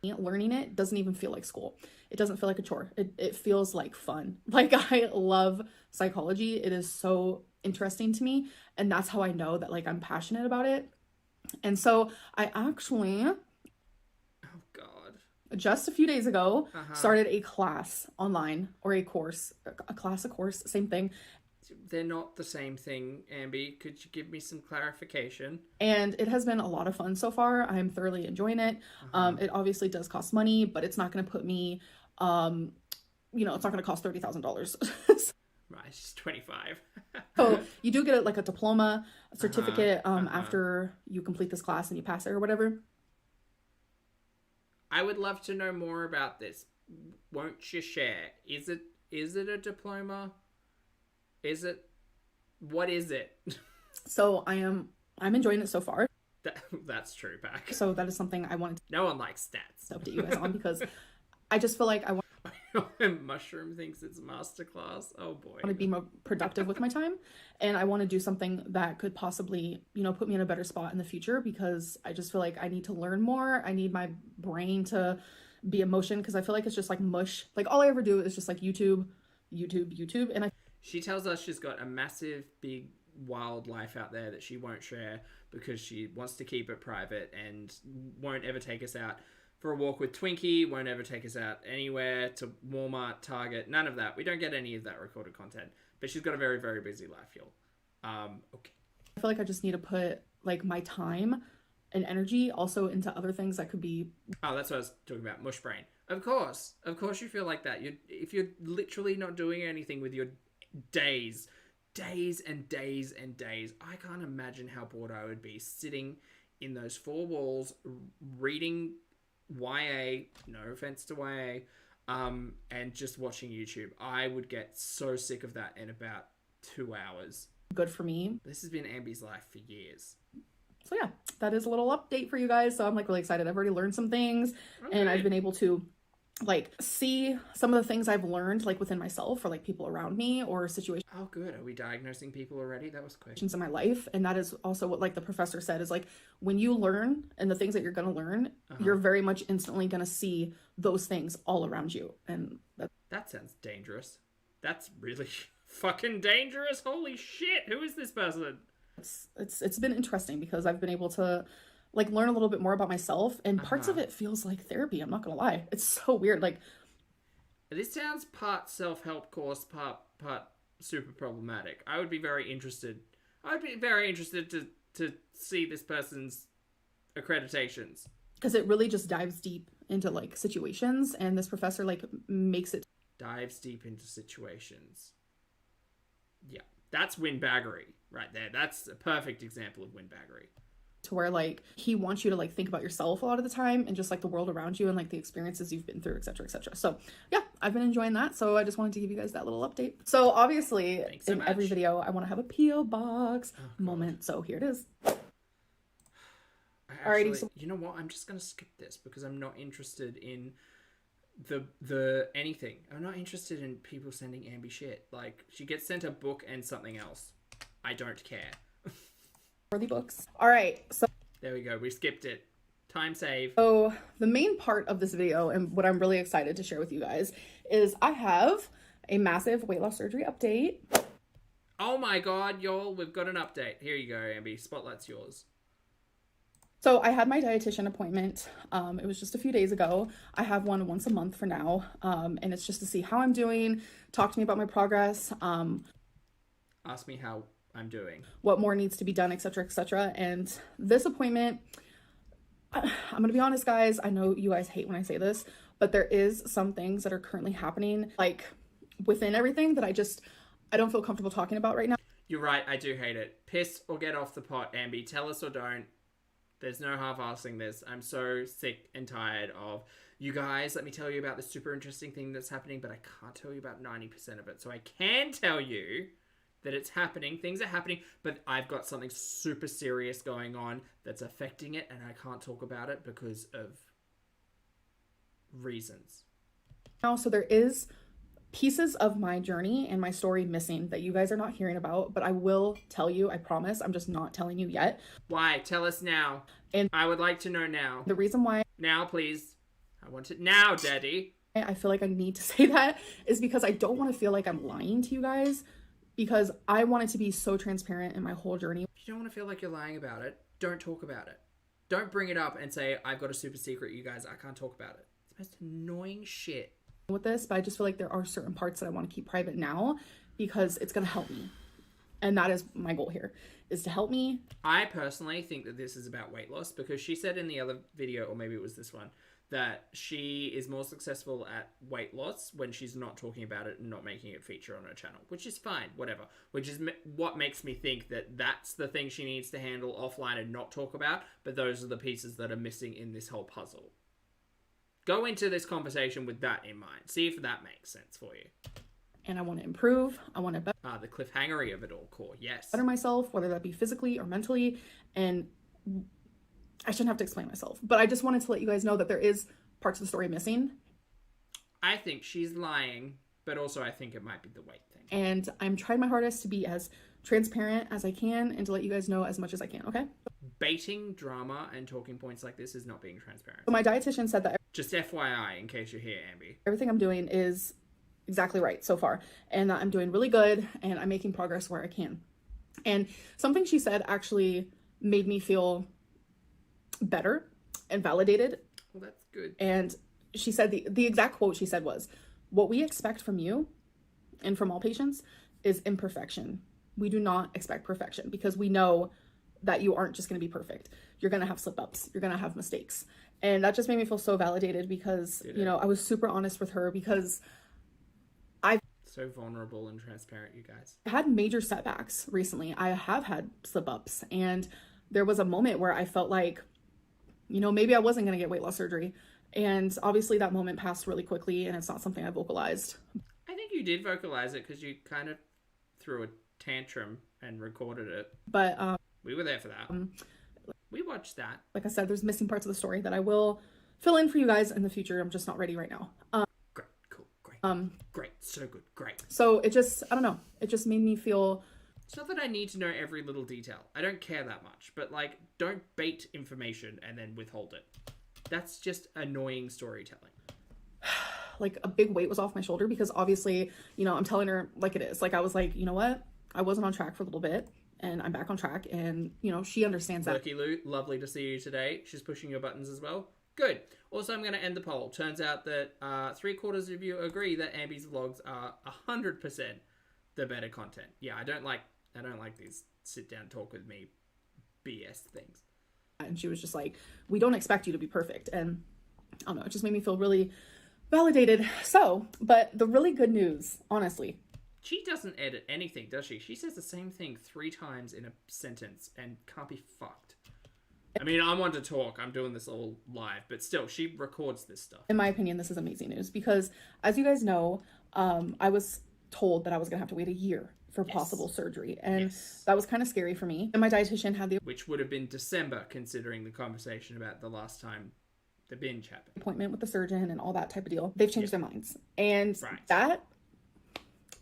learning it doesn't even feel like school. It doesn't feel like a chore. It feels like fun. Like, I love psychology. It is so interesting to me. And that's how I know that, like, I'm passionate about it. And so I actually, Oh, God. just a few days ago, started a class online, or a course, a course, same thing. They're not the same thing, Ambi. Could you give me some clarification? And it has been a lot of fun so far. I'm thoroughly enjoying it. It obviously does cost money, but it's not going to put me, it's not going to cost $30,000. Right, she's 25. So you do get a diploma, a certificate after you complete this class and you pass it or whatever. I would love to know more about this. Won't you share? Is it a diploma? What is it? So I'm enjoying it so far. That's true, Pack. So that is something I wanted No one likes stats. to update you guys on, because I just feel like I want Mushroom thinks it's masterclass. Oh boy. to be more productive with my time, and I want to do something that could possibly, put me in a better spot in the future, because I just feel like I need to learn more. I need my brain to be in motion, because I feel like it's just like mush. Like, all I ever do is just like YouTube, and She tells us she's got a massive, big, wild life out there that she won't share because she wants to keep it private and won't ever take us out for a walk with Twinkie, won't ever take us out anywhere to Walmart, Target, none of that. We don't get any of that recorded content. But she's got a very, very busy life, y'all. Okay. I feel like I just need to put, like, my time and energy also into other things that could be... Oh, that's what I was talking about, mush brain. Of course you feel like that. If you're literally not doing anything with your days and days and days, I can't imagine how bored I would be sitting in those four walls reading YA, no offense to YA, and just watching YouTube. I would get so sick of that in about 2 hours. good for me. This has been Ambi's life for years. So yeah, that is a little update for you guys. So I'm like really excited. I've already learned some things, and I've been able to like see some of the things I've learned like within myself or like people around me or situations. Oh, good. Are we diagnosing people already? That was quick. In my life. And that is also what like the professor said is like when you learn and the things that you're going to learn, you're very much instantly going to see those things all around you. And that sounds dangerous. That's really fucking dangerous. Holy shit. Who is this person? it's been interesting because I've been able to like learn a little bit more about myself, and parts of it feels like therapy. I'm not gonna lie, it's so weird. Like this sounds part self-help course, part super problematic. I would be very interested. I'd be very interested to see this person's accreditations. Because it really just dives deep into like situations, and this professor like makes it Dives deep into situations. Yeah, that's windbaggery right there. That's a perfect example of windbaggery. to where like he wants you to like think about yourself a lot of the time and just like the world around you and like the experiences you've been through, etc., etc. So yeah, I've been enjoying that, so I just wanted to give you guys that little update. So obviously in every video I want to have a PO box moment, so here it is. Actually, so you know what, I'm just gonna skip this because I'm not interested in the anything. I'm not interested in people sending Ambi shit. Like, she gets sent a book and something else. I don't care. For the books. All right, so there we go, we skipped it. Time save. So the main part of this video and what I'm really excited to share with you guys is I have a massive weight loss surgery update. Oh my god, y'all, we've got an update. Here you go, Ambi, spotlight's yours. So I had my dietitian appointment. It was just a few days ago. I have one once a month for now. And it's just to see how I'm doing, talk to me about my progress. Ask me how I'm doing. What more needs to be done, etc., etc. And this appointment, I'm going to be honest, guys. I know you guys hate when I say this, but there is some things that are currently happening, like within everything that I don't feel comfortable talking about right now. You're right, I do hate it. Piss or get off the pot, Ambi. Tell us or don't. There's no half-assing this. I'm so sick and tired of, you guys, let me tell you about this super interesting thing that's happening, but I can't tell you about 90% of it. So I can tell you that it's happening, things are happening, but I've got something super serious going on that's affecting it, and I can't talk about it because of reasons. So there is pieces of my journey and my story missing that you guys are not hearing about, but I will tell you, I promise. I'm just not telling you yet. Why? Tell us now. And I would like to know now. The reason why... Now, please. I want it now, Daddy. I feel like I need to say that is because I don't want to feel like I'm lying to you guys, because I want it to be so transparent in my whole journey. If you don't want to feel like you're lying about it, don't talk about it. Don't bring it up and say, I've got a super secret, you guys, I can't talk about it. It's the most annoying shit with this, but I just feel like there are certain parts that I want to keep private now because it's going to help me. And that is my goal here, is to help me. I personally think that this is about weight loss because she said in the other video, or maybe it was this one, that she is more successful at weight loss when she's not talking about it and not making it feature on her channel, which is fine, whatever. Which is what makes me think that that's the thing she needs to handle offline and not talk about, but those are the pieces that are missing in this whole puzzle. Go into this conversation with that in mind. See if that makes sense for you. And I want to improve. I want to the cliffhangery of it all, core. Yes. Better myself, whether that be physically or mentally. And I shouldn't have to explain myself, but I just wanted to let you guys know that there is parts of the story missing. I think she's lying, but also I think it might be the weight thing. And I'm trying my hardest to be as transparent as I can and to let you guys know as much as I can, okay? Baiting drama and talking points like this is not being transparent. So my dietitian said that... Just FYI, in case you're here, Ambi. Everything I'm doing is exactly right so far. And that I'm doing really good and I'm making progress where I can. And something she said actually made me feel better and validated. Well, that's good. And she said, the exact quote she said was, what we expect from you and from all patients is imperfection. We do not expect perfection because we know that you aren't just going to be perfect. You're going to have slip-ups. You're going to have mistakes. And that just made me feel so validated because, you know, I was super honest with her because I've... So vulnerable and transparent, you guys. Had major setbacks recently. I have had slip-ups. And there was a moment where I felt like, you know, maybe I wasn't going to get weight loss surgery. And obviously that moment passed really quickly and it's not something I vocalized. I think you did vocalize it because you kind of threw a tantrum and recorded it. But we were there for that. We watched that. Like I said, there's missing parts of the story that I will fill in for you guys in the future. I'm just not ready right now. Great, cool, great. Great, so good, great. So it just, I don't know. It just made me feel... It's not that I need to know every little detail. I don't care that much. But, like, don't bait information and then withhold it. That's just annoying storytelling. Like, a big weight was off my shoulder because obviously, you know, I'm telling her like it is. Like, I was like, you know what? I wasn't on track for a little bit. And I'm back on track. And, you know, she understands that. Lucky Lou, lovely to see you today. She's pushing your buttons as well. Good. Also, I'm going to end the poll. Turns out that 3/4 of you agree that Ambi's vlogs are 100% the better content. Yeah, I don't like these sit down talk with me BS things. And she was just like, we don't expect you to be perfect. And I don't know, it just made me feel really validated. So, but the really good news, honestly, she doesn't edit anything, does she? She says the same thing 3 times in a sentence and can't be fucked. I mean, I want to talk. I'm doing this all live, but still, she records this stuff. In my opinion, this is amazing news because, as you guys know, I was told that I was going to have to wait a year for possible surgery. And that was kind of scary for me. And my dietitian had the Which would have been December, considering the conversation about the last time the binge happened. Appointment with the surgeon and all that type of deal. They've changed their minds. And that,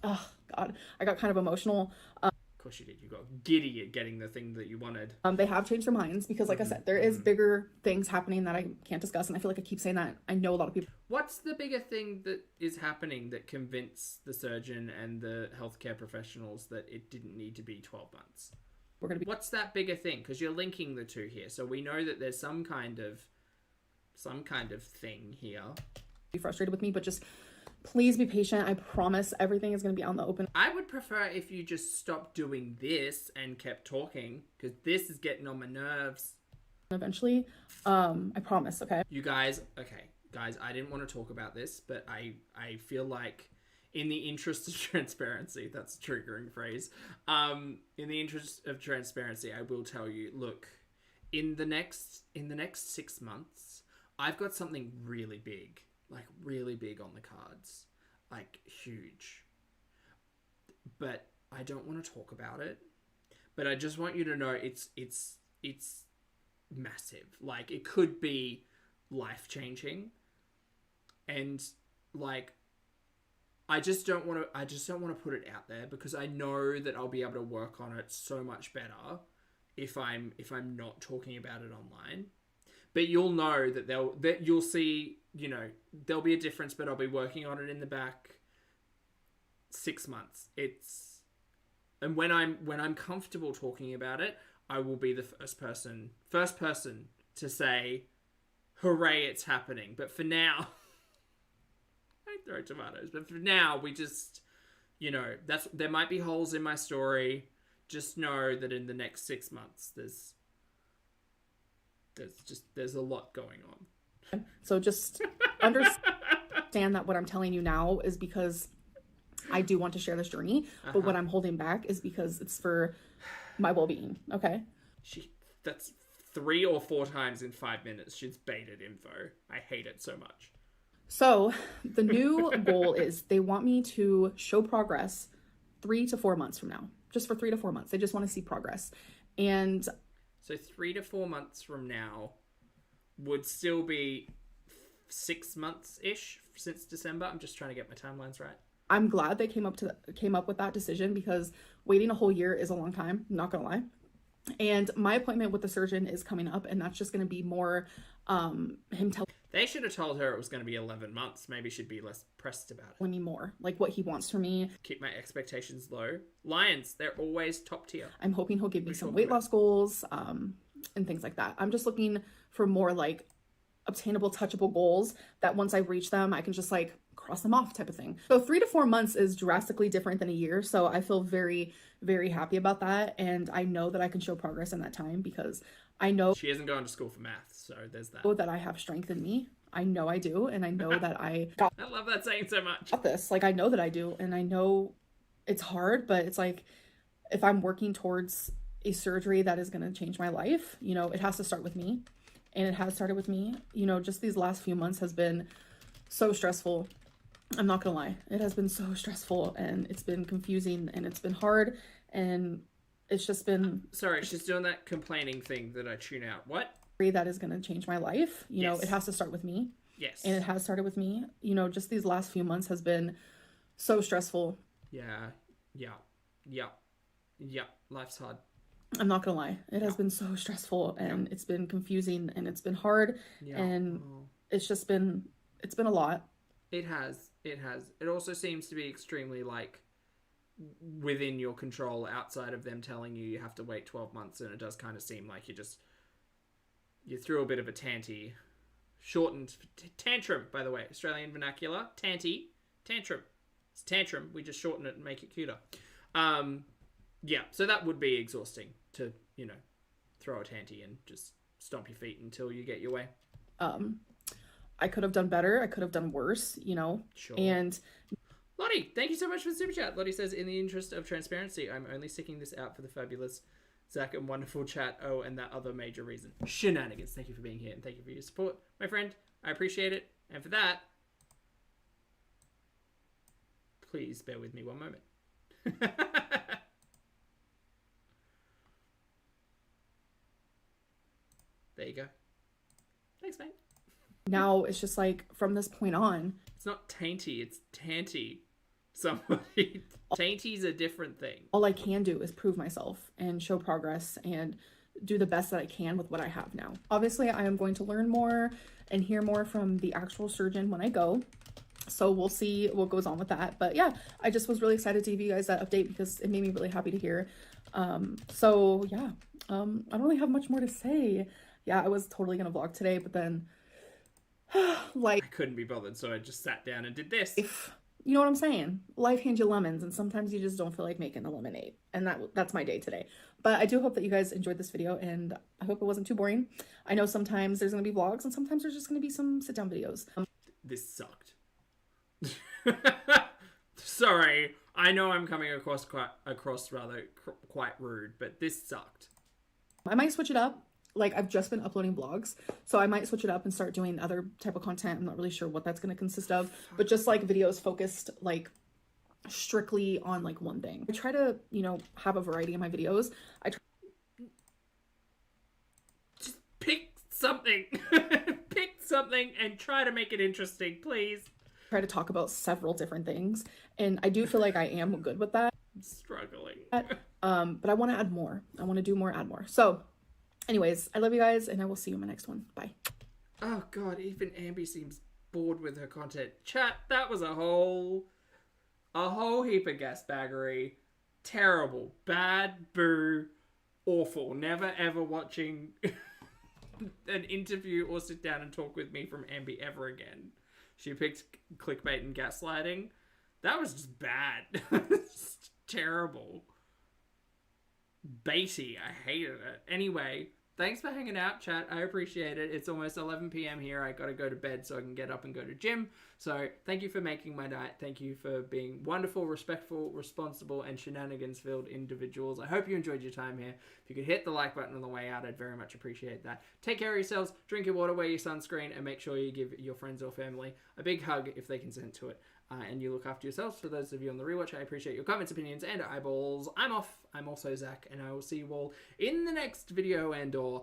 oh God, I got kind of emotional. Of course you did. You got giddy at getting the thing that you wanted. They have changed their minds because, like I said, there is bigger things happening that I can't discuss. And I feel like I keep saying that. I know a lot of people. What's the bigger thing that is happening that convinced the surgeon and the healthcare professionals that it didn't need to be 12 months? What's that bigger thing? Because you're linking the two here. So we know that there's some kind of thing here. Be frustrated with me, but just please be patient. I promise everything is going to be out in the open. I would prefer if you just stopped doing this and kept talking, because this is getting on my nerves. Eventually, I promise, okay? You guys, I didn't want to talk about this, but I feel like in the interest of transparency, that's a triggering phrase. In the interest of transparency, I will tell you, look, in the next 6 months, I've got something really big on the cards, like huge. But I don't want to talk about it. But I just want you to know it's massive. Like, it could be life-changing. And like, I just don't want to put it out there because I know that I'll be able to work on it so much better if I'm not talking about it online. But you'll know that you'll see, you know, there'll be a difference, but I'll be working on it in the back 6 months. And when I'm comfortable talking about it, I will be the first person to say, hooray, it's happening. But for now, I throw tomatoes. But for now, we just, you know, there might be holes in my story. Just know that in the next 6 months, there's a lot going on. So just understand that what I'm telling you now is because I do want to share this journey, but what I'm holding back is because it's for my well-being. Okay. That's 3 or 4 times in 5 minutes. She's baited info. I hate it so much. So the new goal is they want me to show progress 3 to 4 months from now, just for 3 to 4 months. They just want to see progress. And so 3 to 4 months from now would still be 6 months-ish since December. I'm just trying to get my timelines right. I'm glad they came up with that decision because waiting a whole year is a long time, not gonna lie. And my appointment with the surgeon is coming up, and that's just gonna be more him telling. They should have told her it was going to be 11 months. Maybe she'd be less pressed about it. Me more, like what he wants from me. Keep my expectations low. Lions, they're always top tier. I'm hoping he'll give me some weight loss goals and things like that. I'm just looking for more like obtainable, touchable goals that once I reach them, I can just like cross them off type of thing. So 3 to 4 months is drastically different than a year. So I feel very, very happy about that. And I know that I can show progress in that time because I know she isn't going to school for math. So there's that. That I have strength in me. I know I do. And I know that I love that saying so much. Got this. Like, I know that I do. And I know it's hard, but it's like, if I'm working towards a surgery that is going to change my life, you know, it has to start with me. And it has started with me. You know, just these last few months has been so stressful. I'm not gonna lie. It has been so stressful and it's been confusing and it's been hard and it's just been... Sorry, she's doing that complaining thing that I tune out. What? That is gonna change my life. You know, it has to start with me. Yes. And it has started with me. You know, just these last few months has been so stressful. Yeah. Life's hard. I'm not gonna lie. It has been so stressful and it's been confusing and it's been hard and it's just been... It's been a lot. It has. It also seems to be extremely, like, within your control outside of them telling you have to wait 12 months, and it does kind of seem like you threw a bit of a shortened tantrum, by the way, Australian vernacular, tantrum. It's tantrum, we just shorten it and make it cuter. Yeah, so that would be exhausting to, you know, throw a tanty and just stomp your feet until you get your way. I could have done better. I could have done worse, you know? Sure. And Lottie, thank you so much for the super chat. Lottie says, in the interest of transparency, I'm only sticking this out for the fabulous Zach and wonderful chat. Oh, and that other major reason. Shenanigans. Thank you for being here and thank you for your support, my friend. I appreciate it. And for that, please bear with me one moment. There you go. Thanks, mate. now it's just like, from this point on, It's not tainty, it's tanty. Somebody. Tainty's a different thing. all I can do is prove myself and show progress and do the best that I can with what I have now. Obviously, I am going to learn more and hear more from the actual surgeon when I go. So we'll see what goes on with that. But yeah, I just was really excited to give you guys that update because it made me really happy to hear. So yeah, I don't really have much more to say. Yeah, I was totally gonna vlog today, but then like, I couldn't be bothered, so I just sat down and did this. you know what I'm saying? Life hands you lemons, and sometimes you just don't feel like making a lemonade. And that's my day today. But I do hope that you guys enjoyed this video, and I hope it wasn't too boring. I know sometimes there's gonna be vlogs, and sometimes there's just gonna be some sit-down videos. This sucked. Sorry, I know I'm coming across quite rude, but this sucked. I might switch it up. Like, I've just been uploading vlogs, so I might switch it up and start doing other type of content. I'm not really sure what that's going to consist of, but just like videos focused like strictly on like one thing. I try to, you know, have a variety in my videos. Just pick something. Pick something and try to make it interesting, please. Try to talk about several different things, and I do feel like I am good with that. I'm struggling. But I want to add more. I want to do more, add more. So anyways, I love you guys, and I will see you in my next one. Bye. Oh god, even Ambi seems bored with her content. Chat, that was a whole heap of gas baggery. Terrible. Bad. Boo. Awful. Never ever watching an interview or sit down and talk with me from Ambi ever again. She picked clickbait and gaslighting. That was just bad. Just terrible. Baity. I hated it. Anyway, thanks for hanging out, chat. I appreciate it. It's almost 11 p.m. here. I gotta go to bed so I can get up and go to gym. So thank you for making my night. Thank you for being wonderful, respectful, responsible, and shenanigans-filled individuals. I hope you enjoyed your time here. If you could hit the like button on the way out, I'd very much appreciate that. Take care of yourselves, drink your water, wear your sunscreen, and make sure you give your friends or family a big hug if they consent to it. And you look after yourselves. For those of you on the rewatch, I appreciate your comments, opinions, and eyeballs. I'm off. I'm also Zach, and I will see you all in the next video and or